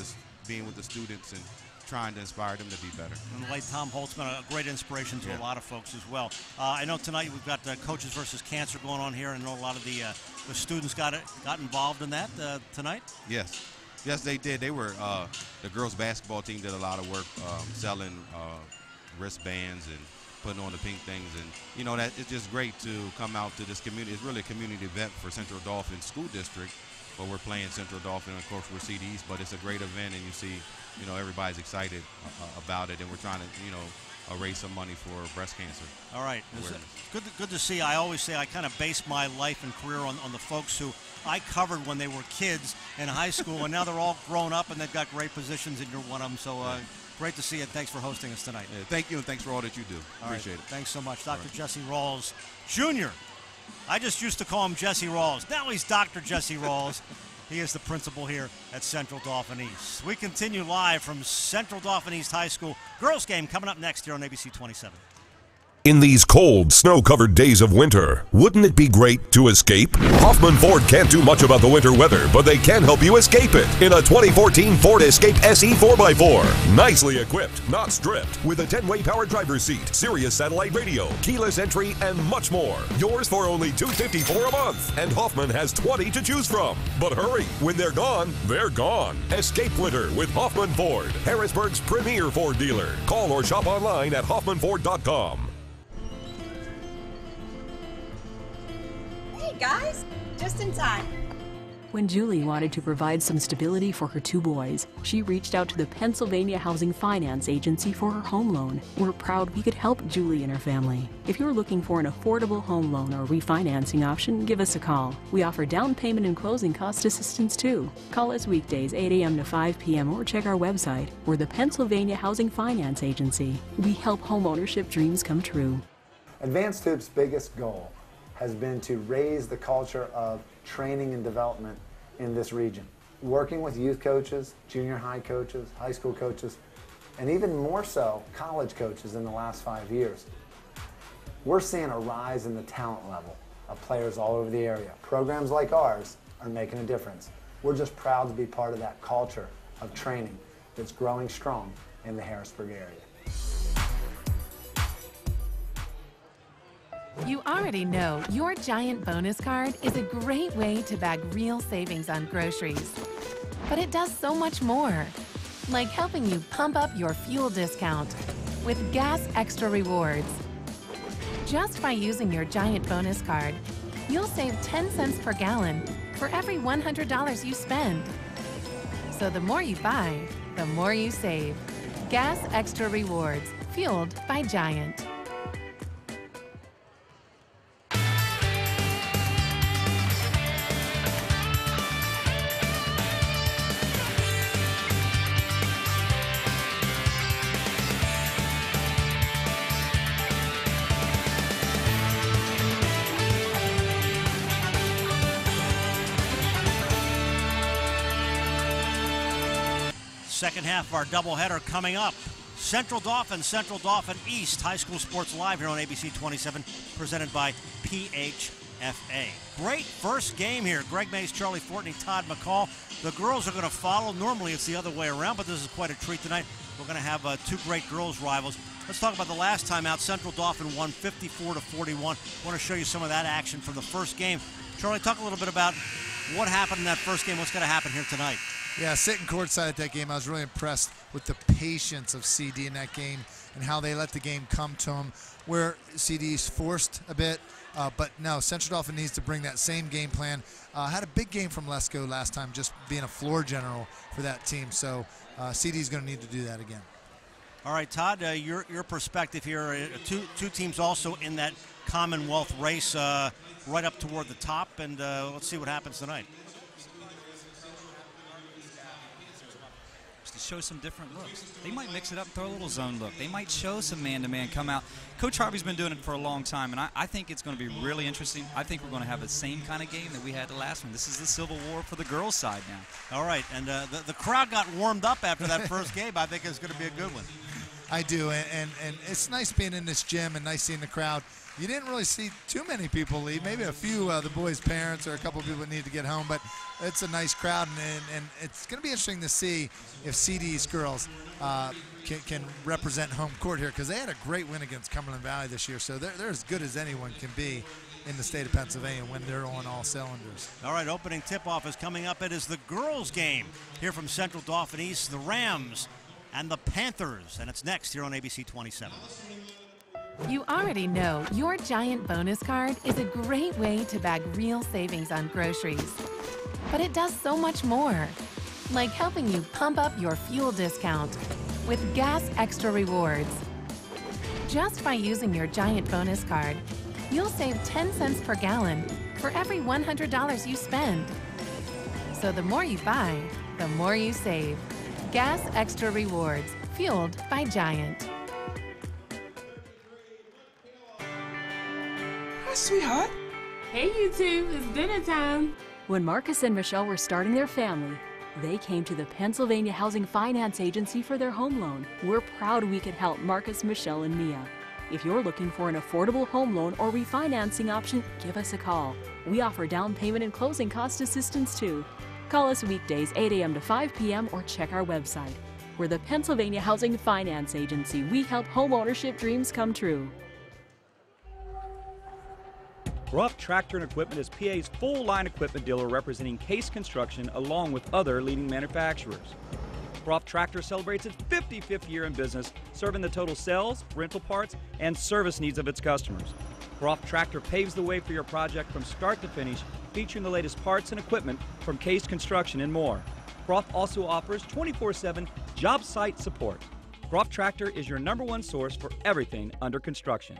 the students and trying to inspire them to be better. And the late Tom Holtzman, a great inspiration to a lot of folks as well. I know tonight we've got Coaches versus Cancer going on here. I know a lot of the students got involved in that tonight. Yes, they did. They were the girls basketball team did a lot of work selling wristbands and putting on the pink things, and you know that it's just great to come out to this community. It's really a community event for Central Dauphin School District, but we're playing Central Dauphin, and of course we're CD East, but it's a great event, and you see, you know, everybody's excited about it, and we're trying to, you know, raise some money for breast cancer. All right, good to see. I always say I kind of base my life and career on the folks who I covered when they were kids in high school, and now they're all grown up and they've got great positions, and you're one of them. So great to see you. Thanks for hosting us tonight. Yeah, thank you, and thanks for all that you do. Appreciate it. Thanks so much, Dr. Jesse Rawls Jr. I just used to call him Jesse Rawls. Now he's Dr. Jesse Rawls. He is the principal here at Central Dauphin East. We continue live from Central Dauphin East High School. Girls game coming up next here on ABC 27. In these cold, snow-covered days of winter, wouldn't it be great to escape? Hoffman Ford can't do much about the winter weather, but they can help you escape it in a 2014 Ford Escape SE 4x4. Nicely equipped, not stripped, with a 10-way power driver's seat, Sirius satellite radio, keyless entry, and much more. Yours for only $254 a month, and Hoffman has 20 to choose from. But hurry, when they're gone, they're gone. Escape winter with Hoffman Ford, Harrisburg's premier Ford dealer. Call or shop online at hoffmanford.com. Hey guys, just in time. When Julie wanted to provide some stability for her two boys, she reached out to the Pennsylvania Housing Finance Agency for her home loan. We're proud we could help Julie and her family. If you're looking for an affordable home loan or refinancing option, give us a call. We offer down payment and closing cost assistance too. Call us weekdays 8 a.m. to 5 p.m. or check our website. We're the Pennsylvania Housing Finance Agency. We help homeownership dreams come true. Advanced Hoop's biggest goal has been to raise the culture of training and development in this region. Working with youth coaches, junior high coaches, high school coaches, and even more so, college coaches in the last 5 years. We're seeing a rise in the talent level of players all over the area. Programs like ours are making a difference. We're just proud to be part of that culture of training that's growing strong in the Harrisburg area. You already know your Giant bonus card is a great way to bag real savings on groceries. But it does so much more, like helping you pump up your fuel discount with Gas Extra Rewards. Just by using your Giant bonus card, you'll save 10 cents per gallon for every $100 you spend. So the more you buy, the more you save. Gas Extra Rewards, fueled by Giant. Second half of our doubleheader coming up. Central Dauphin East. High School Sports Live here on ABC 27, presented by PHFA. Great first game here. Greg Mays, Charlie Fortney, Todd McCall. The girls are going to follow. Normally it's the other way around, but this is quite a treat tonight. We're going to have two great girls rivals. Let's talk about the last time out. Central Dauphin won 54-41. I want to show you some of that action from the first game. Charlie, talk a little bit about what happened in that first game. What's going to happen here tonight? Yeah, sitting courtside at that game, I was really impressed with the patience of CD in that game and how they let the game come to them, where CD's forced a bit. But no, Central Dauphin needs to bring that same game plan. Had a big game from Lesko last time, just being a floor general for that team. So CD's going to need to do that again. All right, Todd, your perspective here. Two teams also in that Commonwealth race right up toward the top, and let's see what happens tonight. To show some different looks. They might mix it up, throw a little zone look. They might show some man-to-man, come out. Coach Harvey's been doing it for a long time, and I think it's going to be really interesting. I think we're going to have the same kind of game that we had the last one. This is the Civil War for the girls' side now. All right, and the crowd got warmed up after that first game. I think it's going to be a good one. I do, and it's nice being in this gym and nice seeing the crowd. You didn't really see too many people leave. Maybe a few the boys' parents or a couple of people that need to get home, but it's a nice crowd, and it's going to be interesting to see if CD's girls can represent home court here, because they had a great win against Cumberland Valley this year, so they're as good as anyone can be in the state of Pennsylvania when they're on all cylinders. All right, opening tip-off is coming up. It is the girls' game here from Central Dauphin East, the Rams and the Panthers, and it's next here on ABC 27. You already know your Giant bonus card is a great way to bag real savings on groceries. But it does so much more, like helping you pump up your fuel discount with Gas Extra Rewards. Just by using your Giant bonus card, you'll save 10 cents per gallon for every $100 you spend. So the more you buy, the more you save. Gas Extra Rewards, fueled by Giant. Hi, sweetheart. Hey, you two. It's dinner time. When Marcus and Michelle were starting their family, they came to the Pennsylvania Housing Finance Agency for their home loan. We're proud we could help Marcus, Michelle, and Mia. If you're looking for an affordable home loan or refinancing option, give us a call. We offer down payment and closing cost assistance too. Call us weekdays 8 a.m. to 5 p.m. or check our website. We're the Pennsylvania Housing Finance Agency. We help home ownership dreams come true. Ruff Tractor and Equipment is PA's full-line equipment dealer representing Case Construction along with other leading manufacturers. Ruff Tractor celebrates its 55th year in business, serving the total sales, rental parts, and service needs of its customers. Ruff Tractor paves the way for your project from start to finish, featuring the latest parts and equipment from Case Construction and more. Ruff also offers 24/7 job site support. Ruff Tractor is your #1 source for everything under construction.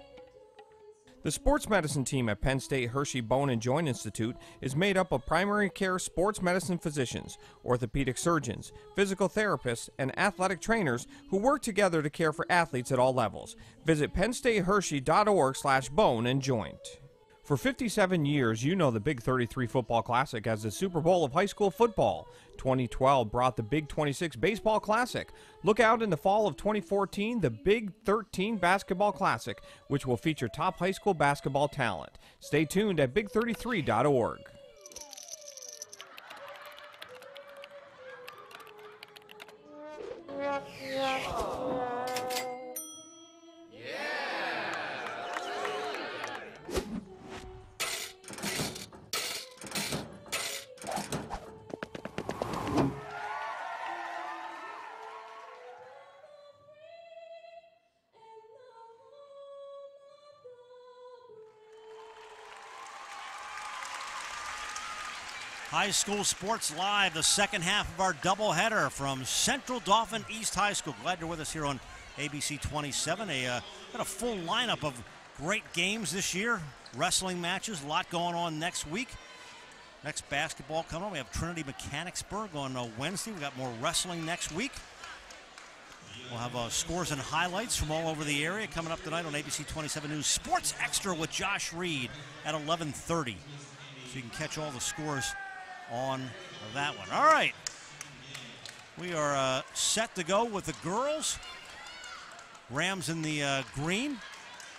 The sports medicine team at Penn State Hershey Bone and Joint Institute is made up of primary care sports medicine physicians, orthopedic surgeons, physical therapists, and athletic trainers who work together to care for athletes at all levels. Visit PennStateHershey.org/bone and joint. For 57 years, you know the Big 33 Football Classic as the Super Bowl of high school football. 2012 brought the Big 26 Baseball Classic. Look out in the fall of 2014, the Big 13 Basketball Classic, which will feature top high school basketball talent. Stay tuned at big33.org. High School Sports Live, the second half of our doubleheader from Cedntral Dauphin East High School. Glad you're with us here on ABC 27. Got a full lineup of great games this year. Wrestling matches, a lot going on next week. Next basketball coming on. We have Trinity Mechanicsburg on Wednesday. We got more wrestling next week. We'll have scores and highlights from all over the area coming up tonight on ABC 27 News Sports Extra with Josh Reed at 11:30. So you can catch all the scores on that one. All right. We are set to go with the girls. Rams in the green.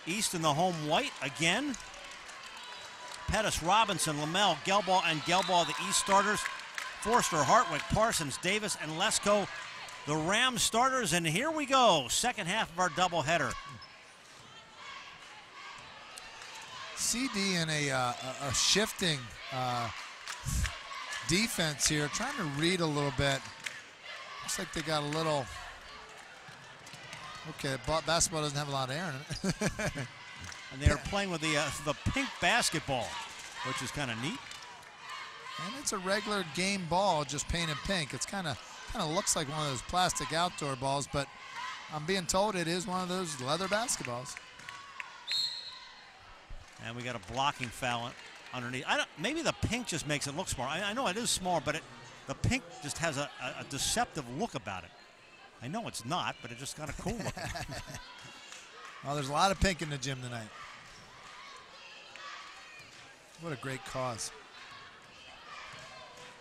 East in the home white again. Pettis, Robinson, Lamel, Gelbaugh, and Gelbaugh, the East starters. Forster, Hartwick, Parsons, Davis, and Lesko, the Rams starters. And here we go. Second half of our doubleheader. CD in a shifting defense here, trying to read a little bit. Looks like they got a little. Okay, basketball doesn't have a lot of air in it. And they're playing with the pink basketball, which is kind of neat. And it's a regular game ball, just painted pink. It's kind of looks like one of those plastic outdoor balls, but I'm being told it is one of those leather basketballs. And we got a blocking foul underneath. Maybe the pink just makes it look small. I know it is small, but the pink just has a deceptive look about it. I know it's not, but it's just kind of cool looking. Well, there's a lot of pink in the gym tonight. What a great cause.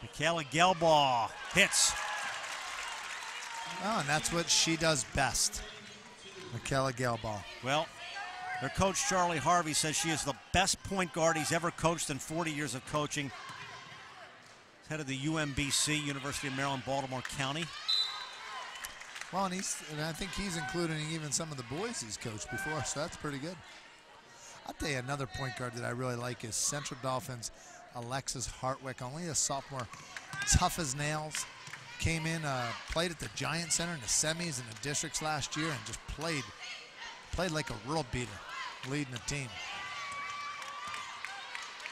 Michaela Gelbaugh hits. Oh, and that's what she does best. Michaela Gelbaugh. Well, their coach, Charlie Harvey, says she is the best point guard he's ever coached in 40 years of coaching. He's head of the UMBC, University of Maryland, Baltimore County. Well, and I think he's including even some of the boys he's coached before, so that's pretty good. I'll tell you another point guard that I really like is Cedntral Dolphins' Alexis Hartwick, only a sophomore, tough as nails. Came in, played at the Giant Center in the semis in the districts last year and just played like a world beater, leading the team.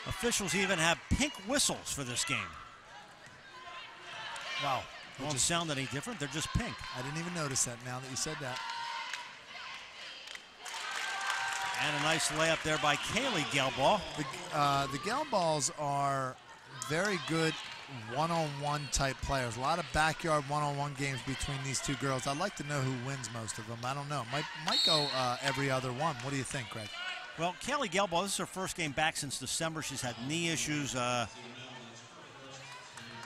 Officials even have pink whistles for this game. Wow. They won't sound any different. They're just pink. I didn't even notice that now that you said that. And a nice layup there by Kaylee Gelbaugh. The Gelbaughs are very good one-on-one type players. A lot of backyard one-on-one games between these two girls. I'd like to know who wins most of them. I don't know. Might go every other one. What do you think, Greg? Well, Kaylee Gelbaugh, this is her first game back since December. She's had knee issues.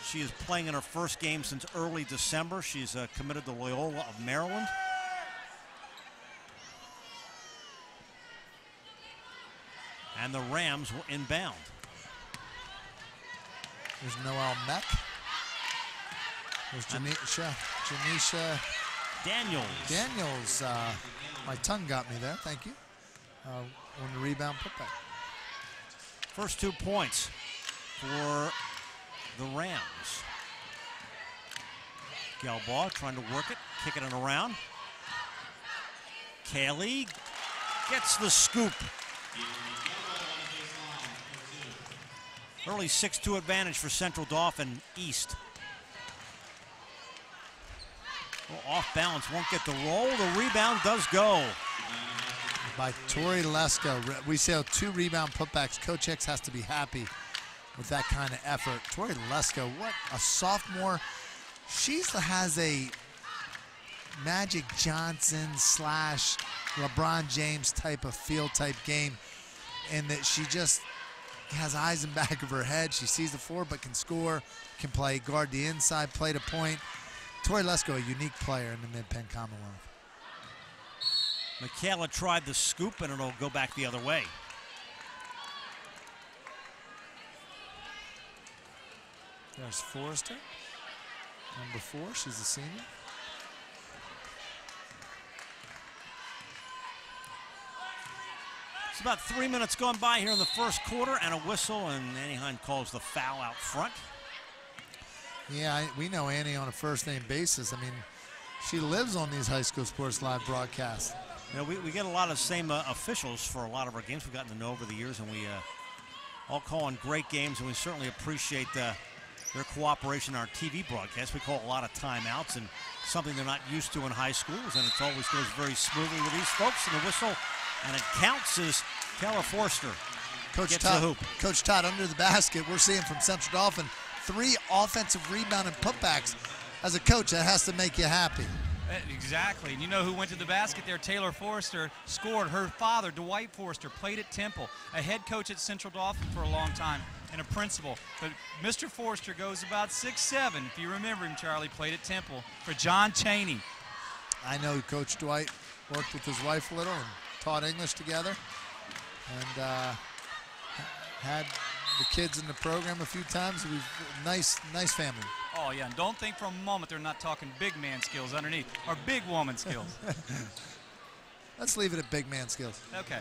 She is playing in her first game since early December. She's committed to Loyola of Maryland. And the Rams will inbound. There's Noel Meck. There's Janisha Daniels. My tongue got me there. Thank you. On the rebound putback. First 2 points for the Rams. Gelbaugh trying to work it, kicking it around. Kaylee gets the scoop. Early 6-2 advantage for Central Dauphin East. Well, off balance, won't get the roll. The rebound does go. By Tori Lesko. We say 2 rebound putbacks. Coach Hicks has to be happy with that kind of effort. Tori Lesko, what a sophomore. She has a Magic Johnson / LeBron James type of field type game, in that she just has eyes in back of her head. She sees the floor but can score, can play guard the inside, play to point. Tori Lesko, a unique player in the Mid-Penn Commonwealth. Michaela tried the scoop, and it'll go back the other way. There's Forrester, number 4. She's a senior. It's about 3 minutes gone by here in the first quarter, and a whistle, and Annie Hine calls the foul out front. Yeah, we know Annie on a first-name basis. I mean, she lives on these High School Sports Live broadcasts. You know, we get a lot of same officials for a lot of our games we've gotten to know over the years, and we all call on great games, and we certainly appreciate their cooperation in our TV broadcast. We call a lot of timeouts, and something they're not used to in high schools, and it always goes very smoothly with these folks. And the whistle, and it counts as Keller Forster gets the hoop. Coach Todd, under the basket, we're seeing from Central Dauphin 3 offensive rebound and putbacks. As a coach, that has to make you happy. Exactly. And you know who went to the basket there? Taylor Forster scored. Her father, Dwight Forster, played at Temple, a head coach at Central Dauphin for a long time and a principal. But Mr. Forster goes about 6'7". If you remember him, Charlie, played at Temple for John Chaney. I know Coach Dwight worked with his wife a little and taught English together, and had the kids in the program a few times. We've nice family. Oh, yeah, and don't think for a moment they're not talking big man skills underneath, or big woman skills. Let's leave it at big man skills. Okay.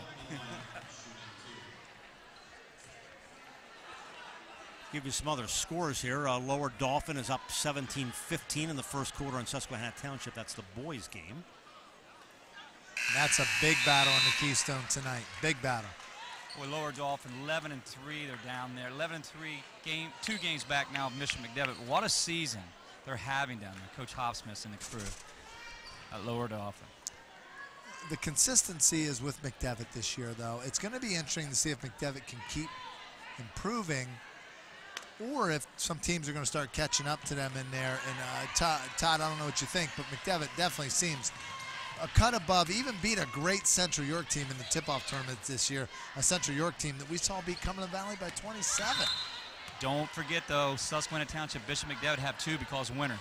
Give you some other scores here. Lower Dauphin is up 17-15 in the first quarter in Susquehanna Township. That's the boys' game. And that's a big battle in the Keystone tonight. Big battle. Boy, Lower Dauphin 11-3. They're down there. 11-3, 2 games back now of Mission McDevitt. What a season they're having down there. Coach Hopsmith and the crew at Lower Dauphin. The consistency is with McDevitt this year, though. It's going to be interesting to see if McDevitt can keep improving, or if some teams are going to start catching up to them in there. And Todd, I don't know what you think, but McDevitt definitely seems a cut above, even beat a great Central York team in the tip-off tournament this year, a Central York team that we saw beat Cumberland Valley by 27. Don't forget, though, Susquehanna Township, Bishop McDevitt have 2 because winner.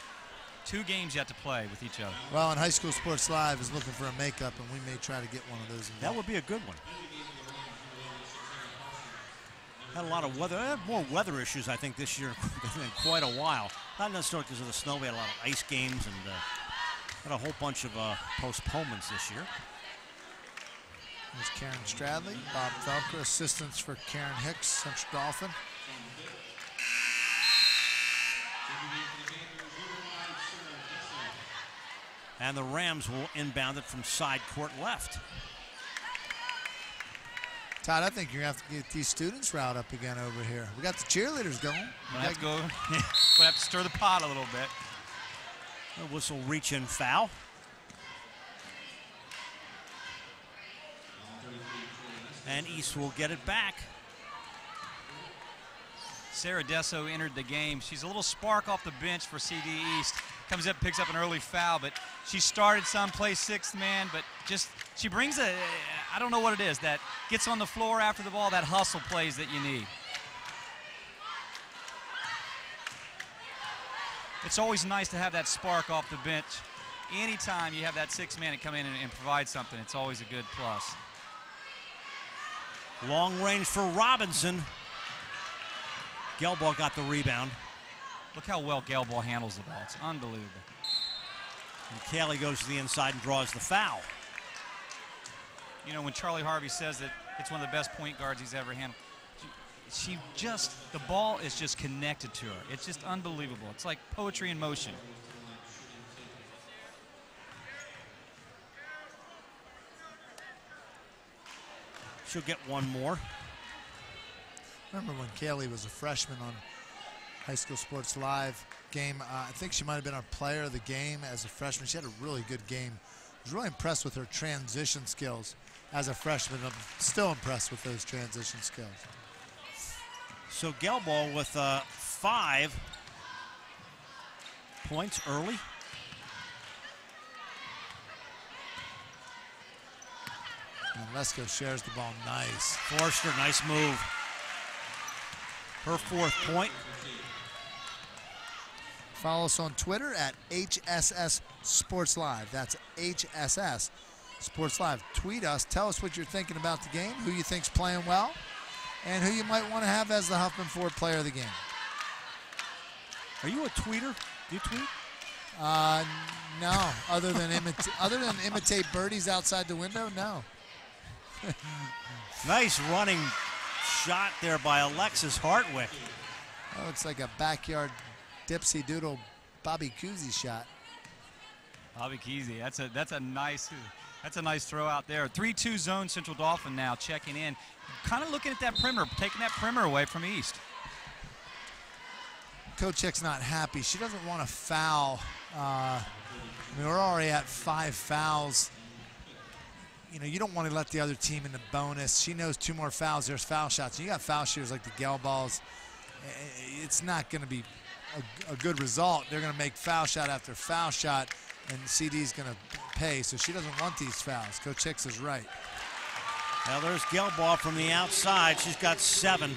2 games yet to play with each other. Well, and High School Sports Live is looking for a makeup, and we may try to get one of those involved. That would be a good one. Had a lot of weather, more weather issues, I think, this year in quite a while. Not necessarily because of the snow. We had a lot of ice games and had a whole bunch of postponements this year. There's Karen Stradley, Bob Felker, assistants for Karen Hicks, Central Dauphin. And the Rams will inbound it from side court left. Todd, I think you're going to have to get these students riled up again over here. We got the cheerleaders going. We'll have to stir the pot a little bit. A whistle reach in foul. And East will get it back. Sarah Desso entered the game. She's a little spark off the bench for CD East. Comes up, picks up an early foul, but she started some, plays 6th man, but just she brings I don't know what it is, that gets on the floor after the ball, that hustle plays that you need. It's always nice to have that spark off the bench. Anytime you have that 6th man to come in and provide something, it's always a good plus. Long range for Robinson. Gelbaugh got the rebound. Look how well Gelbaugh handles the ball. It's unbelievable. And Caley goes to the inside and draws the foul. You know, when Charlie Harvey says that it's one of the best point guards he's ever handled, the ball is just connected to her. It's just unbelievable. It's like poetry in motion. She'll get one more. Remember when Caley was a freshman on High School Sports Live game? I think she might have been our player of the game as a freshman. She had a really good game. I was really impressed with her transition skills as a freshman. I'm still impressed with those transition skills. So Gelbaugh with 5 points early. And Lesko shares the ball. Nice. Forster, nice move. Her 4th point. Follow us on Twitter at HSS Sports Live. That's HSS Sports Live. Tweet us. Tell us what you're thinking about the game, who you think's playing well, and who you might want to have as the Huffman Ford player of the game. Are you a tweeter? Do you tweet? No. Other than imitate birdies outside the window, no. Nice running shot there by Alexis Hartwick. That looks like a backyard dipsy doodle Bobby Cousy shot. Bobby Cousy, that's a nice throw out there. 3-2 zone Central Dauphin now checking in. Kind of looking at that perimeter, taking that perimeter away from East. Coach Hick's not happy. She doesn't want to foul. We're already at 5 fouls. You know, you don't want to let the other team in the bonus. She knows 2 more fouls, there's foul shots. You got foul shooters like the Gelbaughs. It's not going to be a good result. They're going to make foul shot after foul shot, and CD's going to pay. So she doesn't want these fouls. Coach Hicks is right. Now there's Gelbaugh from the outside. She's got 7.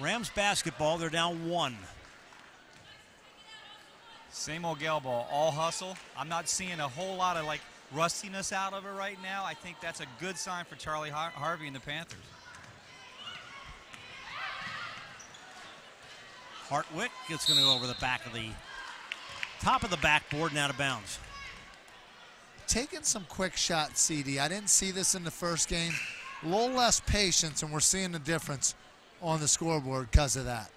Rams basketball, they're down 1. Same old Gelbaugh, all hustle. I'm not seeing a whole lot of rustiness out of her right now. I think that's a good sign for Charlie Harvey and the Panthers. Hartwick is going to go over the back of the top of the backboard and out of bounds. Taking some quick shots, CD. I didn't see this in the first game. A little less patience, and we're seeing the difference on the scoreboard because of that.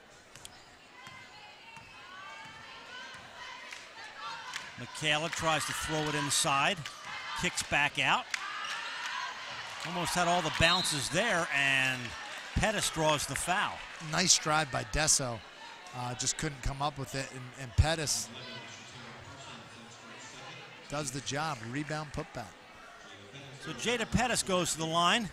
Michaela tries to throw it inside, kicks back out. Almost had all the bounces there, and Pettis draws the foul. Nice drive by Desso. Just couldn't come up with it, and Pettis does the job. Rebound, putback. So Jada Pettis goes to the line.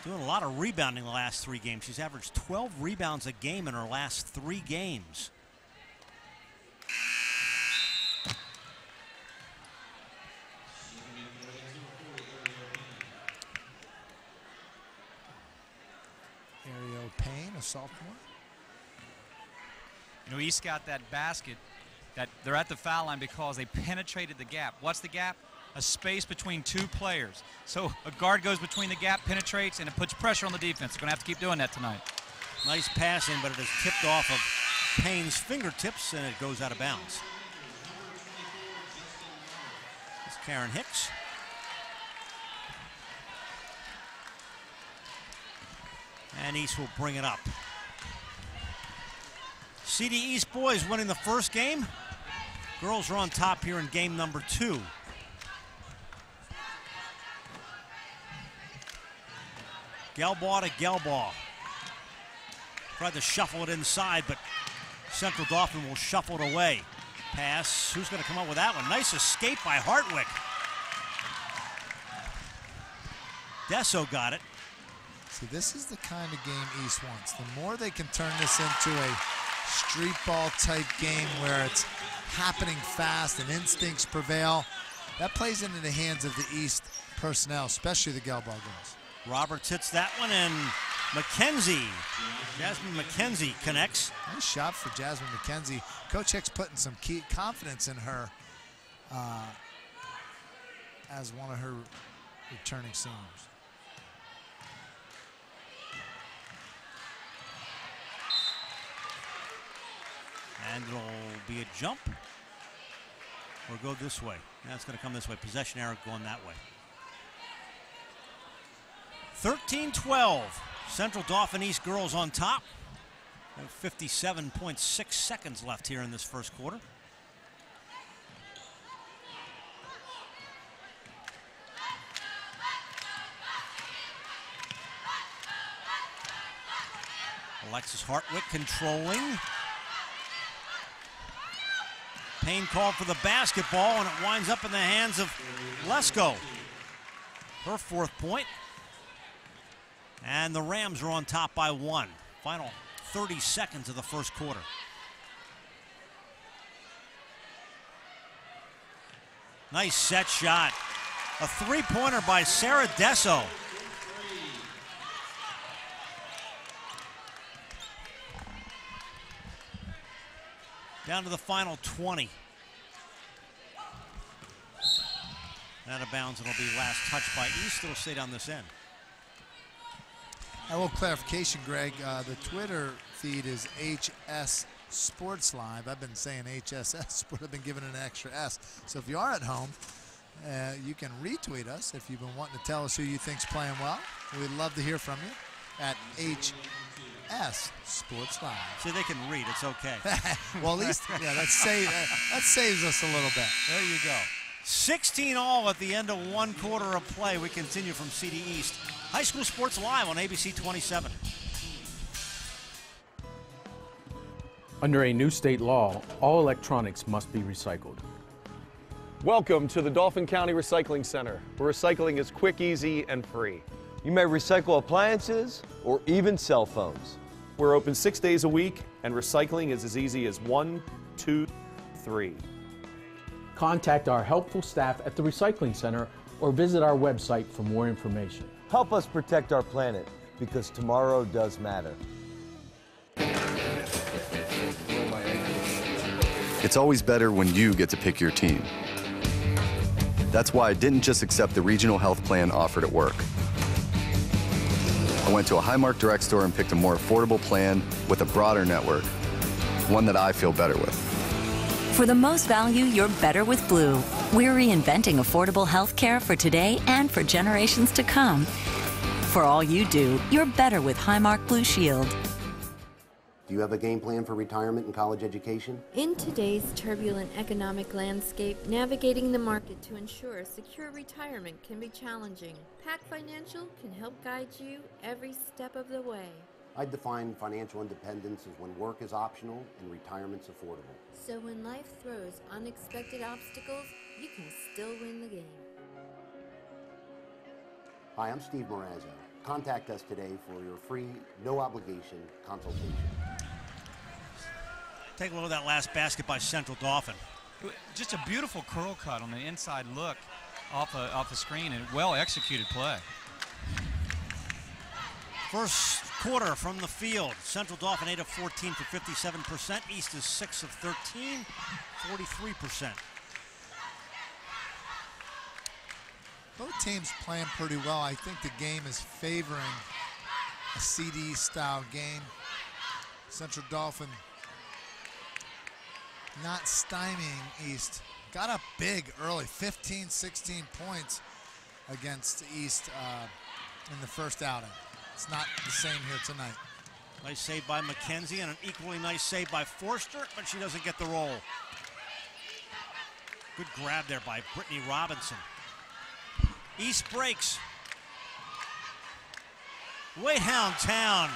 Doing a lot of rebounding the last 3 games. She's averaged 12 rebounds a game in her last 3 games. Ariel Payne, a sophomore. You know, East got that basket. That they're at the foul line because they penetrated the gap. What's the gap? A space between 2 players. So a guard goes between the gap, penetrates, and it puts pressure on the defense. They're going to have to keep doing that tonight. Nice passing, but it is tipped off of Payne's fingertips, and it goes out of bounds. It's Karen Hicks. And East will bring it up. CD East boys winning the first game. Girls are on top here in game number 2. Gelbaugh to Gelbaugh. Tried to shuffle it inside, but Central Dauphin will shuffle it away. Pass, who's going to come up with that one? Nice escape by Hartwick. Desso got it. See, this is the kind of game East wants. The more they can turn this into a street ball type game where it's happening fast and instincts prevail, that plays into the hands of the East personnel, especially the Gelbaugh girls. Roberts hits that one, and McKenzie. Jasmine McKenzie connects. Nice shot for Jasmine McKenzie. Coach Hicks putting some key confidence in her as one of her returning seniors. And it'll be a jump or go this way. Now it's going to come this way. Possession arrow going that way. 13-12. Central Dauphin East girls on top. 57.6 seconds left here in this first quarter. Alexis Hartwick controlling. Payne called for the basketball, and it winds up in the hands of Lesko. Her fourth point. And the Rams are on top by 1. Final 30 seconds of the first quarter. Nice set shot. A three-pointer by Sarah Desso. Down to the final 20. Out of bounds, it'll be last touch by East. It'll stay down this end. A little clarification, Greg. The Twitter feed is HS Sports Live. I've been saying HSS, but I've been giving it an extra S. So if you are at home, you can retweet us if you've been wanting to tell us who you think's playing well. We'd love to hear from you at HS Sports Live. See, they can read. It's okay. Well, at least, yeah, that saves us a little bit. There you go. 16-all at the end of one quarter of play. We continue from CD East. High School Sports Live on ABC 27. Under a new state law, all electronics must be recycled. Welcome to the Dauphin County Recycling Center, where recycling is quick, easy, and free. You may recycle appliances or even cell phones. We're open 6 days a week, and recycling is as easy as 1, 2, 3. Contact our helpful staff at the Recycling Center or visit our website for more information. Help us protect our planet, because tomorrow does matter. It's always better when you get to pick your team. That's why I didn't just accept the regional health plan offered at work. I went to a Highmark Direct store and picked a more affordable plan with a broader network, one that I feel better with. For the most value, you're better with Blue. We're reinventing affordable health care for today and for generations to come. For all you do, you're better with Highmark Blue Shield. Do you have a game plan for retirement and college education? In today's turbulent economic landscape, navigating the market to ensure a secure retirement can be challenging. Pac Financial can help guide you every step of the way. I define financial independence as when work is optional and retirement's affordable. So when life throws unexpected obstacles, you can still win the game. Hi, I'm Steve Morazzo. Contact us today for your free, no-obligation consultation. Take a look at that last basket by Central Dauphin. Just a beautiful curl cut on the inside look off the screen, and well-executed play. First quarter from the field. Central Dauphin 8 of 14 for 57%. East is 6 of 13, 43%. Both teams playing pretty well. I think the game is favoring a CD-style game. Central Dauphin not stymieing East. Got up big early, 15, 16 points against East in the first outing. It's not the same here tonight. Nice save by McKenzie and an equally nice save by Forster, but she doesn't get the roll. Good grab there by Brittany Robinson. East breaks. Way downtown,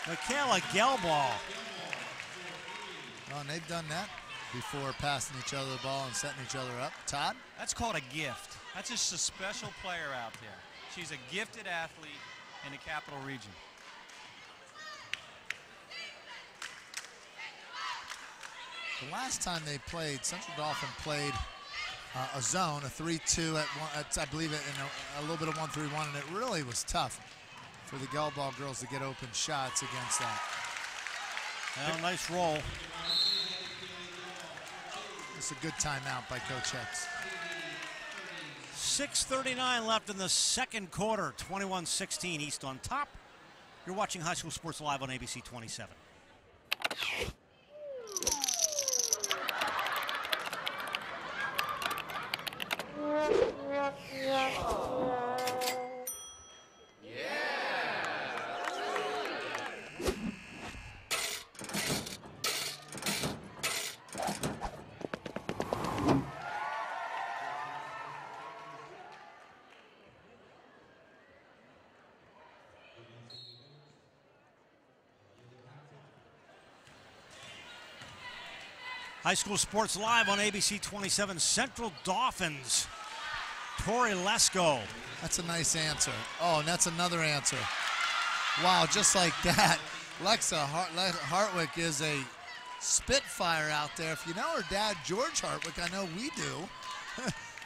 Michaela Gelball. Oh, and they've done that before, passing each other the ball and setting each other up. Todd? That's called a gift. That's just a special player out there. She's a gifted athlete in the Capital Region. The last time they played, Central Dauphin played a zone, a 3-2 at one, I believe it in a little bit of 1-3-1, and it really was tough. for the Gelbaugh girls to get open shots against that. Well, nice roll. It's a good timeout by Coach Hicks. 6:39 left in the second quarter. 21-16 East on top. You're watching High School Sports Live on ABC 27. High School Sports Live on ABC 27. Central Dauphins. Tori Lesko. That's a nice answer. Oh, and that's another answer. Wow, just like that. Lexa Hartwick is a spitfire out there. If you know her dad, George Hartwick, I know we do.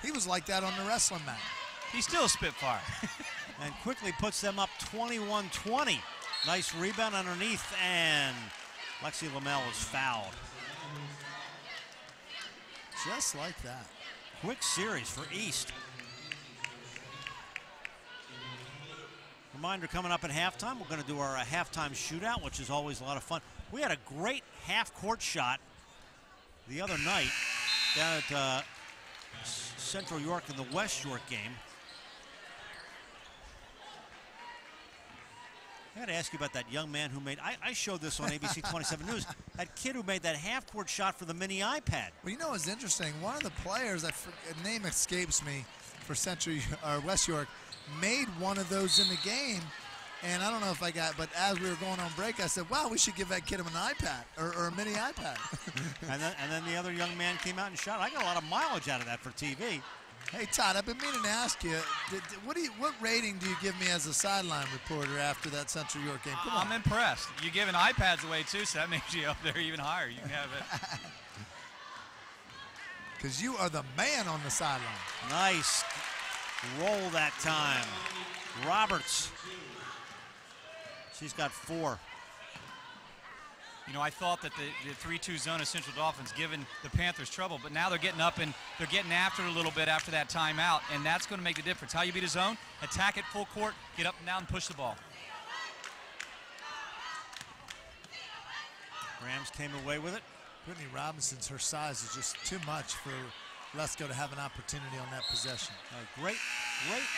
He was like that on the wrestling mat. He's still a spitfire. And quickly puts them up 21-20. Nice rebound underneath, and Lexi Lamel is fouled. Just like that. Quick series for East. Reminder coming up at halftime, we're going to do our halftime shootout, which is always a lot of fun. We had a great half-court shot the other night down at Central York in the West York game. I got to ask you about that young man who made, I showed this on ABC 27 News, that kid who made that half-court shot for the mini iPad. Well, you know what's interesting? One of the players, name escapes me, for West York, made one of those in the game, and I don't know if I got, but as we were going on break, I said, wow, we should give that kid an iPad, or a mini iPad. and then the other young man came out and shot. I got a lot of mileage out of that for TV. Hey, Todd, I've been meaning to ask you, what rating do you give me as a sideline reporter after that Central York game? Come on. I'm impressed. You're giving iPads away, too, so that makes you up there even higher. You can have it. Because you are the man on the sideline. Nice roll that time. Roberts. She's got 4. You know, I thought that the 3-2 zone of Central Dolphins given the Panthers trouble, but now they're getting up and they're getting after it a little bit after that timeout, and that's going to make the difference. How you beat a zone? Attack it full court, get up and down and push the ball. Rams came away with it. Brittany Robinson's, her size is just too much for Lesko to have an opportunity on that possession. Great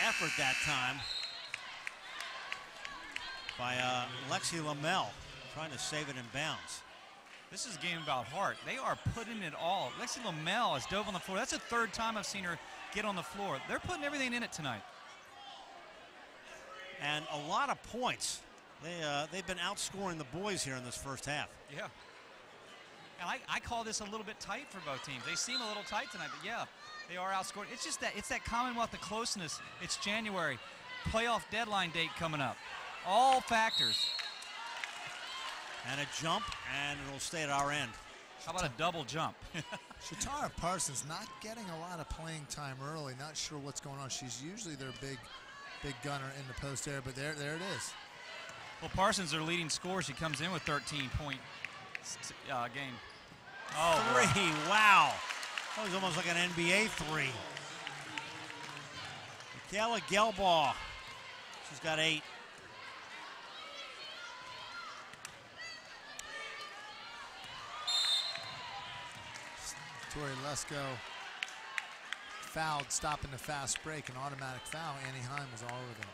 effort that time by Lexi Lamel, trying to save it in bounds. This is a game about heart. They are putting it all. Lexi Lamel has dove on the floor. That's the 3rd time I've seen her get on the floor. They're putting everything in it tonight. And a lot of points. They've been outscoring the boys here in this first half. Yeah. And I call this a little bit tight for both teams. They seem a little tight tonight, but yeah, they are outscoring. It's just that, it's that Commonwealth, the closeness. It's January. Playoff deadline date coming up. All factors. And a jump, and it'll stay at our end. How about a double jump? Shatara Parsons not getting a lot of playing time early. Not sure what's going on. She's usually their big gunner in the post area, but there it is. Well, Parsons, their leading scorer. She comes in with 13-point game. Oh, 3, wow. That was almost like an NBA 3. Michaela Gelbaugh, she's got 8. Tori Lesko fouled, stopping the fast break, an automatic foul. Annie Heim was all over that.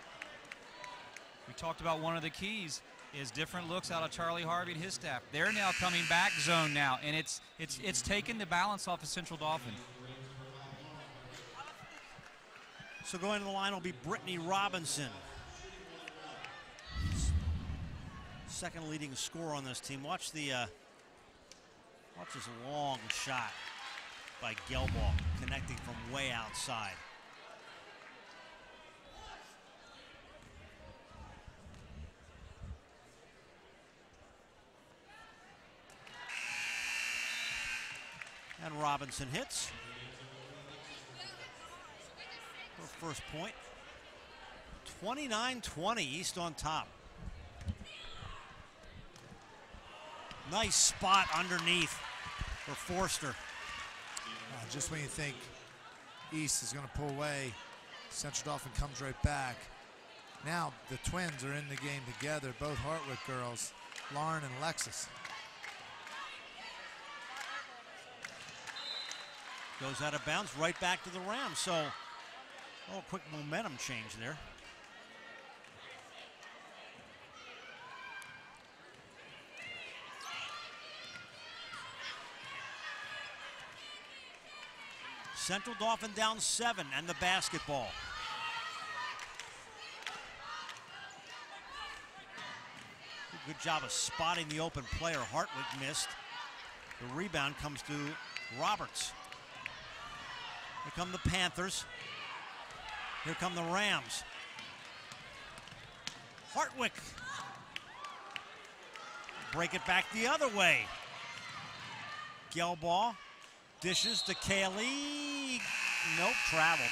We talked about one of the keys is different looks out of Charlie Harvey and his staff. They're now coming back zone now, and it's taken the balance off of Central Dauphin. So going to the line will be Brittany Robinson. Second leading scorer on this team. Watch this long shot by Gelbaugh, connecting from way outside. And Robinson hits. Her first point. 29-20, East on top. Nice spot underneath for Forster. Just when you think East is going to pull away, Central Dauphin comes right back. Now the twins are in the game together, both Hartwick girls, Lauren and Alexis. Goes out of bounds, right back to the Rams. So, quick momentum change there. Central Dauphin down 7 and the basketball. Good job of spotting the open player. Hartwick missed. The rebound comes to Roberts. Here come the Panthers. Here come the Rams. Hartwick. Break it back the other way. Gelbaugh dishes to Kaylee. Nope, traveled.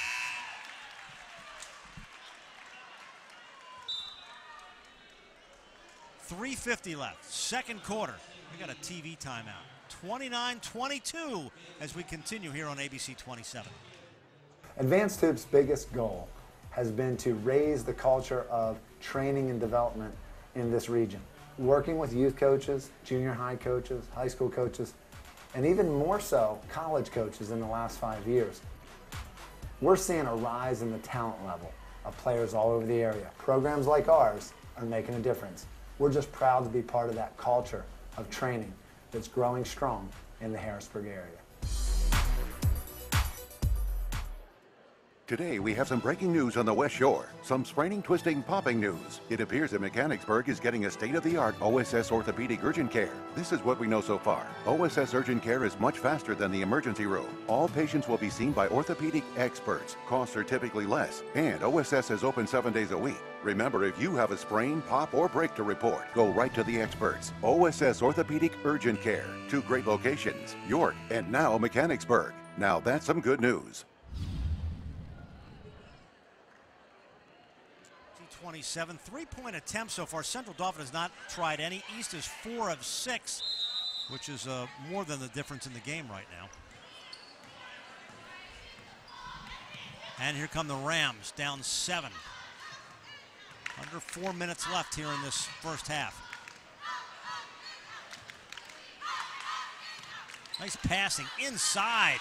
.350 left, second quarter. We got a TV timeout. 29-22 as we continue here on ABC 27. Advanced Hoop's biggest goal has been to raise the culture of training and development in this region. Working with youth coaches, junior high coaches, high school coaches, and even more so, college coaches in the last 5 years. We're seeing a rise in the talent level of players all over the area. Programs like ours are making a difference. We're just proud to be part of that culture of training that's growing strong in the Harrisburg area. Today, we have some breaking news on the West Shore. Some spraining, twisting, popping news. It appears that Mechanicsburg is getting a state-of-the-art OSS orthopedic urgent care. This is what we know so far. OSS urgent care is much faster than the emergency room. All patients will be seen by orthopedic experts. Costs are typically less. And OSS is open 7 days a week. Remember, if you have a sprain, pop, or break to report, go right to the experts. OSS Orthopedic Urgent Care. 2 great locations, York and now Mechanicsburg. Now that's some good news. 27, 3-point attempt so far. Central Dauphin has not tried any. East is 4 of 6, which is more than the difference in the game right now. And here come the Rams, down 7. Under 4 minutes left here in this first half. Nice passing inside.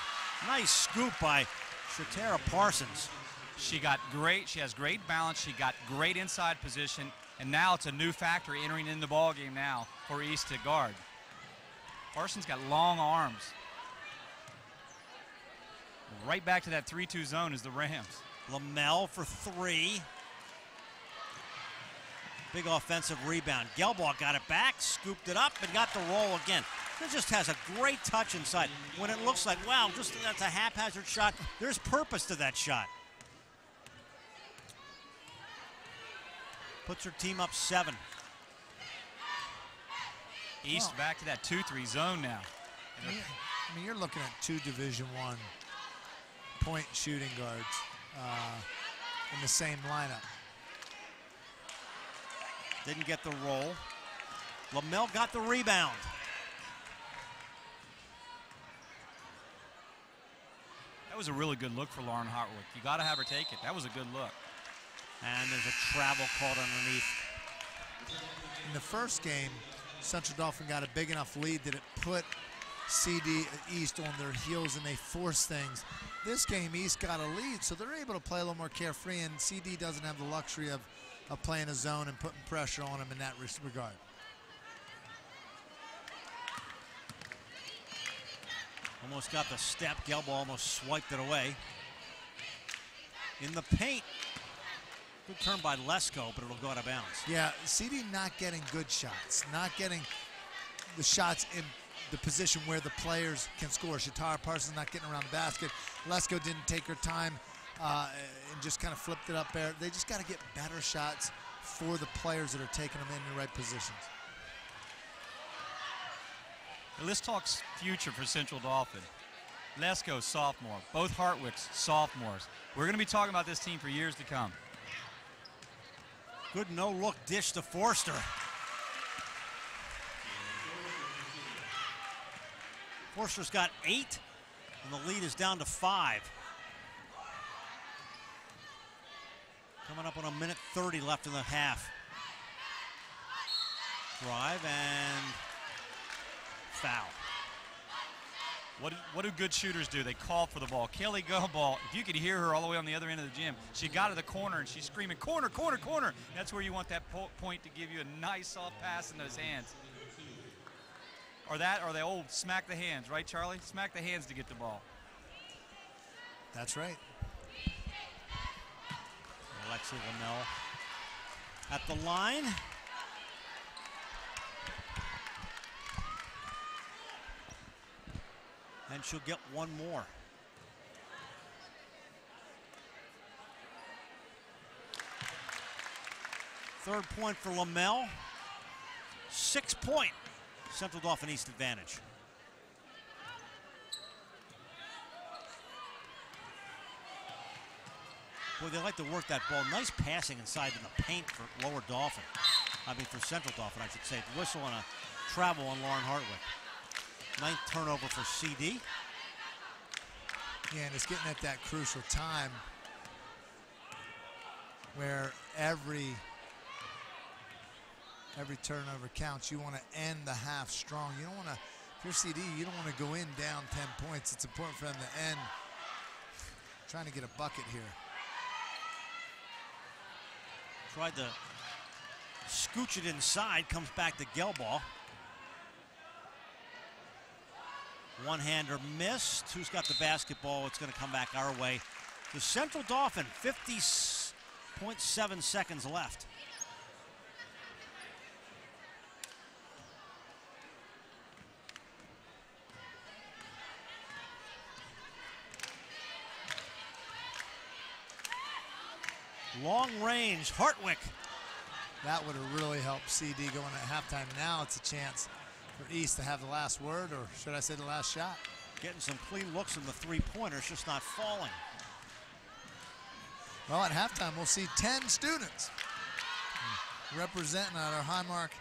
Nice scoop by Shatara Parsons. She has great balance, she got great inside position, and now it's a new factor entering in the ball game now for East to guard. Parsons got long arms. Right back to that 3-2 zone is the Rams. Lamel for 3. Big offensive rebound. Gelbaugh got it back, scooped it up, and got the roll again. It just has a great touch inside. When it looks like, wow, just that's a haphazard shot, there's purpose to that shot. Puts her team up 7. East back to that 2-3 zone now. I mean, you're looking at 2 Division I point shooting guards in the same lineup. Didn't get the roll. Lamel got the rebound. That was a really good look for Lauren Hartwick. You got to have her take it. That was a good look. And there's a travel called underneath. In the first game, Central Dauphin got a big enough lead that it put CD East on their heels and they forced things. This game, East got a lead, so they're able to play a little more carefree, and CD doesn't have the luxury of playing a zone and putting pressure on him in that regard. Almost got the step. Gelbaugh almost swiped it away. In the paint. Good turn by Lesko, but it'll go out of bounds. Yeah, CD not getting good shots, not getting the shots in the position where the players can score. Shatara Parsons not getting around the basket. Lesko didn't take her time and just kind of flipped it up there. They just got to get better shots for the players that are taking them in the right positions. Well, let's talk future for Central Dauphin. Lesko, sophomore. Both Hartwicks, sophomores. We're going to be talking about this team for years to come. Good no-look dish to Forster. Forster's got 8, and the lead is down to 5. Coming up on 1:30 left in the half. Drive and foul. What do good shooters do? They call for the ball. Kelly, go ball. If you could hear her all the way on the other end of the gym, she got to the corner and she's screaming, corner, corner, corner. That's where you want that point to give you a nice soft pass in those hands. Or the old smack the hands, right, Charlie? Smack the hands to get the ball. That's right. Alexi Linnell at the line. And she'll get one more. Third point for Lamel. 6-point Central Dauphin East advantage. Boy, they like to work that ball. Nice passing inside in the paint for Lower Dauphin. For Central Dauphin, I should say. Whistle and a travel on Lauren Hartwick. 9th turnover for CD. Yeah, and it's getting at that crucial time where every turnover counts. You want to end the half strong. You don't want to, if you're CD, you don't want to go in down 10 points. It's important for them to end trying to get a bucket here. Tried to scooch it inside, comes back to Gelbaugh. One-hander missed. Who's got the basketball? It's going to come back our way. The Central Dauphin, 50.7 seconds left. Long range, Hartwick. That would have really helped CD going at halftime. Now it's a chance for East to have the last word, or should I say the last shot. Getting some clean looks from the three-pointer, it's just not falling. Well, at halftime, we'll see 10 students representing at our Highmark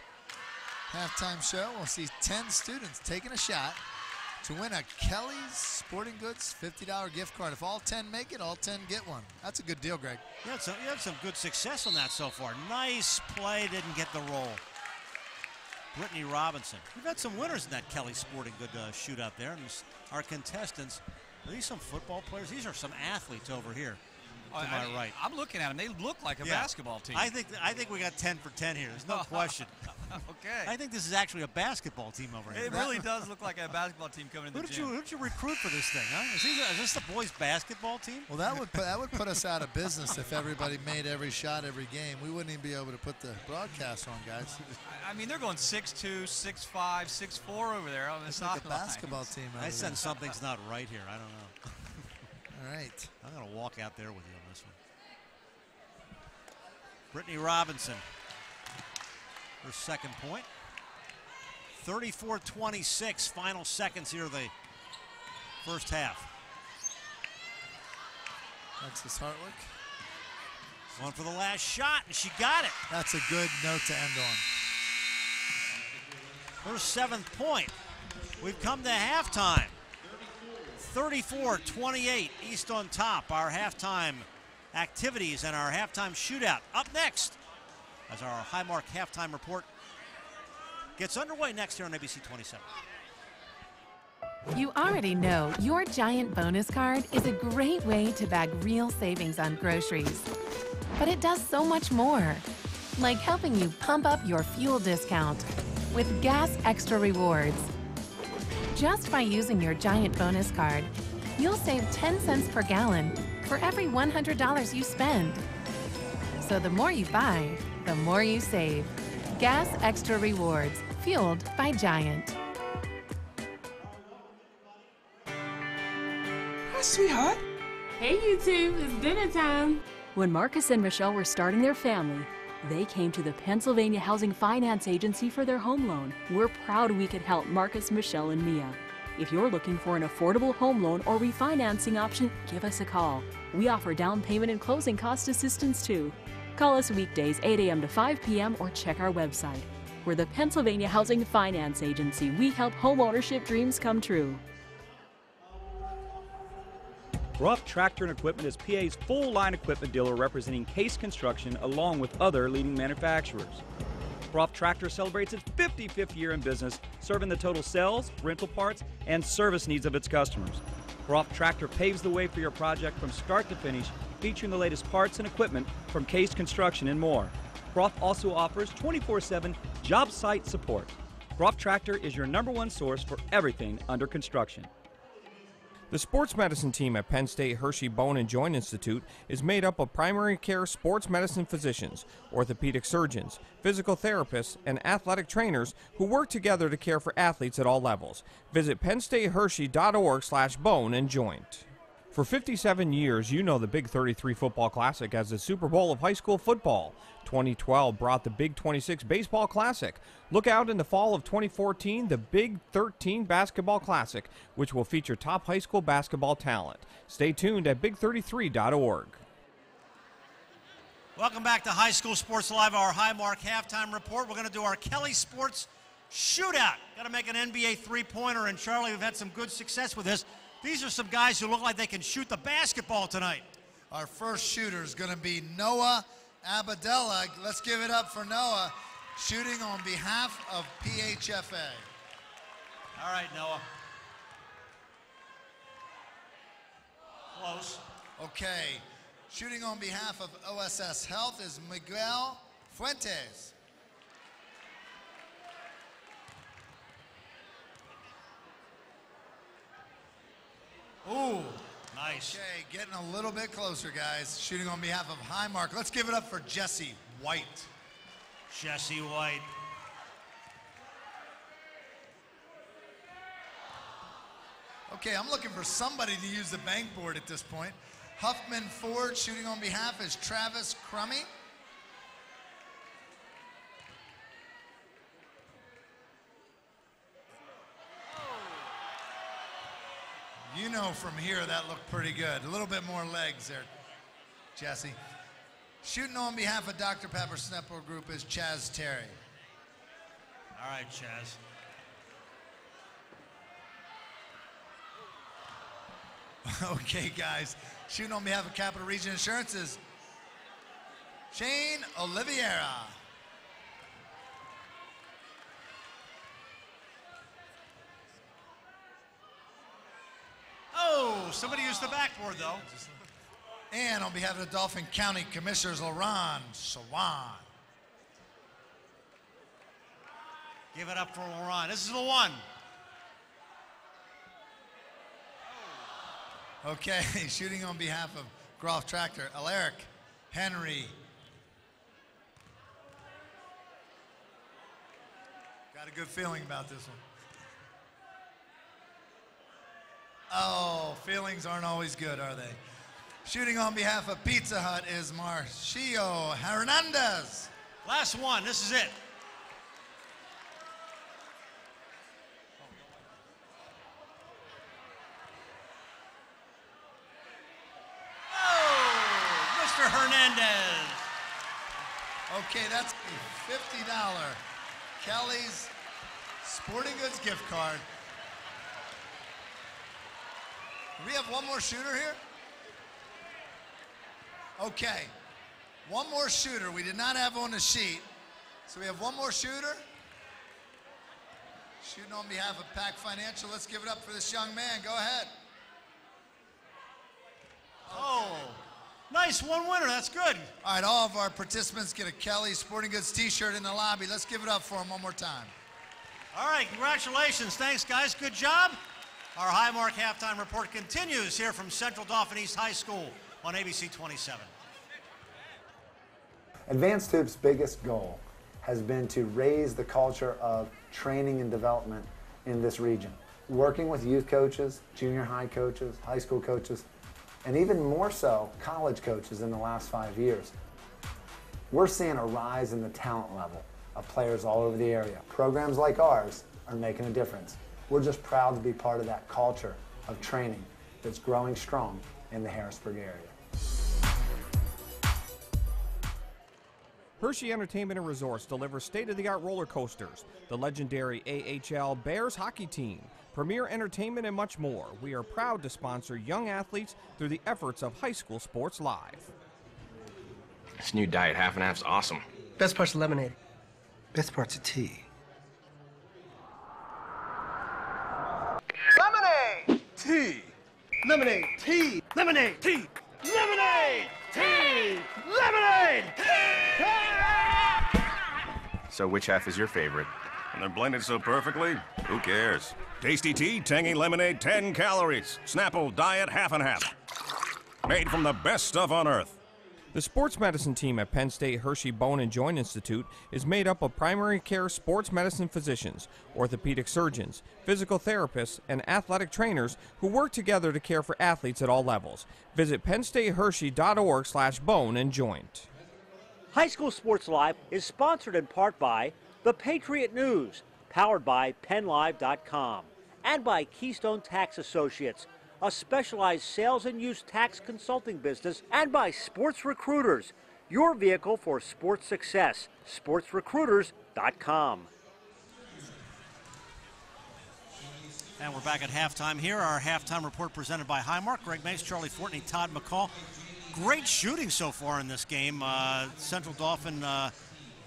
halftime show. We'll see 10 students taking a shot to win a Kelly's Sporting Goods $50 gift card. If all 10 make it, all 10 get one. That's a good deal, Greg. You had some good success on that so far. Nice play, didn't get the roll. Brittany Robinson. We've had some winners in that Kelly Sporting Good shootout there. And our contestants, are these some football players? These are some athletes over here to my right. I'm looking at them. They look like a basketball team. I think we got 10 for 10 here. There's no question. Okay. I think this is actually a basketball team over here. It really does look like a basketball team coming in the gym. Who did you recruit for this thing, huh? Is this the boys' basketball team? Well, that would put us out of business if everybody made every shot every game. We wouldn't even be able to put the broadcast on, guys. They're going 6'2", 6'5", 6'4" over there on the sideline. Like a basketball team. I sense something's not right here. I don't know. All right. I'm going to walk out there with you on this one. Brittany Robinson, her second point. 34-26, final seconds here of the first half. Alexis Hartwick. Going for the last shot, and she got it. That's a good note to end on. Her 7th point. We've come to halftime. 34-28, East on top. Our halftime activities and our halftime shootout up next as our Highmark halftime report gets underway next here on ABC 27. You already know your Giant bonus card is a great way to bag real savings on groceries. But it does so much more, like helping you pump up your fuel discount with Gas Extra Rewards. Just by using your Giant bonus card, you'll save 10 cents per gallon for every $100 you spend. So the more you buy, the more you save. Gas Extra Rewards, fueled by Giant. Hi, sweetheart. Hey, you two, it's dinner time. When Marcus and Michelle were starting their family, they came to the Pennsylvania Housing Finance Agency for their home loan. We're proud we could help Marcus, Michelle, and Mia. If you're looking for an affordable home loan or refinancing option, give us a call. We offer down payment and closing cost assistance too. Call us weekdays 8 a.m. to 5 p.m. or check our website. We're the Pennsylvania Housing Finance Agency. We help home ownership dreams come true. Ruff Tractor and Equipment is PA's full-line equipment dealer representing Case Construction along with other leading manufacturers. Ruff Tractor celebrates its 55th year in business, serving the total sales, rental parts, and service needs of its customers. Ruff Tractor paves the way for your project from start to finish, featuring the latest parts and equipment from Case Construction and more. Ruff also offers 24/7 job site support. Ruff Tractor is your #1 source for everything under construction. The sports medicine team at Penn State Hershey Bone and Joint Institute is made up of primary care sports medicine physicians, orthopedic surgeons, physical therapists, and athletic trainers who work together to care for athletes at all levels. Visit PennStateHershey.org/bone and joint. For 57 years, you know the Big 33 Football Classic as the Super Bowl of high school football. 2012 brought the Big 26 Baseball Classic. Look out in the fall of 2014, the Big 13 Basketball Classic, which will feature top high school basketball talent. Stay tuned at big33.org. Welcome back to High School Sports Live, our Highmark halftime report. We're going to do our Kelly Sports Shootout. Got to make an NBA three-pointer, and Charlie, we've had some good success with this. These are some guys who look like they can shoot the basketball tonight. Our first shooter is going to be Noah Abadella. Let's give it up for Noah, shooting on behalf of PHFA. All right, Noah. Close. Okay. Shooting on behalf of OSS Health is Miguel Fuentes. Ooh, nice. Okay, getting a little bit closer, guys. Shooting on behalf of Highmark. Let's give it up for Jesse White. Jesse White. Okay, I'm looking for somebody to use the bank board at this point. Huffman Ford shooting on behalf is Travis Crummy. You know from here that looked pretty good. A little bit more legs there, Jesse. Shooting on behalf of Dr. Pepper Snapper Group is Chaz Terry. All right, Chaz. Okay, guys. Shooting on behalf of Capital Region Insurance is Shane Oliveira. Oh, somebody used the backboard, though. And on behalf of the Dauphin County Commissioners, Laron Sawan. Give it up for Laron. This is the one. Okay, shooting on behalf of Groff Tractor, Alaric Henry. Got a good feeling about this one. Oh, feelings aren't always good, are they? Shooting on behalf of Pizza Hut is Marcio Hernandez. Last one, this is it. Oh, Mr. Hernandez. Okay, that's a $50 Kelly's Sporting Goods gift card. Do we have one more shooter here? Okay, one more shooter. We did not have on the sheet. So we have one more shooter. Shooting on behalf of Pack Financial. Let's give it up for this young man. Go ahead. Oh, nice one winner. That's good. All right, all of our participants get a Kelly Sporting Goods t-shirt in the lobby. Let's give it up for them one more time. All right, congratulations. Thanks, guys. Good job. Our Highmark halftime report continues here from Central Dauphin East High School on ABC 27. Advanced Hoop's biggest goal has been to raise the culture of training and development in this region. Working with youth coaches, junior high coaches, high school coaches, and even more so, college coaches in the last 5 years. We're seeing a rise in the talent level of players all over the area. Programs like ours are making a difference. We're just proud to be part of that culture of training that's growing strong in the Harrisburg area. Hershey Entertainment and Resorts delivers state-of-the-art roller coasters, the legendary AHL Bears hockey team, premier entertainment, and much more. We are proud to sponsor young athletes through the efforts of High School Sports Live. This new diet half and half's awesome. Best part's lemonade. Best part's a tea. Lemonade! Tea! Lemonade! Tea! Lemonade! Tea! Lemonade! Tea! Lemonade! So which half is your favorite? And they're blended so perfectly, who cares? Tasty tea, tangy lemonade, 10 calories. Snapple diet half and half. Made from the best stuff on earth. The sports medicine team at Penn State Hershey Bone and Joint Institute is made up of primary care sports medicine physicians, orthopedic surgeons, physical therapists, and athletic trainers who work together to care for athletes at all levels. Visit PennStateHershey.org/bone and joint. High School Sports Live is sponsored in part by The Patriot News, powered by PennLive.com, and by Keystone Tax Associates, a specialized sales and use tax consulting business, and by Sports Recruiters, your vehicle for sports success, sportsrecruiters.com. And we're back at halftime here. Our halftime report presented by Highmark. Greg Mace, Charlie Fortney, Todd McCall. Great shooting so far in this game. Central Dauphin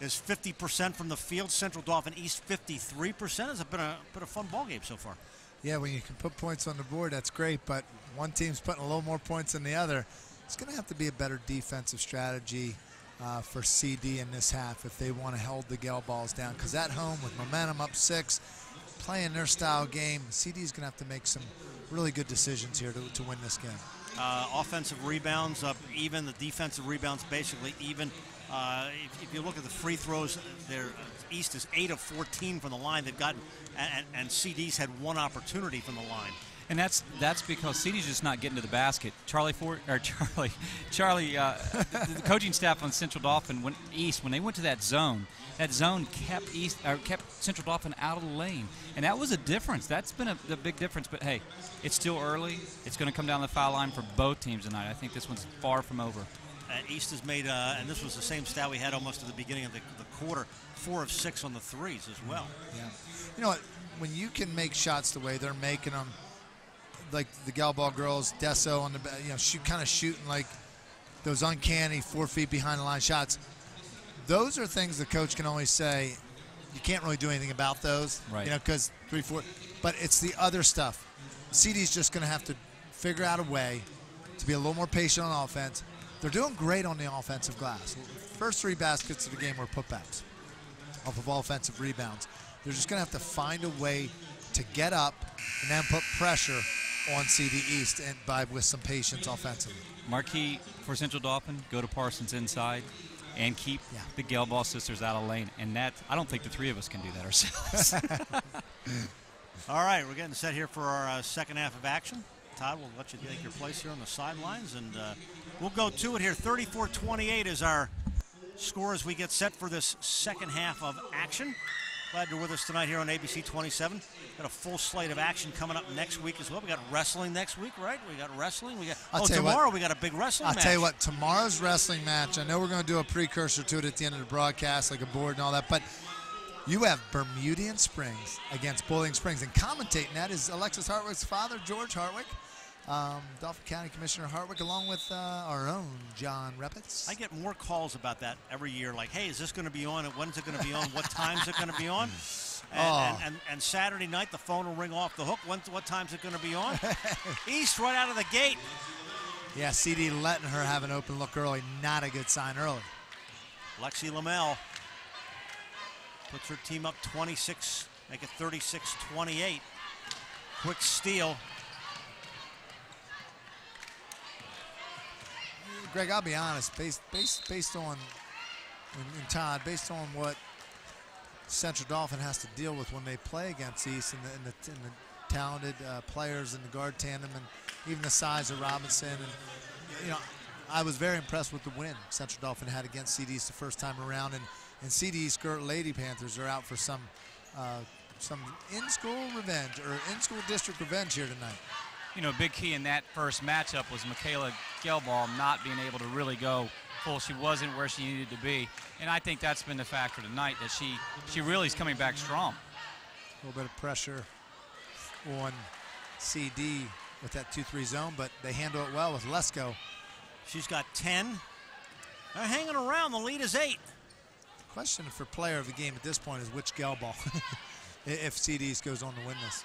is 50% from the field. Central Dauphin East 53%. It's been a fun ball game so far. Yeah, when you can put points on the board, that's great, but one team's putting a little more points than the other. It's going to have to be a better defensive strategy for CD in this half if they want to hold the Gale balls down, because at home with momentum up 6, playing their style game, CD is going to have to make some really good decisions here to win this game. Offensive rebounds up even, the defensive rebounds basically even. If you look at the free throws, East is 8 of 14 from the line they've gotten, and CD's had 1 opportunity from the line. And that's because CD's just not getting to the basket. The coaching staff on Central Dauphin when they went to that zone kept Central Dauphin out of the lane, and that was a difference. That's been a big difference. But hey, it's still early. It's going to come down the foul line for both teams tonight. I think this one's far from over. East has made, and this was the same stat we had almost at the beginning of the quarter, 4 of 6 on the threes as well. Yeah, you know what? When you can make shots the way they're making them, like the Galball girls, Desso on the, kind of shooting like those uncanny 4 feet behind the line shots. Those are things the coach can always say. You can't really do anything about those, right? Because 3, 4. But it's the other stuff. CD's just going to have to figure out a way to be a little more patient on offense. They're doing great on the offensive glass. First 3 baskets of the game were putbacks off of offensive rebounds. They're just going to have to find a way to get up and then put pressure on CD East with some patience offensively. Marquee for Central Dauphin, go to Parsons inside and keep the Gelball sisters out of lane. And that, I don't think the 3 of us can do that ourselves. All right, we're getting set here for our second half of action. Todd, we'll let you take your place here on the sidelines, and we'll go to it here. 34-28 is our score as we get set for this second half of action. Glad you're with us tonight here on ABC 27. Got a full slate of action coming up next week as well. We got wrestling next week, right? We got wrestling. We got tomorrow we got a big wrestling match. I'll tell you what, tomorrow's wrestling match, I know we're going to do a precursor to it at the end of the broadcast, like a board and all that, but you have Bermudian Springs against Boiling Springs, and commentating that is Alexis Hartwick's father, George Hartwick. Dauphin County Commissioner Hartwick, along with our own John Repitz. I get more calls about that every year, like, hey, is this going to be on? When's it going to be on? What time's it going to be on? And Saturday night, the phone will ring off the hook. What time's it going to be on? East right out of the gate. Yeah, CD letting her have an open look early. Not a good sign early. Lexi Lamel puts her team up 26, make it 36-28. Quick steal. Greg, I'll be honest, based on, and Todd, based on what Central Dauphin has to deal with when they play against East and the talented players in the guard tandem and even the size of Robinson, and I was very impressed with the win Central Dauphin had against CD's the first time around, and CD's Lady Panthers are out for some some in-school revenge or in-school district revenge here tonight. You know, big key in that first matchup was Michaela Gelball not being able to really go full. She wasn't where she needed to be, and I think that's been the factor tonight, that she really is coming back strong. A little bit of pressure on CD with that 2-3 zone, but they handle it well with Lesko. She's got 10. They're hanging around. The lead is 8. The question for player of the game at this point is which Gelball, if CDs goes on to win this.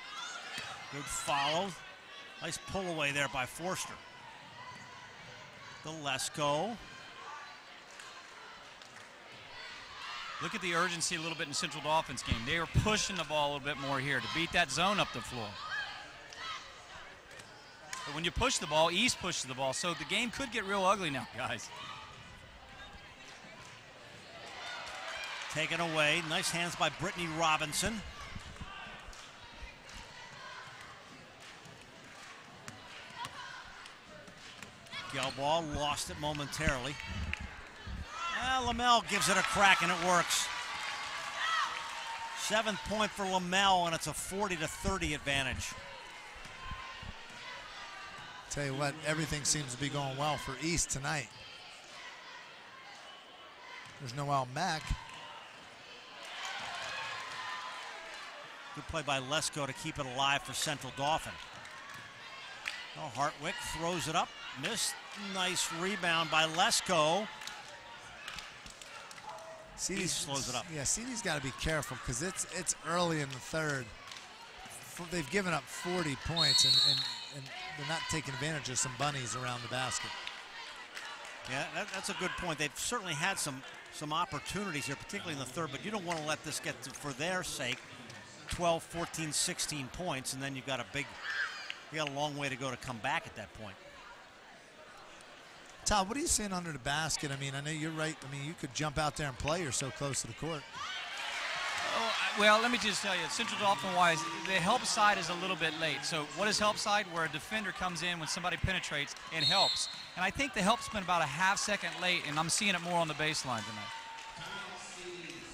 Good follow. Nice pull away there by Forster. The Lesko. Look at the urgency a little bit in Central Dauphin's game. They are pushing the ball a little bit more here to beat that zone up the floor. But when you push the ball, East pushes the ball, so the game could get real ugly now, guys. Taken away. Nice hands by Brittany Robinson. Gelball lost it momentarily. Lamel gives it a crack and it works. 7th point for Lamel, and it's a 40-30 advantage. Tell you what, everything seems to be going well for East tonight. There's Noelle Mack. Good play by Lesko to keep it alive for Central Dauphin. Oh, Hartwick throws it up. Missed. Nice rebound by Lesko. CD slows it up. Yeah, CD's got to be careful because it's early in the third. They've given up 40 points, and they're not taking advantage of some bunnies around the basket. Yeah, that's a good point. They've certainly had some opportunities here, particularly in the third, but you don't want to let this get to, for their sake, 12, 14, 16 points, and then you've got a long way to go to come back at that point. Todd, what are you seeing under the basket? I mean, I know you're right. I mean, you could jump out there and play. You're so close to the court. Oh, well, let me just tell you, Central Dauphin-wise, the help side is a little bit late. So what is help side? Where a defender comes in when somebody penetrates and helps. And I think the help's been about a half-second late, and I'm seeing it more on the baseline tonight.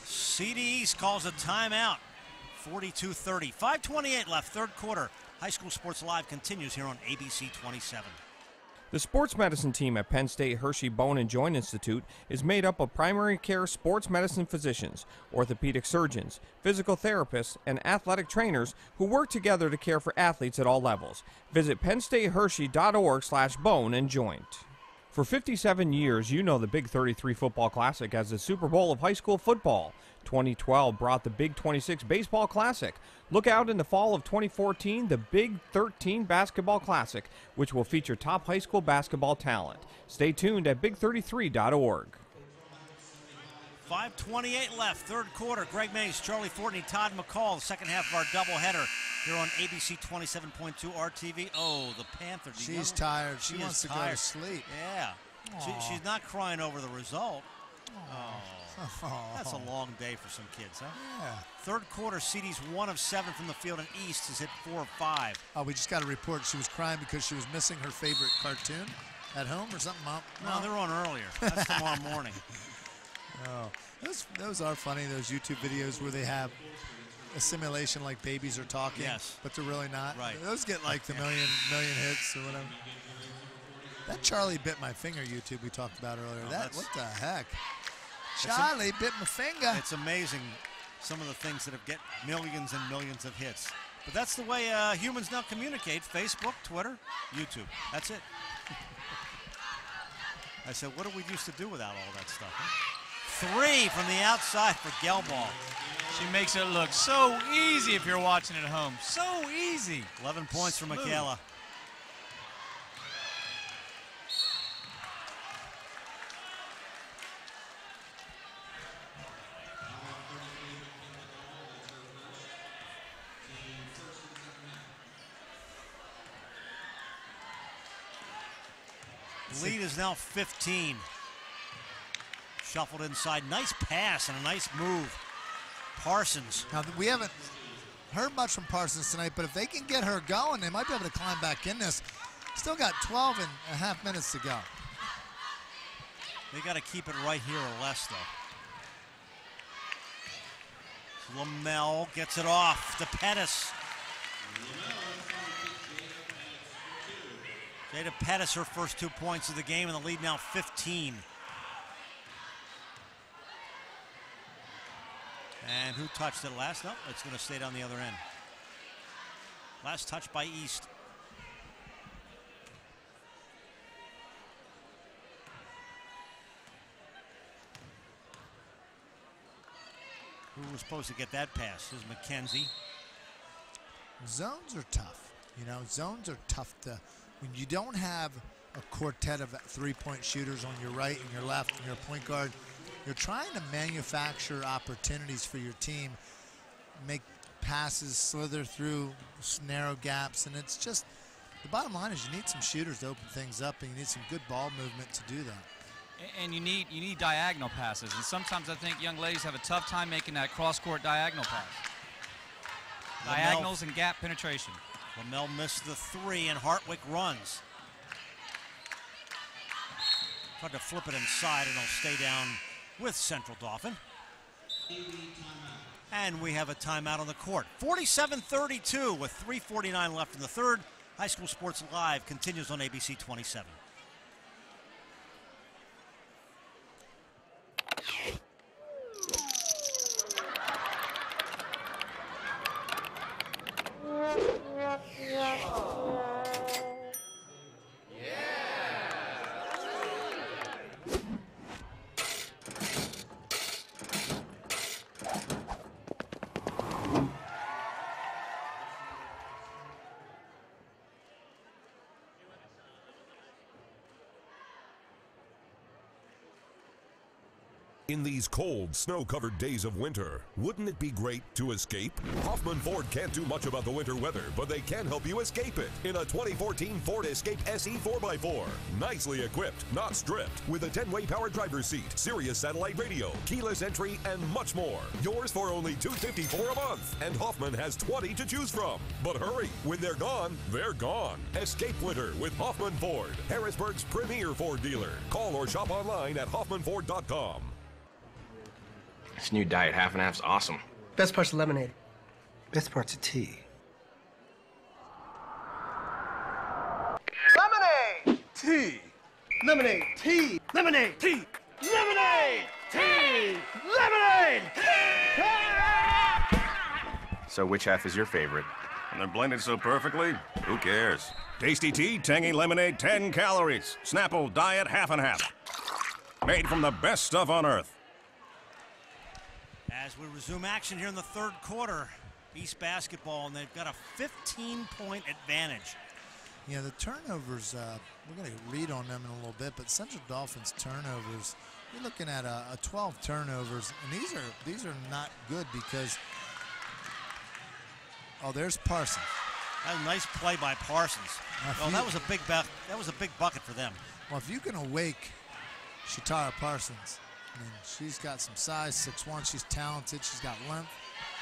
CD East calls a timeout. 42-30. 5:28 left, third quarter. High School Sports Live continues here on ABC 27. The sports medicine team at Penn State Hershey Bone and Joint Institute is made up of primary care sports medicine physicians, orthopedic surgeons, physical therapists, and athletic trainers who work together to care for athletes at all levels. Visit PennStateHershey.org/bone and joint. For 57 years, you know the Big 33 Football Classic as the Super Bowl of high school football. 2012 brought the Big 26 Baseball Classic. Look out in the fall of 2014, the Big 13 Basketball Classic, which will feature top high school basketball talent. Stay tuned at big33.org. 5:28 left, third quarter. Greg Mays, Charlie Fortney, Todd McCall, the second half of our doubleheader here on ABC 27.2 RTV. Oh, the Panthers. She's tired. She wants to go to sleep. Yeah. She's not crying over the result. That's a long day for some kids, huh? Yeah. Third quarter, CD's 1 of 7 from the field, and East has hit 4 of 5. Oh, we just got a report she was crying because she was missing her favorite cartoon at home or something, Mom? No, they're on earlier. That's tomorrow morning. Oh, those are funny, those YouTube videos where they have a simulation like babies are talking, but they're really not. Right. Those get like the million hits or whatever. That Charlie bit my finger YouTube we talked about earlier. What the heck? Charlie bit my finger. It's amazing some of the things that have get millions and millions of hits. But that's the way humans now communicate. Facebook, Twitter, YouTube. That's it. I said, what do we used to do without all that stuff? Huh? 3 from the outside for Gelball. She makes it look so easy if you're watching at home. So easy. 11 points for Michaela. Lead is now 15. Shuffled inside. Nice pass and a nice move. Parsons. Now, we haven't heard much from Parsons tonight, but if they can get her going, they might be able to climb back in this. Still got 12 and a half minutes to go. They got to keep it right here or less, though. Lamel gets it off to Pettis. Jada Pettis, her first 2 points of the game, and the lead now 15. And who touched it last? No, it's going to stay down the other end. Last touch by East. Who was supposed to get that pass? Is McKenzie. Zones are tough. You know, zones are tough to, when you don't have a quartet of three-point shooters on your right and your left and your point guard, you're trying to manufacture opportunities for your team, make passes slither through narrow gaps, and it's just, the bottom line is you need some shooters to open things up, and you need some good ball movement to do that. And you need diagonal passes, and sometimes I think young ladies have a tough time making that cross-court diagonal pass. Diagonals and gap penetration. Lamel missed the three, and Hartwick runs. Tried to flip it inside, and he'll stay down with Central Dauphin. And we have a timeout on the court. 47-32 with 3:49 left in the third. High School Sports Live continues on ABC 27. In these cold, snow-covered days of winter, wouldn't it be great to escape? Hoffman Ford can't do much about the winter weather, but they can help you escape it in a 2014 Ford Escape SE 4x4. Nicely equipped, not stripped, with a 10-way power driver's seat, Sirius satellite radio, keyless entry, and much more. Yours for only $254 a month, and Hoffman has 20 to choose from. But hurry, when they're gone, they're gone. Escape winter with Hoffman Ford, Harrisburg's premier Ford dealer. Call or shop online at hoffmanford.com. This new diet half and half's awesome. Best part's lemonade. Best part's of tea. Lemonade! Tea! Lemonade! Tea! Lemonade! Tea! Lemonade! Tea! Lemonade! So which half is your favorite? And they're blended so perfectly, who cares? Tasty tea, tangy lemonade, 10 calories. Snapple diet half and half. Made from the best stuff on earth. As we resume action here in the third quarter, East basketball, and they've got a 15-point advantage. Yeah, the turnovers, we're going to read on them in a little bit, but Central Dauphin's turnovers, you're looking at a 12 turnovers, and these are not good because, oh, there's Parsons. A nice play by Parsons. Well, that was a big bucket for them. Well, if you can awake Shatara Parsons, I mean, she's got some size, 6'1", she's talented, she's got length,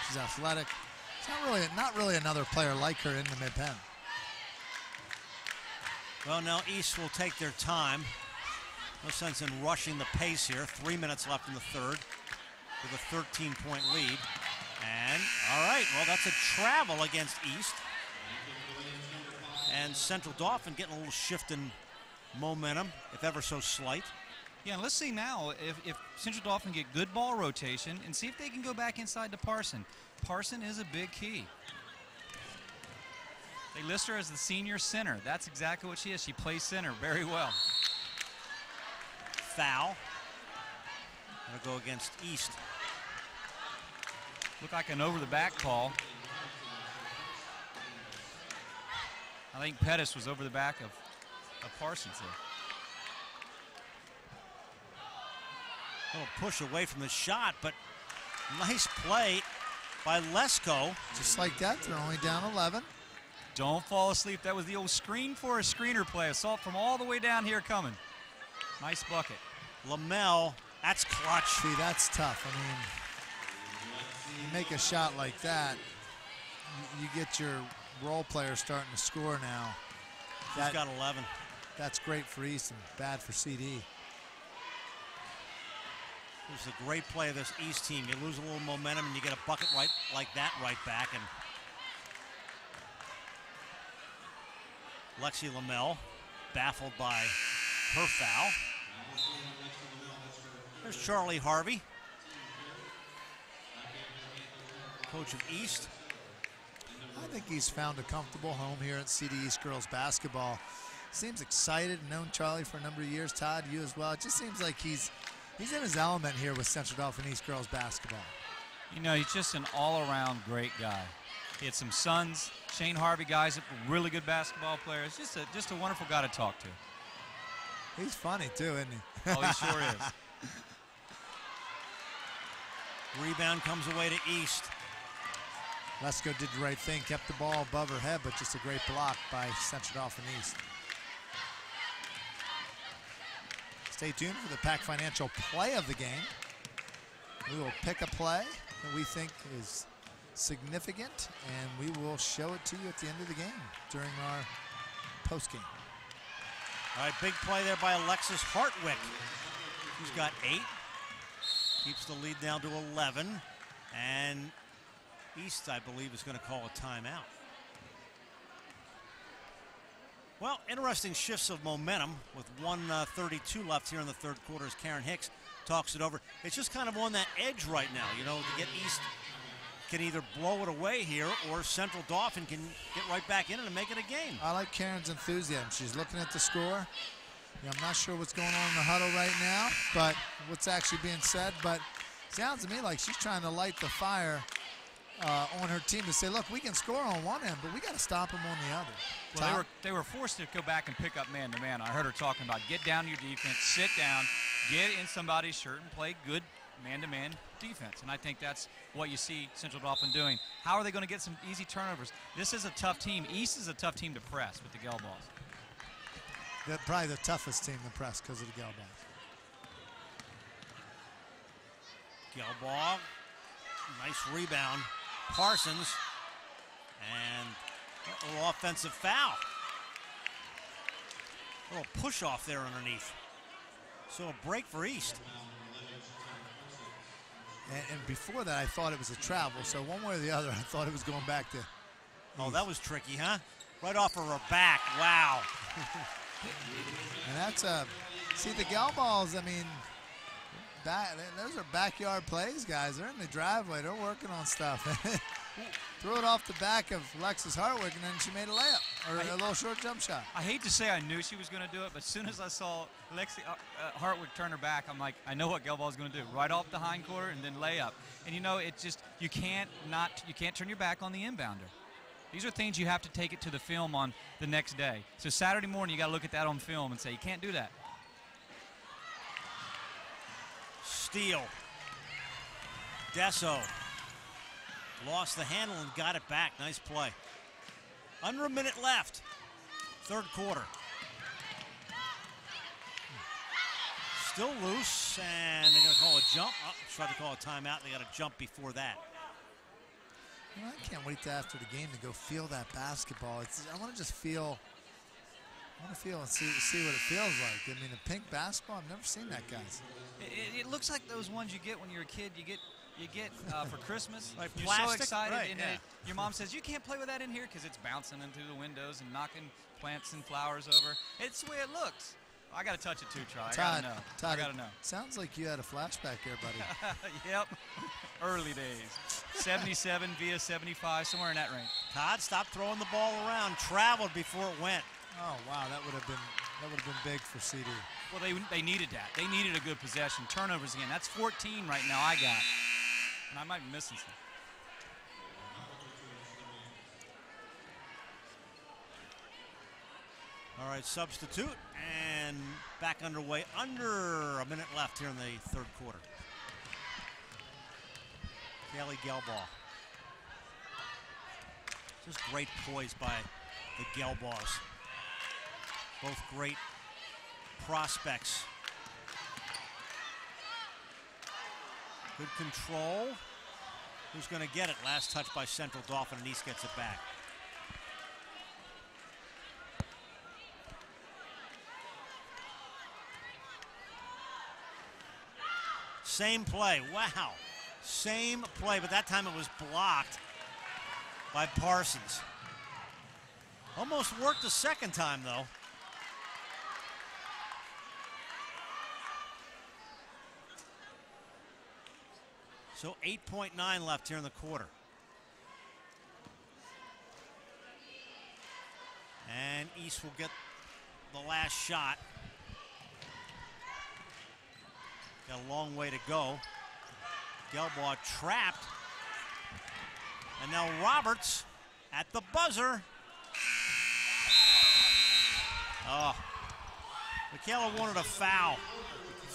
she's athletic. It's not really another player like her in the mid-pen. Well, now East will take their time. No sense in rushing the pace here. 3 minutes left in the third with a 13-point lead. And, all right, well, that's a travel against East. And Central Dauphin getting a little shift in momentum, if ever so slight. Yeah, and let's see now if Central Dauphin get good ball rotation and see if they can go back inside to Parson. Parson is a big key. They list her as the senior center. That's exactly what she is. She plays center very well. Foul. Gonna go against East. Looked like an over-the-back call. I think Pettis was over the back of Parsons there. A little push away from the shot, but nice play by Lesko. Just like that, they're only down 11. Don't fall asleep. That was the old screen for a screener play. Assault from all the way down here coming. Nice bucket. Lamel, that's clutch. See, that's tough. I mean, you make a shot like that, you get your role player starting to score now. He's got 11. That's great for East and bad for CD. This is a great play of this East team. You lose a little momentum and you get a bucket right like that right back. And Lexi Lamel baffled by her foul. There's Charlie Harvey, coach of East. I think he's found a comfortable home here at CD East girls basketball. Seems excited, known Charlie for a number of years. Todd, you as well. It just seems like he's in his element here with Cedntral Dauphin East girls basketball. You know, he's just an all-around great guy. He had some sons, Shane Harvey guys that were really good basketball players. Just a wonderful guy to talk to. He's funny too, isn't he? Oh, he sure is. Rebound comes away to East. Lesko did the right thing, kept the ball above her head, but just a great block by Cedntral Dauphin East. Stay tuned for the Pack Financial play of the game. We will pick a play that we think is significant, and we will show it to you at the end of the game during our post game. All right, big play there by Alexis Hartwick. She's got 8. Keeps the lead down to 11. And East, I believe, is going to call a timeout. Well, interesting shifts of momentum with 1:32 left here in the third quarter as Karen Hicks talks it over. It's just kind of on that edge right now. You know, to get East can either blow it away here or Cedntral Dauphin can get right back in it and make it a game. I like Karen's enthusiasm. She's looking at the score. Yeah, I'm not sure what's going on in the huddle right now, but what's actually being said. But it sounds to me like she's trying to light the fire on her team to say, look, we can score on one end, but we got to stop them on the other. Well, they were forced to go back and pick up man-to-man. I heard her talking about get down to your defense, sit down, get in somebody's shirt, and play good man-to-man defense. And I think that's what you see Cedntral Dauphin doing. How are they going to get some easy turnovers? This is a tough team. East is a tough team to press with the Gel Balls. They're probably the toughest team to press because of the Gel Balls. Gel Ball, nice rebound. Parsons, and a little offensive foul. A little push off there underneath. So a break for East. And before that, I thought it was a travel. So one way or the other, I thought it was going back to. Oh, that was tricky, huh? Right off of her back. Wow. And that's see the Gel Balls. I mean, those are backyard plays, guys. They're in the driveway. They're working on stuff. Threw it off the back of Alexis Hartwick, and then she made a layup, or a little short jump shot. I hate to say I knew she was going to do it, but as soon as I saw Lexi Hartwick turn her back, I'm like, I know what Gel Ball is going to do. Right off the hind quarter and then layup. And you know, it just, you can't turn your back on the inbounder. These are things you have to take it to the film on the next day. So Saturday morning, you got to look at that on film and say, you can't do that. Steal. Desso lost the handle and got it back. Nice play. Under a minute left. Third quarter. Still loose, and they're going to call a jump. Oh, tried to call a timeout. They got a jump before that. You know, I can't wait till after the game to go feel that basketball. I want to just feel. I want to feel and see what it feels like. I mean, a pink basketball, I've never seen that, guys. It looks like those ones you get when you're a kid. You get for Christmas. Like you're plastic? so excited, Right, and yeah. your mom says you can't play with that in here because it's bouncing into the windows and knocking plants and flowers over. It's the way it looks. I got to touch it too, Charlie. I got to know. Sounds like you had a flashback there, buddy. Yep. Early days. 77 via 75, somewhere in that range. Todd stopped throwing the ball around. Traveled before it went. Oh wow, that would have been big for CD. Well, they needed that. They needed a good possession. Turnovers again. That's 14 right now. I got, and I might be missing some. All right, substitute and back underway. Under a minute left here in the third quarter. Kelly Gelbaugh. Just great poise by the Gelbaughs. Both great prospects. Good control. Who's going to get it? Last touch by Cedntral Dauphin, and East gets it back. Same play. Wow. Same play, but that time it was blocked by Parsons. Almost worked a second time, though. So 8.9 left here in the quarter. And East will get the last shot. Got a long way to go. Gelbaugh trapped. And now Roberts at the buzzer. Oh, Michaela wanted a foul.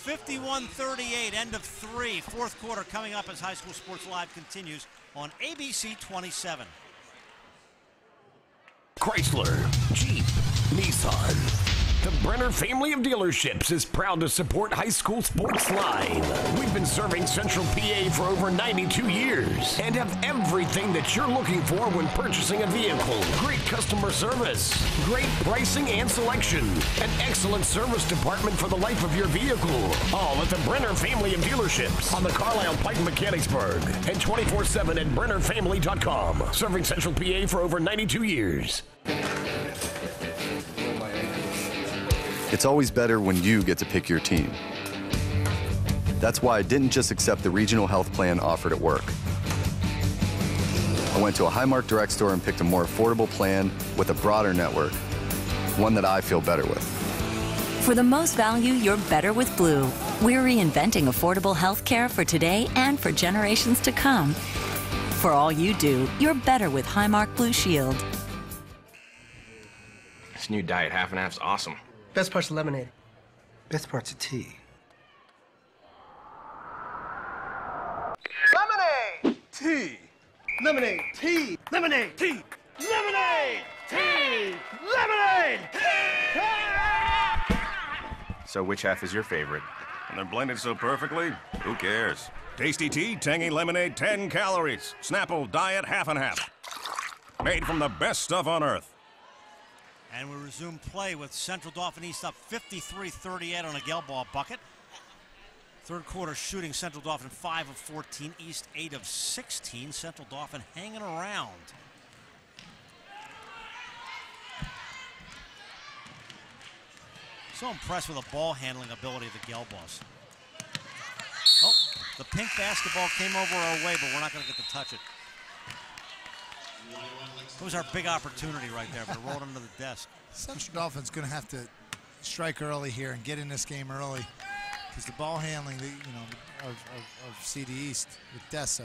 51-38, end of 3. Fourth quarter coming up as High School Sports Live continues on ABC 27. Chrysler, Jeep, Nissan. The Brenner family of dealerships is proud to support High School Sports Live. We've been serving Central PA for over 92 years and have everything that you're looking for when purchasing a vehicle. Great customer service, great pricing and selection, an excellent service department for the life of your vehicle. All at the Brenner family of dealerships on the Carlisle Pike in Mechanicsburg and 24/7 at BrennerFamily.com. Serving Central PA for over 92 years. It's always better when you get to pick your team. That's why I didn't just accept the regional health plan offered at work. I went to a Highmark Direct store and picked a more affordable plan with a broader network, one that I feel better with. For the most value, you're better with Blue. We're reinventing affordable health care for today and for generations to come. For all you do, you're better with Highmark Blue Shield. This new diet half and half's awesome. Best part's the lemonade. Best part's the tea. Lemonade! Tea! Lemonade! Tea! Lemonade! Tea! Lemonade! Tea! Lemonade! So which half is your favorite? And they're blended so perfectly, who cares? Tasty tea, tangy lemonade, 10 calories. Snapple diet half and half. Made from the best stuff on earth. And we resume play with Central Dauphin East up 53-38 on a Gelbaugh bucket. Third quarter shooting, Central Dauphin 5 of 14, East 8 of 16. Central Dauphin hanging around. So impressed with the ball handling ability of the Gelbaughs. Oh, the pink basketball came over our way, but we're not going to get to touch it. It was our big opportunity right there, but it rolled under the desk. Central Dauphin's going to have to strike early here and get in this game early, because the ball handling, of CD East with Desso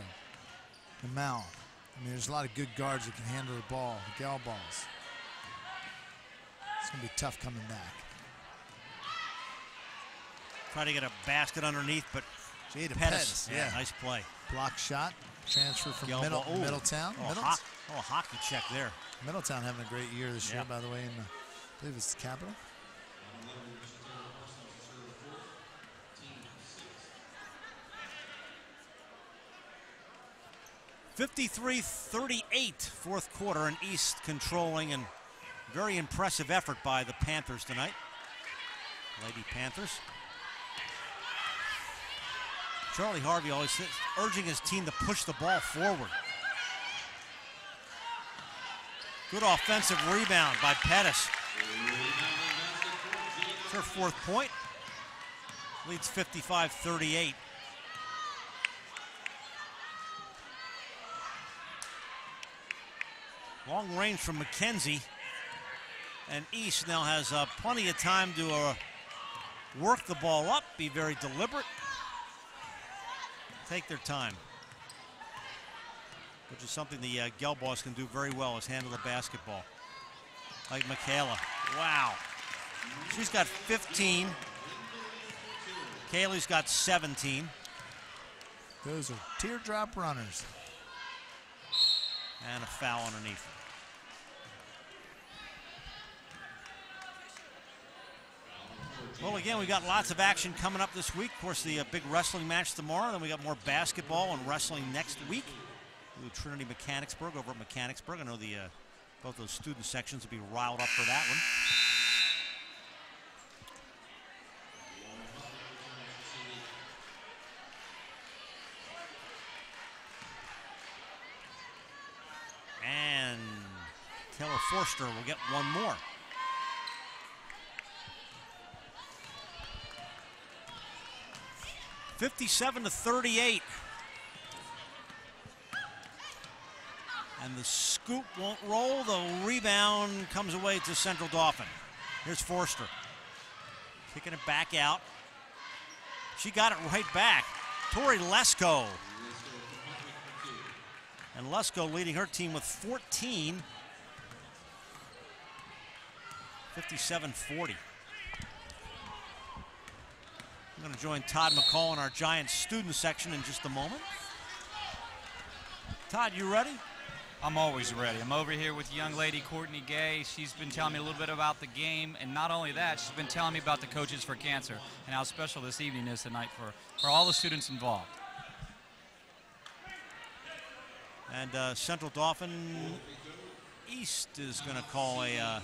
and Mal. I mean, there's a lot of good guards that can handle the ball, the Gelbaughs. It's going to be tough coming back. Try to get a basket underneath, but Pettis, yeah, nice play. Block shot, transfer from Middletown. Hockey check there. Middletown having a great year this year, by the way, in I believe it's the capital. (53-38) fourth quarter, and East controlling, and very impressive effort by the Panthers tonight. Lady Panthers. Charlie Harvey always urging his team to push the ball forward. Good offensive rebound by Pettis. It's her fourth point. Leads 55-38. Long range from McKenzie. And East now has plenty of time to work the ball up, be very deliberate. Take their time, which is something the Gelbaughs can do very well, is handle the basketball. Like Michaela. Wow. She's got 15. Kaylee's got 17. Those are teardrop runners. And a foul underneath. Well, again, we got lots of action coming up this week. Of course, the big wrestling match tomorrow. Then we got more basketball and wrestling next week. We'll do Trinity Mechanicsburg over at Mechanicsburg. I know the both those student sections will be riled up for that one. Taylor Forster will get one more. (57-38). And the scoop won't roll. The rebound comes away to Central Dauphin. Here's Forster. Kicking it back out. She got it right back. Tori Lesko. And Lesko leading her team with 14. 57-40. I'm going to join Todd McCall in our Giants student section in just a moment. Todd, you ready? I'm always ready. I'm over here with young lady Courtney Gay. She's been telling me a little bit about the game, and not only that, she's been telling me about the Coaches for Cancer and how special this evening is tonight for all the students involved. And Central Dauphin East is going to call a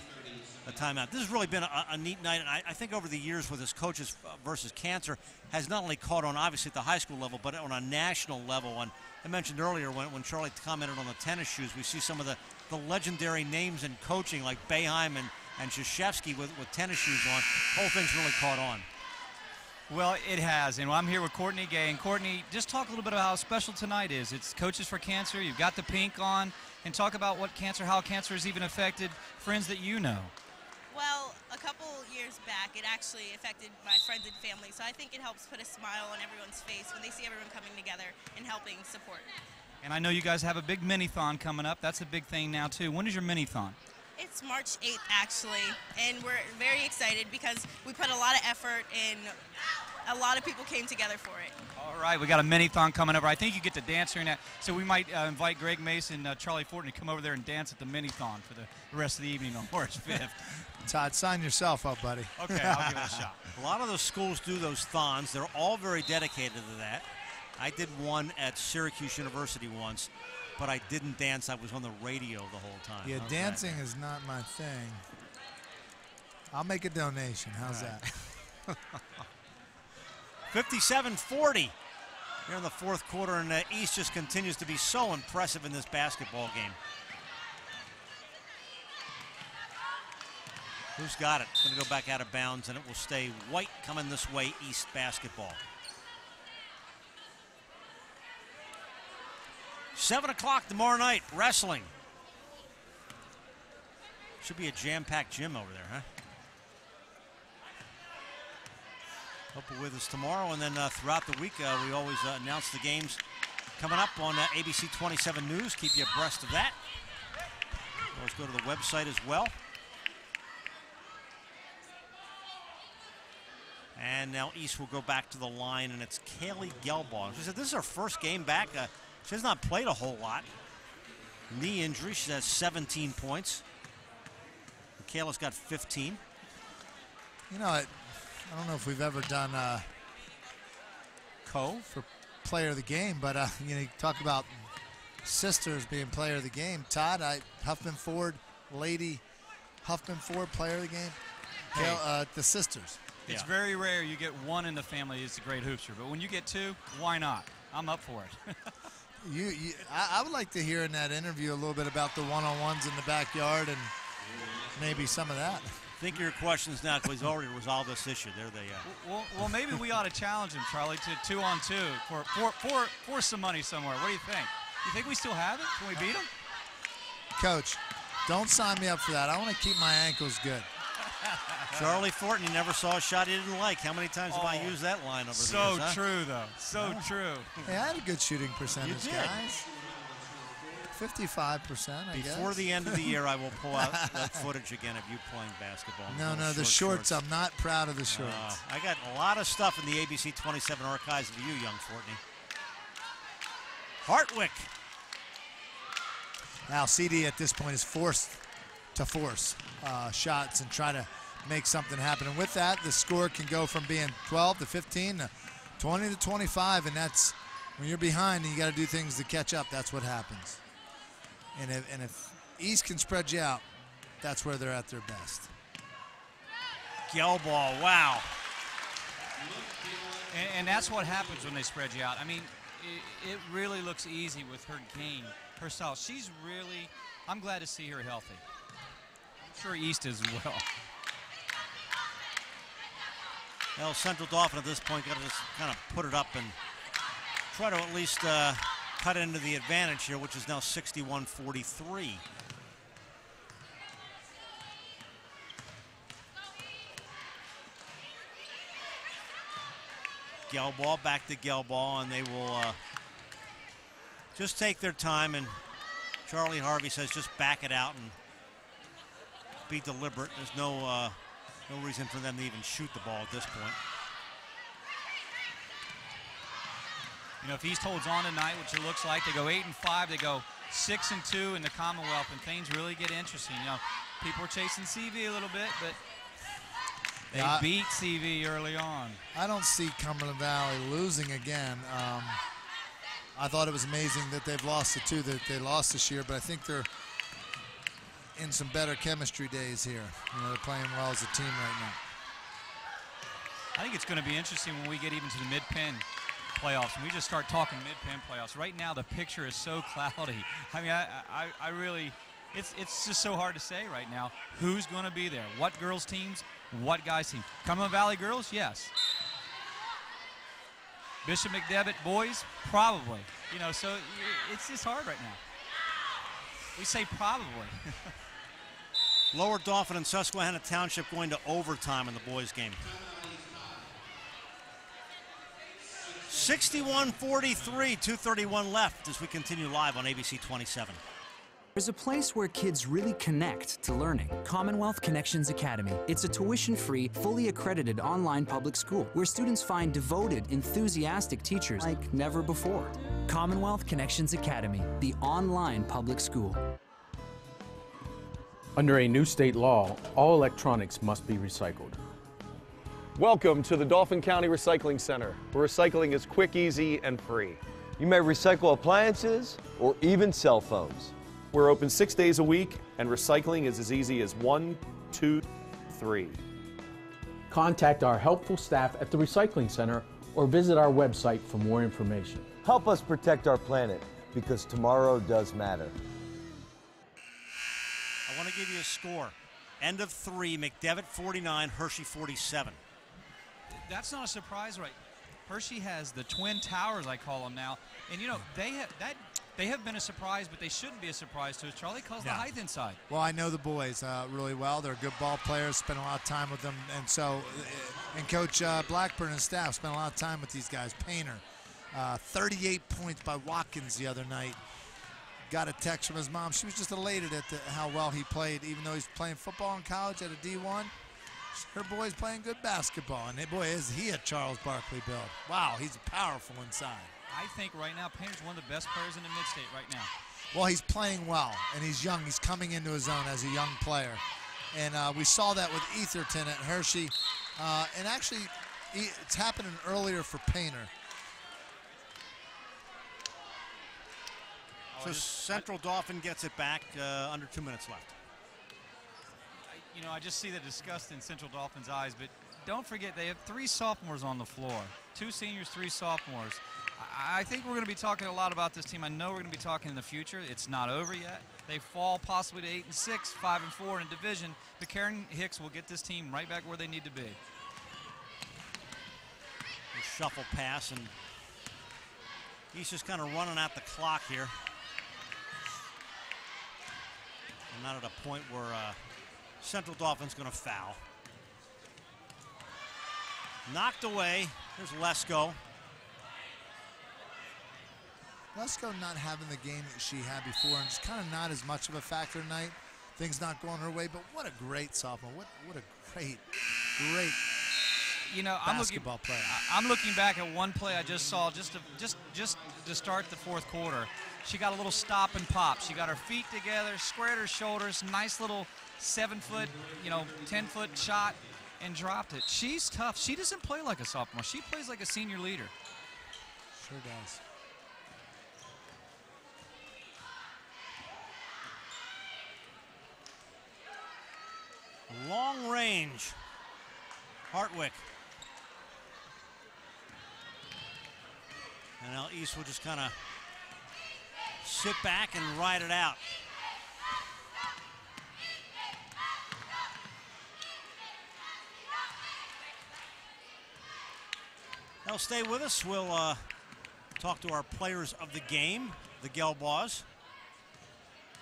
timeout. This has really been a neat night, and I think over the years with this Coaches versus Cancer has not only caught on, obviously, at the high school level, but on a national level. And I mentioned earlier when Charlie commented on the tennis shoes, we see some of the legendary names in coaching like Boeheim and Krzyzewski with tennis shoes on. Whole thing's really caught on. Well, it has, and I'm here with Courtney Gay. And Courtney, just talk a little bit about how special tonight is. It's Coaches for Cancer. You've got the pink on, and talk about how cancer has even affected friends that you know. Well, a couple years back, it actually affected my friends and family, so I think it helps put a smile on everyone's face when they see everyone coming together and helping support. And I know you guys have a big mini-thon coming up. That's a big thing now, too. When is your mini-thon? It's March 8th, actually, and we're very excited because we put a lot of effort and a lot of people came together for it. All right, we got a mini-thon coming over. I think you get to dance during that, so we might invite Greg Mason, Charlie Fortin to come over there and dance at the mini-thon for the rest of the evening on March 5th. Todd, sign yourself up, buddy. Okay, I'll give it a shot. A lot of those schools do those thons. They're all very dedicated to that. I did one at Syracuse University once, but I didn't dance. I was on the radio the whole time. Yeah, dancing is not my thing. I'll make a donation. How's that? 57-40 here in the fourth quarter, and the East just continues to be so impressive in this basketball game. Who's got it? It's going to go back out of bounds, and it will stay White coming this way, East basketball. 7 o'clock tomorrow night, wrestling. Should be a jam-packed gym over there, huh? Hope you're with us tomorrow, and then throughout the week, we always announce the games coming up on ABC 27 News. Keep you abreast of that. Always go to the website as well. And now East will go back to the line, and it's Kaylee Gelbaugh. She said this is her first game back. She has not played a whole lot. Knee injury. She has 17 points. Kayla's got 15. You know, I don't know if we've ever done for player of the game, but you know, you talk about sisters being player of the game. Todd, Huffman Ford, Lady Huffman Ford, player of the game. Hey. The sisters. It's very rare you get one in the family that's a great hoopster, but when you get two, why not? I'm up for it. I would like to hear in that interview a little bit about the one-on-ones in the backyard and maybe some of that. Think of your questions now, because he's already resolved this issue. There they are. Well, maybe we ought to challenge him, Charlie, to 2-on-2 for some money somewhere. What do you think? You think we still have it? Can we beat him? Coach, don't sign me up for that. I want to keep my ankles good. Charlie Fortin, you never saw a shot he didn't like. How many times have I used that line over the years? So true, though. So true. Hey, I had a good shooting percentage, guys. 55%, I guess. Before the end of the year, I will pull out that footage again of you playing basketball. No, the shorts. I'm not proud of the shorts. I got a lot of stuff in the ABC 27 archives of you, young Fortney. Hartwick. Now, CD at this point is forced to force shots and try to make something happen. And with that, the score can go from being 12 to 15 to 20 to 25. And that's when you're behind and you got to do things to catch up. That's what happens. And if East can spread you out, that's where they're at their best. Gelbaugh, wow. And that's what happens when they spread you out. I mean, it really looks easy with her game, her style. She's really, I'm glad to see her healthy. Sure, East as well. Well, Central Dauphin at this point got to just kind of put it up and try to at least cut into the advantage here, which is now 61-43. Gelbaugh, back to Gelbaugh, and they will just take their time, and Charlie Harvey says just back it out and be deliberate. There's no reason for them to even shoot the ball at this point. You know, if East holds on tonight, which it looks like, they go 8-5, they go 6-2 in the Commonwealth, and things really get interesting. You know, people are chasing CV a little bit, but they beat CV early on. I don't see Cumberland Valley losing again. I thought it was amazing that they've lost the two that they lost this year, but I think they're in some better chemistry days here. You know, they're playing well as a team right now. I think it's going to be interesting when we get even to the mid-pen playoffs, and we just start talking mid-pen playoffs. Right now, the picture is so cloudy. I mean, I really, it's just so hard to say right now who's going to be there, what girls' teams, what guys' teams. Cumberland Valley girls, yes. Bishop McDevitt boys, probably. You know, so it's just hard right now. We say probably. Lower Dauphin and Susquehanna Township going to overtime in the boys' game. 61-43, 2:31 left as we continue live on ABC 27. There's a place where kids really connect to learning. Commonwealth Connections Academy. It's a tuition-free, fully accredited online public school where students find devoted, enthusiastic teachers like never before. Commonwealth Connections Academy, the online public school. Under a new state law, all electronics must be recycled. Welcome to the Dauphin County Recycling Center, where recycling is quick, easy, and free. You may recycle appliances or even cell phones. We're open 6 days a week, and recycling is as easy as 1, 2, 3. Contact our helpful staff at the Recycling Center or visit our website for more information. Help us protect our planet, because tomorrow does matter. I want to give you a score. End of 3, McDevitt 49, Hershey 47. That's not a surprise, right? Hershey has the Twin Towers, I call them now, and you know they have been a surprise, but they shouldn't be a surprise to us. Charlie calls the height inside. Well, I know the boys really well. They're good ball players. Spent a lot of time with them, and so and Coach Blackburn and staff spent a lot of time with these guys. Painter, 38 points by Watkins the other night. Got a text from his mom. She was just elated at how well he played, even though he's playing football in college at a D1. Her boy's playing good basketball, and boy, is he a Charles Barkley build. Wow, he's powerful inside. I think right now Painter's one of the best players in the mid-state right now. Well, he's playing well, and he's young. He's coming into his own as a young player. And we saw that with Etherton at Hershey. And actually, it's happening earlier for Painter. So Central Dauphin gets it back, under 2 minutes left. You know, I just see the disgust in Central Dauphin's eyes, but don't forget they have 3 sophomores on the floor. 2 seniors, 3 sophomores. I think we're going to be talking a lot about this team. I know we're going to be talking in the future. It's not over yet. They fall possibly to 8-6, 5-4 in division, but Karen Hicks will get this team right back where they need to be. A shuffle pass, and he's just kind of running out the clock here. And not at a point where Central Dauphin's going to foul. Knocked away. There's Lesko. Lesko not having the game that she had before, and just kind of not as much of a factor tonight. Things not going her way, but what a great sophomore. What a great basketball player. I'm looking back at one play I just saw just to start the fourth quarter. She got a little stop and pop. She got her feet together, squared her shoulders, nice little 7-foot, 10-foot shot, and dropped it. She's tough. She doesn't play like a sophomore. She plays like a senior leader. Sure does. Long range. Hartwick. And now East will just kind of sit back and ride it out. Well, stay with us. We'll talk to our players of the game, the Gelbaws.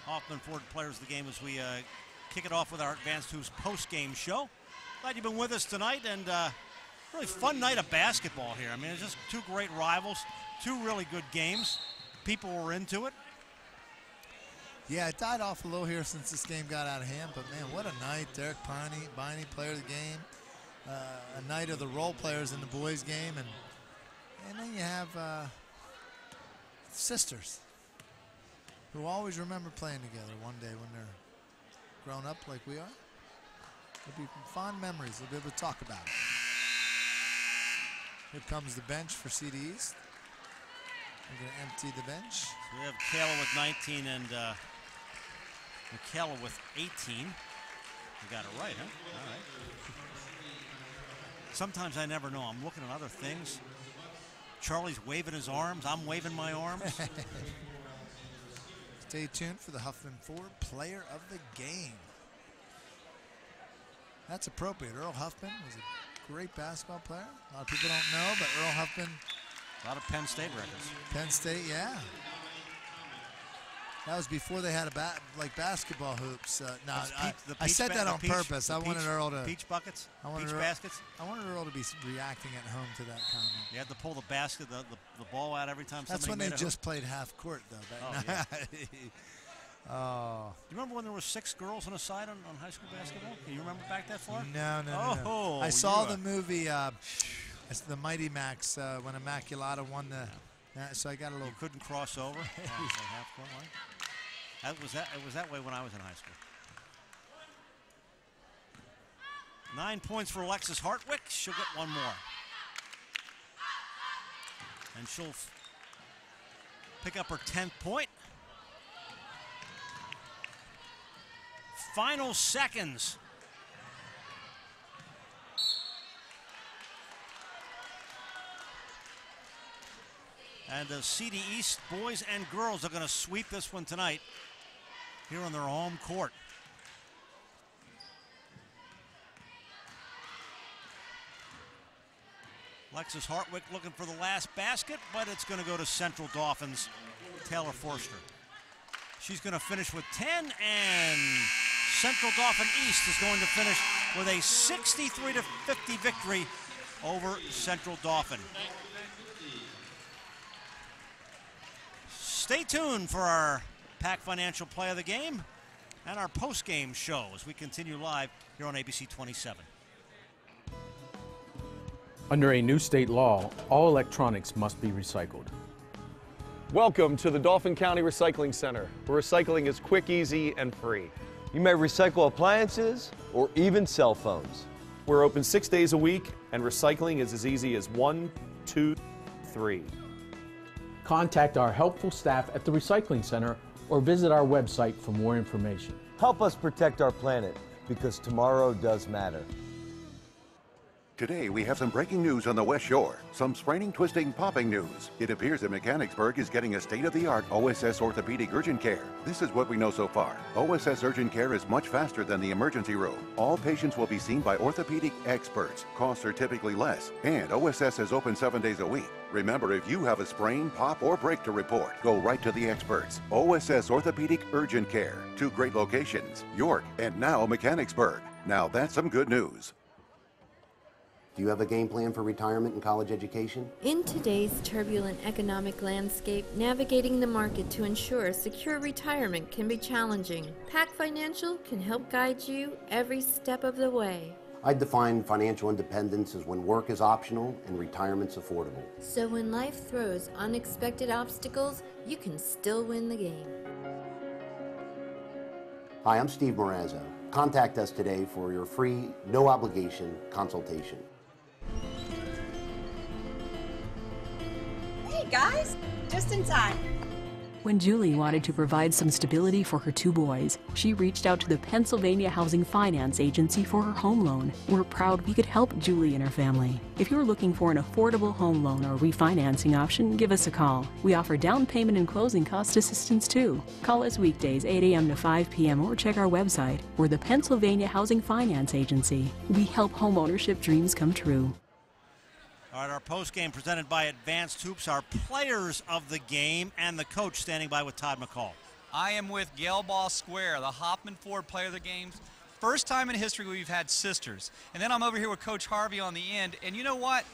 Hoffman Ford players of the game as we kick it off with our Advanced Hoops post-game show. Glad you've been with us tonight, and really fun night of basketball here. I mean, it's just two great rivals, two really good games. People were into it. Yeah, it died off a little here since this game got out of hand, but man, what a night. Derek Biney, player of the game. A night of the role players in the boys game, and then you have sisters who always remember playing together one day when they're grown up like we are. It'll be fond memories. They'll be able to talk about it. Here comes the bench for CD East. We're going to empty the bench. So we have Kayla with 19 and Michaela with 18. You got it right, huh? All right. Sometimes I never know. I'm looking at other things. Charlie's waving his arms. I'm waving my arms. Stay tuned for the Huffman Ford Player of the Game. That's appropriate. Earl Huffman was a great basketball player. A lot of people don't know, but Earl Huffman. A lot of Penn State records. Penn State, yeah. That was before they had like basketball hoops. I said that on purpose. I wanted Earl to peach buckets, peach baskets. I wanted Earl to be reacting at home to that comment. You had to pull the basket, the ball out every time. That's when they just played half court, though. Yeah. Oh. You remember when there were 6 girls on a side on high school basketball? Can you remember back that far? No. I saw the movie, The Mighty Max, when Immaculata won the. So I got a little. You couldn't cross over. Half court line. It was that way when I was in high school. 9 points for Alexis Hartwick. She'll get one more. And she'll pick up her 10th point. Final seconds. And the CD East boys and girls are going to sweep this one tonight here on their home court. Alexis Hartwick looking for the last basket, but it's going to go to Central Dauphin's Taylor Forster. She's going to finish with 10, and Central Dauphin East is going to finish with a 63-50 victory over Central Dauphin. Stay tuned for our Pac Financial Play of the Game and our post-game show as we continue live here on ABC 27. Under a new state law, all electronics must be recycled. Welcome to the Dauphin County Recycling Center, where recycling is quick, easy, and free. You may recycle appliances or even cell phones. We're open 6 days a week, and recycling is as easy as 1, 2, 3. Contact our helpful staff at the Recycling Center or visit our website for more information. Help us protect our planet, because tomorrow does matter. Today, we have some breaking news on the West Shore. Some spraining, twisting, popping news. It appears that Mechanicsburg is getting a state-of-the-art OSS orthopedic urgent care. This is what we know so far. OSS urgent care is much faster than the emergency room. All patients will be seen by orthopedic experts. Costs are typically less, and OSS is open 7 days a week. Remember, if you have a sprain, pop, or break to report, go right to the experts. OSS Orthopedic Urgent Care. 2 great locations, York and now Mechanicsburg. Now that's some good news. Do you have a game plan for retirement and college education? In today's turbulent economic landscape, navigating the market to ensure a secure retirement can be challenging. Pac Financial can help guide you every step of the way. I define financial independence as when work is optional and retirement's affordable. So when life throws unexpected obstacles, you can still win the game. Hi, I'm Steve Morazzo. Contact us today for your free, no-obligation consultation. Hey guys, just in time. When Julie wanted to provide some stability for her 2 boys, she reached out to the Pennsylvania Housing Finance Agency for her home loan. We're proud we could help Julie and her family. If you're looking for an affordable home loan or refinancing option, give us a call. We offer down payment and closing cost assistance too. Call us weekdays 8 a.m. to 5 p.m. or check our website. We're the Pennsylvania Housing Finance Agency. We help homeownership dreams come true. All right, our post game presented by Advanced Hoops, our players of the game, and the coach standing by with Todd McCall. I am with Gelball Square, the Hoffman Ford player of the game. First time in history we've had sisters. And then I'm over here with Coach Harvey on the end. And you know what?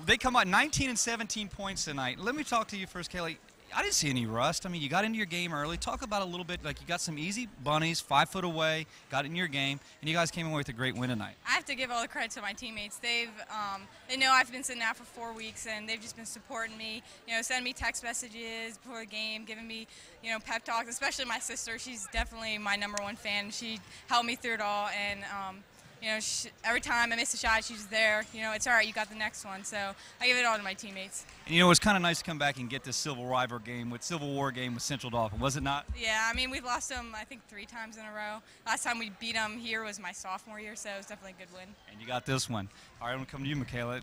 They come out 19 and 17 points tonight. Let me talk to you first, Kelly. I didn't see any rust. I mean, you got into your game early. Talk about a little bit, like you got some easy bunnies, 5 foot away, got in your game, and you guys came away with a great win tonight. I have to give all the credit to my teammates. They know I've been sitting out for 4 weeks, and they've just been supporting me, sending me text messages before the game, giving me, pep talks, especially my sister. She's definitely my #1 fan. She helped me through it all, and every time I miss a shot, she's there. It's all right, you got the next one. So I give it all to my teammates. And, it was kind of nice to come back and get this Civil War game with Cedntral Dauphin, was it not? Yeah, I mean, we've lost them, I think, 3 times in a row. Last time we beat them here was my sophomore year, so it was definitely a good win. And you got this one. All right, I'm going to come to you, Michaela.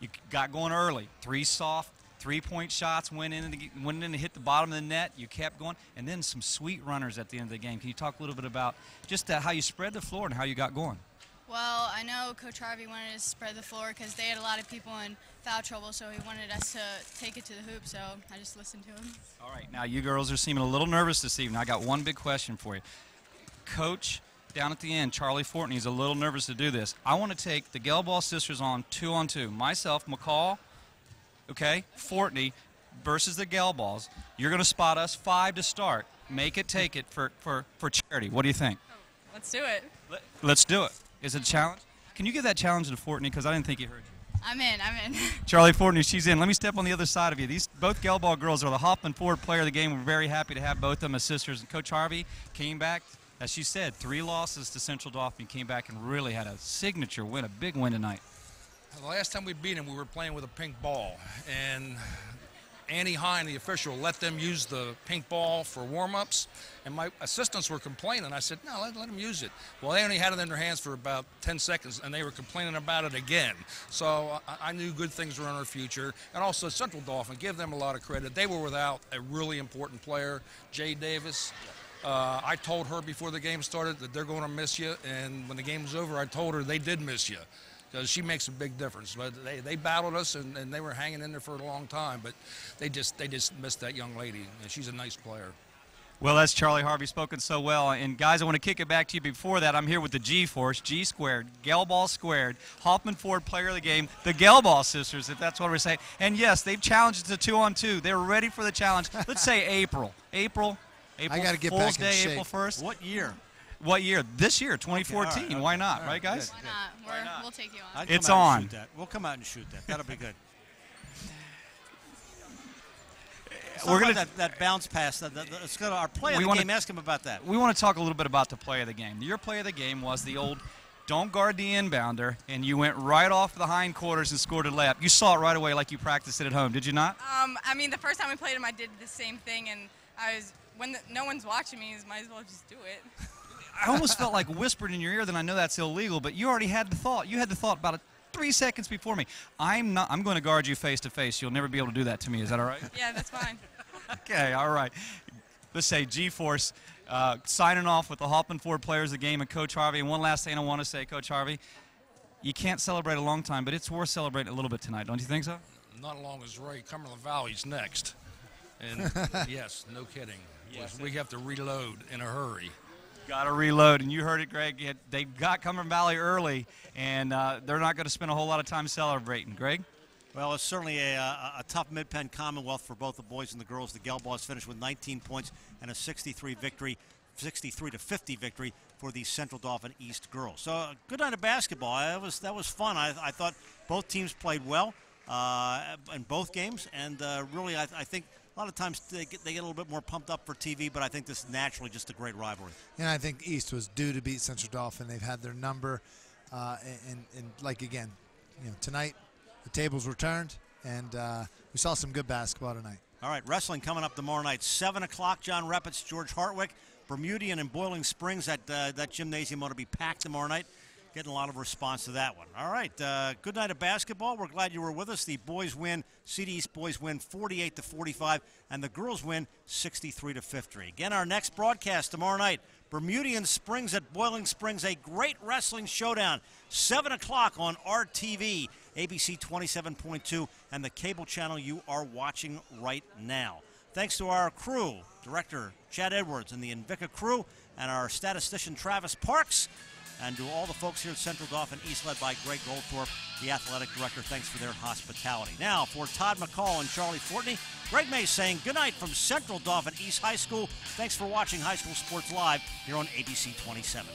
You got going early. 3 soft, 3-point shots, went in and hit the bottom of the net. You kept going, and then some sweet runners at the end of the game. Can you talk a little bit about just how you spread the floor and how you got going? Well, I know Coach Harvey wanted us to spread the floor because they had a lot of people in foul trouble, so he wanted us to take it to the hoop, so I just listened to him. All right, now you girls are seeming a little nervous this evening. I got one big question for you. Coach, down at the end, Charlie Fortney is a little nervous to do this. I want to take the Gelball sisters on 2-on-2. Myself, McCall, okay, Fortney versus the Gelballs. You're going to spot us 5 to start. Make it, take it for charity. What do you think? Let's do it. Let's do it. Is it a challenge? Can you give that challenge to Fortney, because I didn't think he heard you. I'm in. Charlie Fortney, she's in. Let me step on the other side of you. Both Gelball girls are the Hoffman Ford player of the game. We're very happy to have both of them as sisters. And Coach Harvey came back, as she said, 3 losses to Cedntral Dauphin. Came back and really had a signature win, a big win tonight. The last time we beat him, we were playing with a pink ball, and Annie Hine, the official, let them use the pink ball for warm-ups, and my assistants were complaining. I said, no, let them use it. Well, they only had it in their hands for about 10 seconds, and they were complaining about it again. So I knew good things were in our future. And also Cedntral Dauphin, give them a lot of credit. They were without a really important player, Jay Davis. I told her before the game started that they're going to miss you, and when the game was over, I told her they did miss you, because she makes a big difference. But they battled us, and they were hanging in there for a long time, but they just missed that young lady, and she's a nice player. Well, that's Charlie Harvey spoken so well. And, guys, I want to kick it back to you. Before that, I'm here with the G-Force, G squared, Gelball squared, Hoffman Ford player of the game, the Gelball sisters, if that's what we're saying. And, yes, they've challenged it to 2-on-2. They're ready for the challenge. Let's say April. April, I got to get Fool's back in Day, shape. April 1st. What year? What year? This year, 2014. Okay, all right, Why not? all Right, guys? Why not? We'll take you on. I'd It's come out and on. shoot that. We'll come out and shoot that. That'll be good. We're going gonna that bounce pass. It's gonna, our play of the game. Ask him about that. We want to talk a little bit about the play of the game. Your play of the game was the old don't guard the inbounder, and you went right off the hindquarters and scored a layup. You saw it right away like you practiced it at home, did you not? I mean, the first time we played him, I did the same thing, and when no one's watching me, might as well just do it. I almost felt like whispered in your ear that I know that's illegal, but you already had the thought. You had the thought about 3 seconds before me. I'm going to guard you face to face. You'll never be able to do that to me. Is that all right? Yeah, that's fine. Okay, all right. Let's say G-Force signing off with the Hoffman Ford players of the game and Coach Harvey. And one last thing I want to say, Coach Harvey, you can't celebrate a long time, but it's worth celebrating a little bit tonight. Don't you think so? Not as long as Ray. Cumberland Valley's next. And, yes, no kidding. Yes, we have to reload in a hurry. Got to reload, and you heard it, Greg. They got Cumberland Valley early, and they're not going to spend a whole lot of time celebrating. Greg? Well, it's certainly a tough Mid-Penn Commonwealth for both the boys and the girls. The Gelballs finished with 19 points and a 63 to 50 victory for the Cedntral Dauphin East girls. So a good night of basketball. That was fun. I thought both teams played well in both games, and really I think a lot of times they get a little bit more pumped up for TV, but I think this is naturally just a great rivalry. And I think East was due to beat Cedntral Dauphin. They've had their number, and like again, tonight the tables were turned, and we saw some good basketball tonight. All right, wrestling coming up tomorrow night, 7 o'clock. John Reppitz, George Hartwick, Bermudian and Boiling Springs. That gymnasium ought to be packed tomorrow night. Getting a lot of response to that one. All right, good night of basketball. We're glad you were with us. The boys win, CD East boys win 48-45, and the girls win 63-50. Again, our next broadcast tomorrow night, Bermudian Springs at Boiling Springs, a great wrestling showdown, 7 o'clock on RTV, ABC 27.2, and the cable channel you are watching right now. Thanks to our crew, Director Chad Edwards and the Invicta crew, and our statistician Travis Parks, and to all the folks here at Central Dauphin East, led by Greg Goldthorpe, the athletic director. Thanks for their hospitality. Now, for Todd McCall and Charlie Fortney, Greg May saying good night from Central Dauphin East High School. Thanks for watching High School Sports Live here on ABC 27.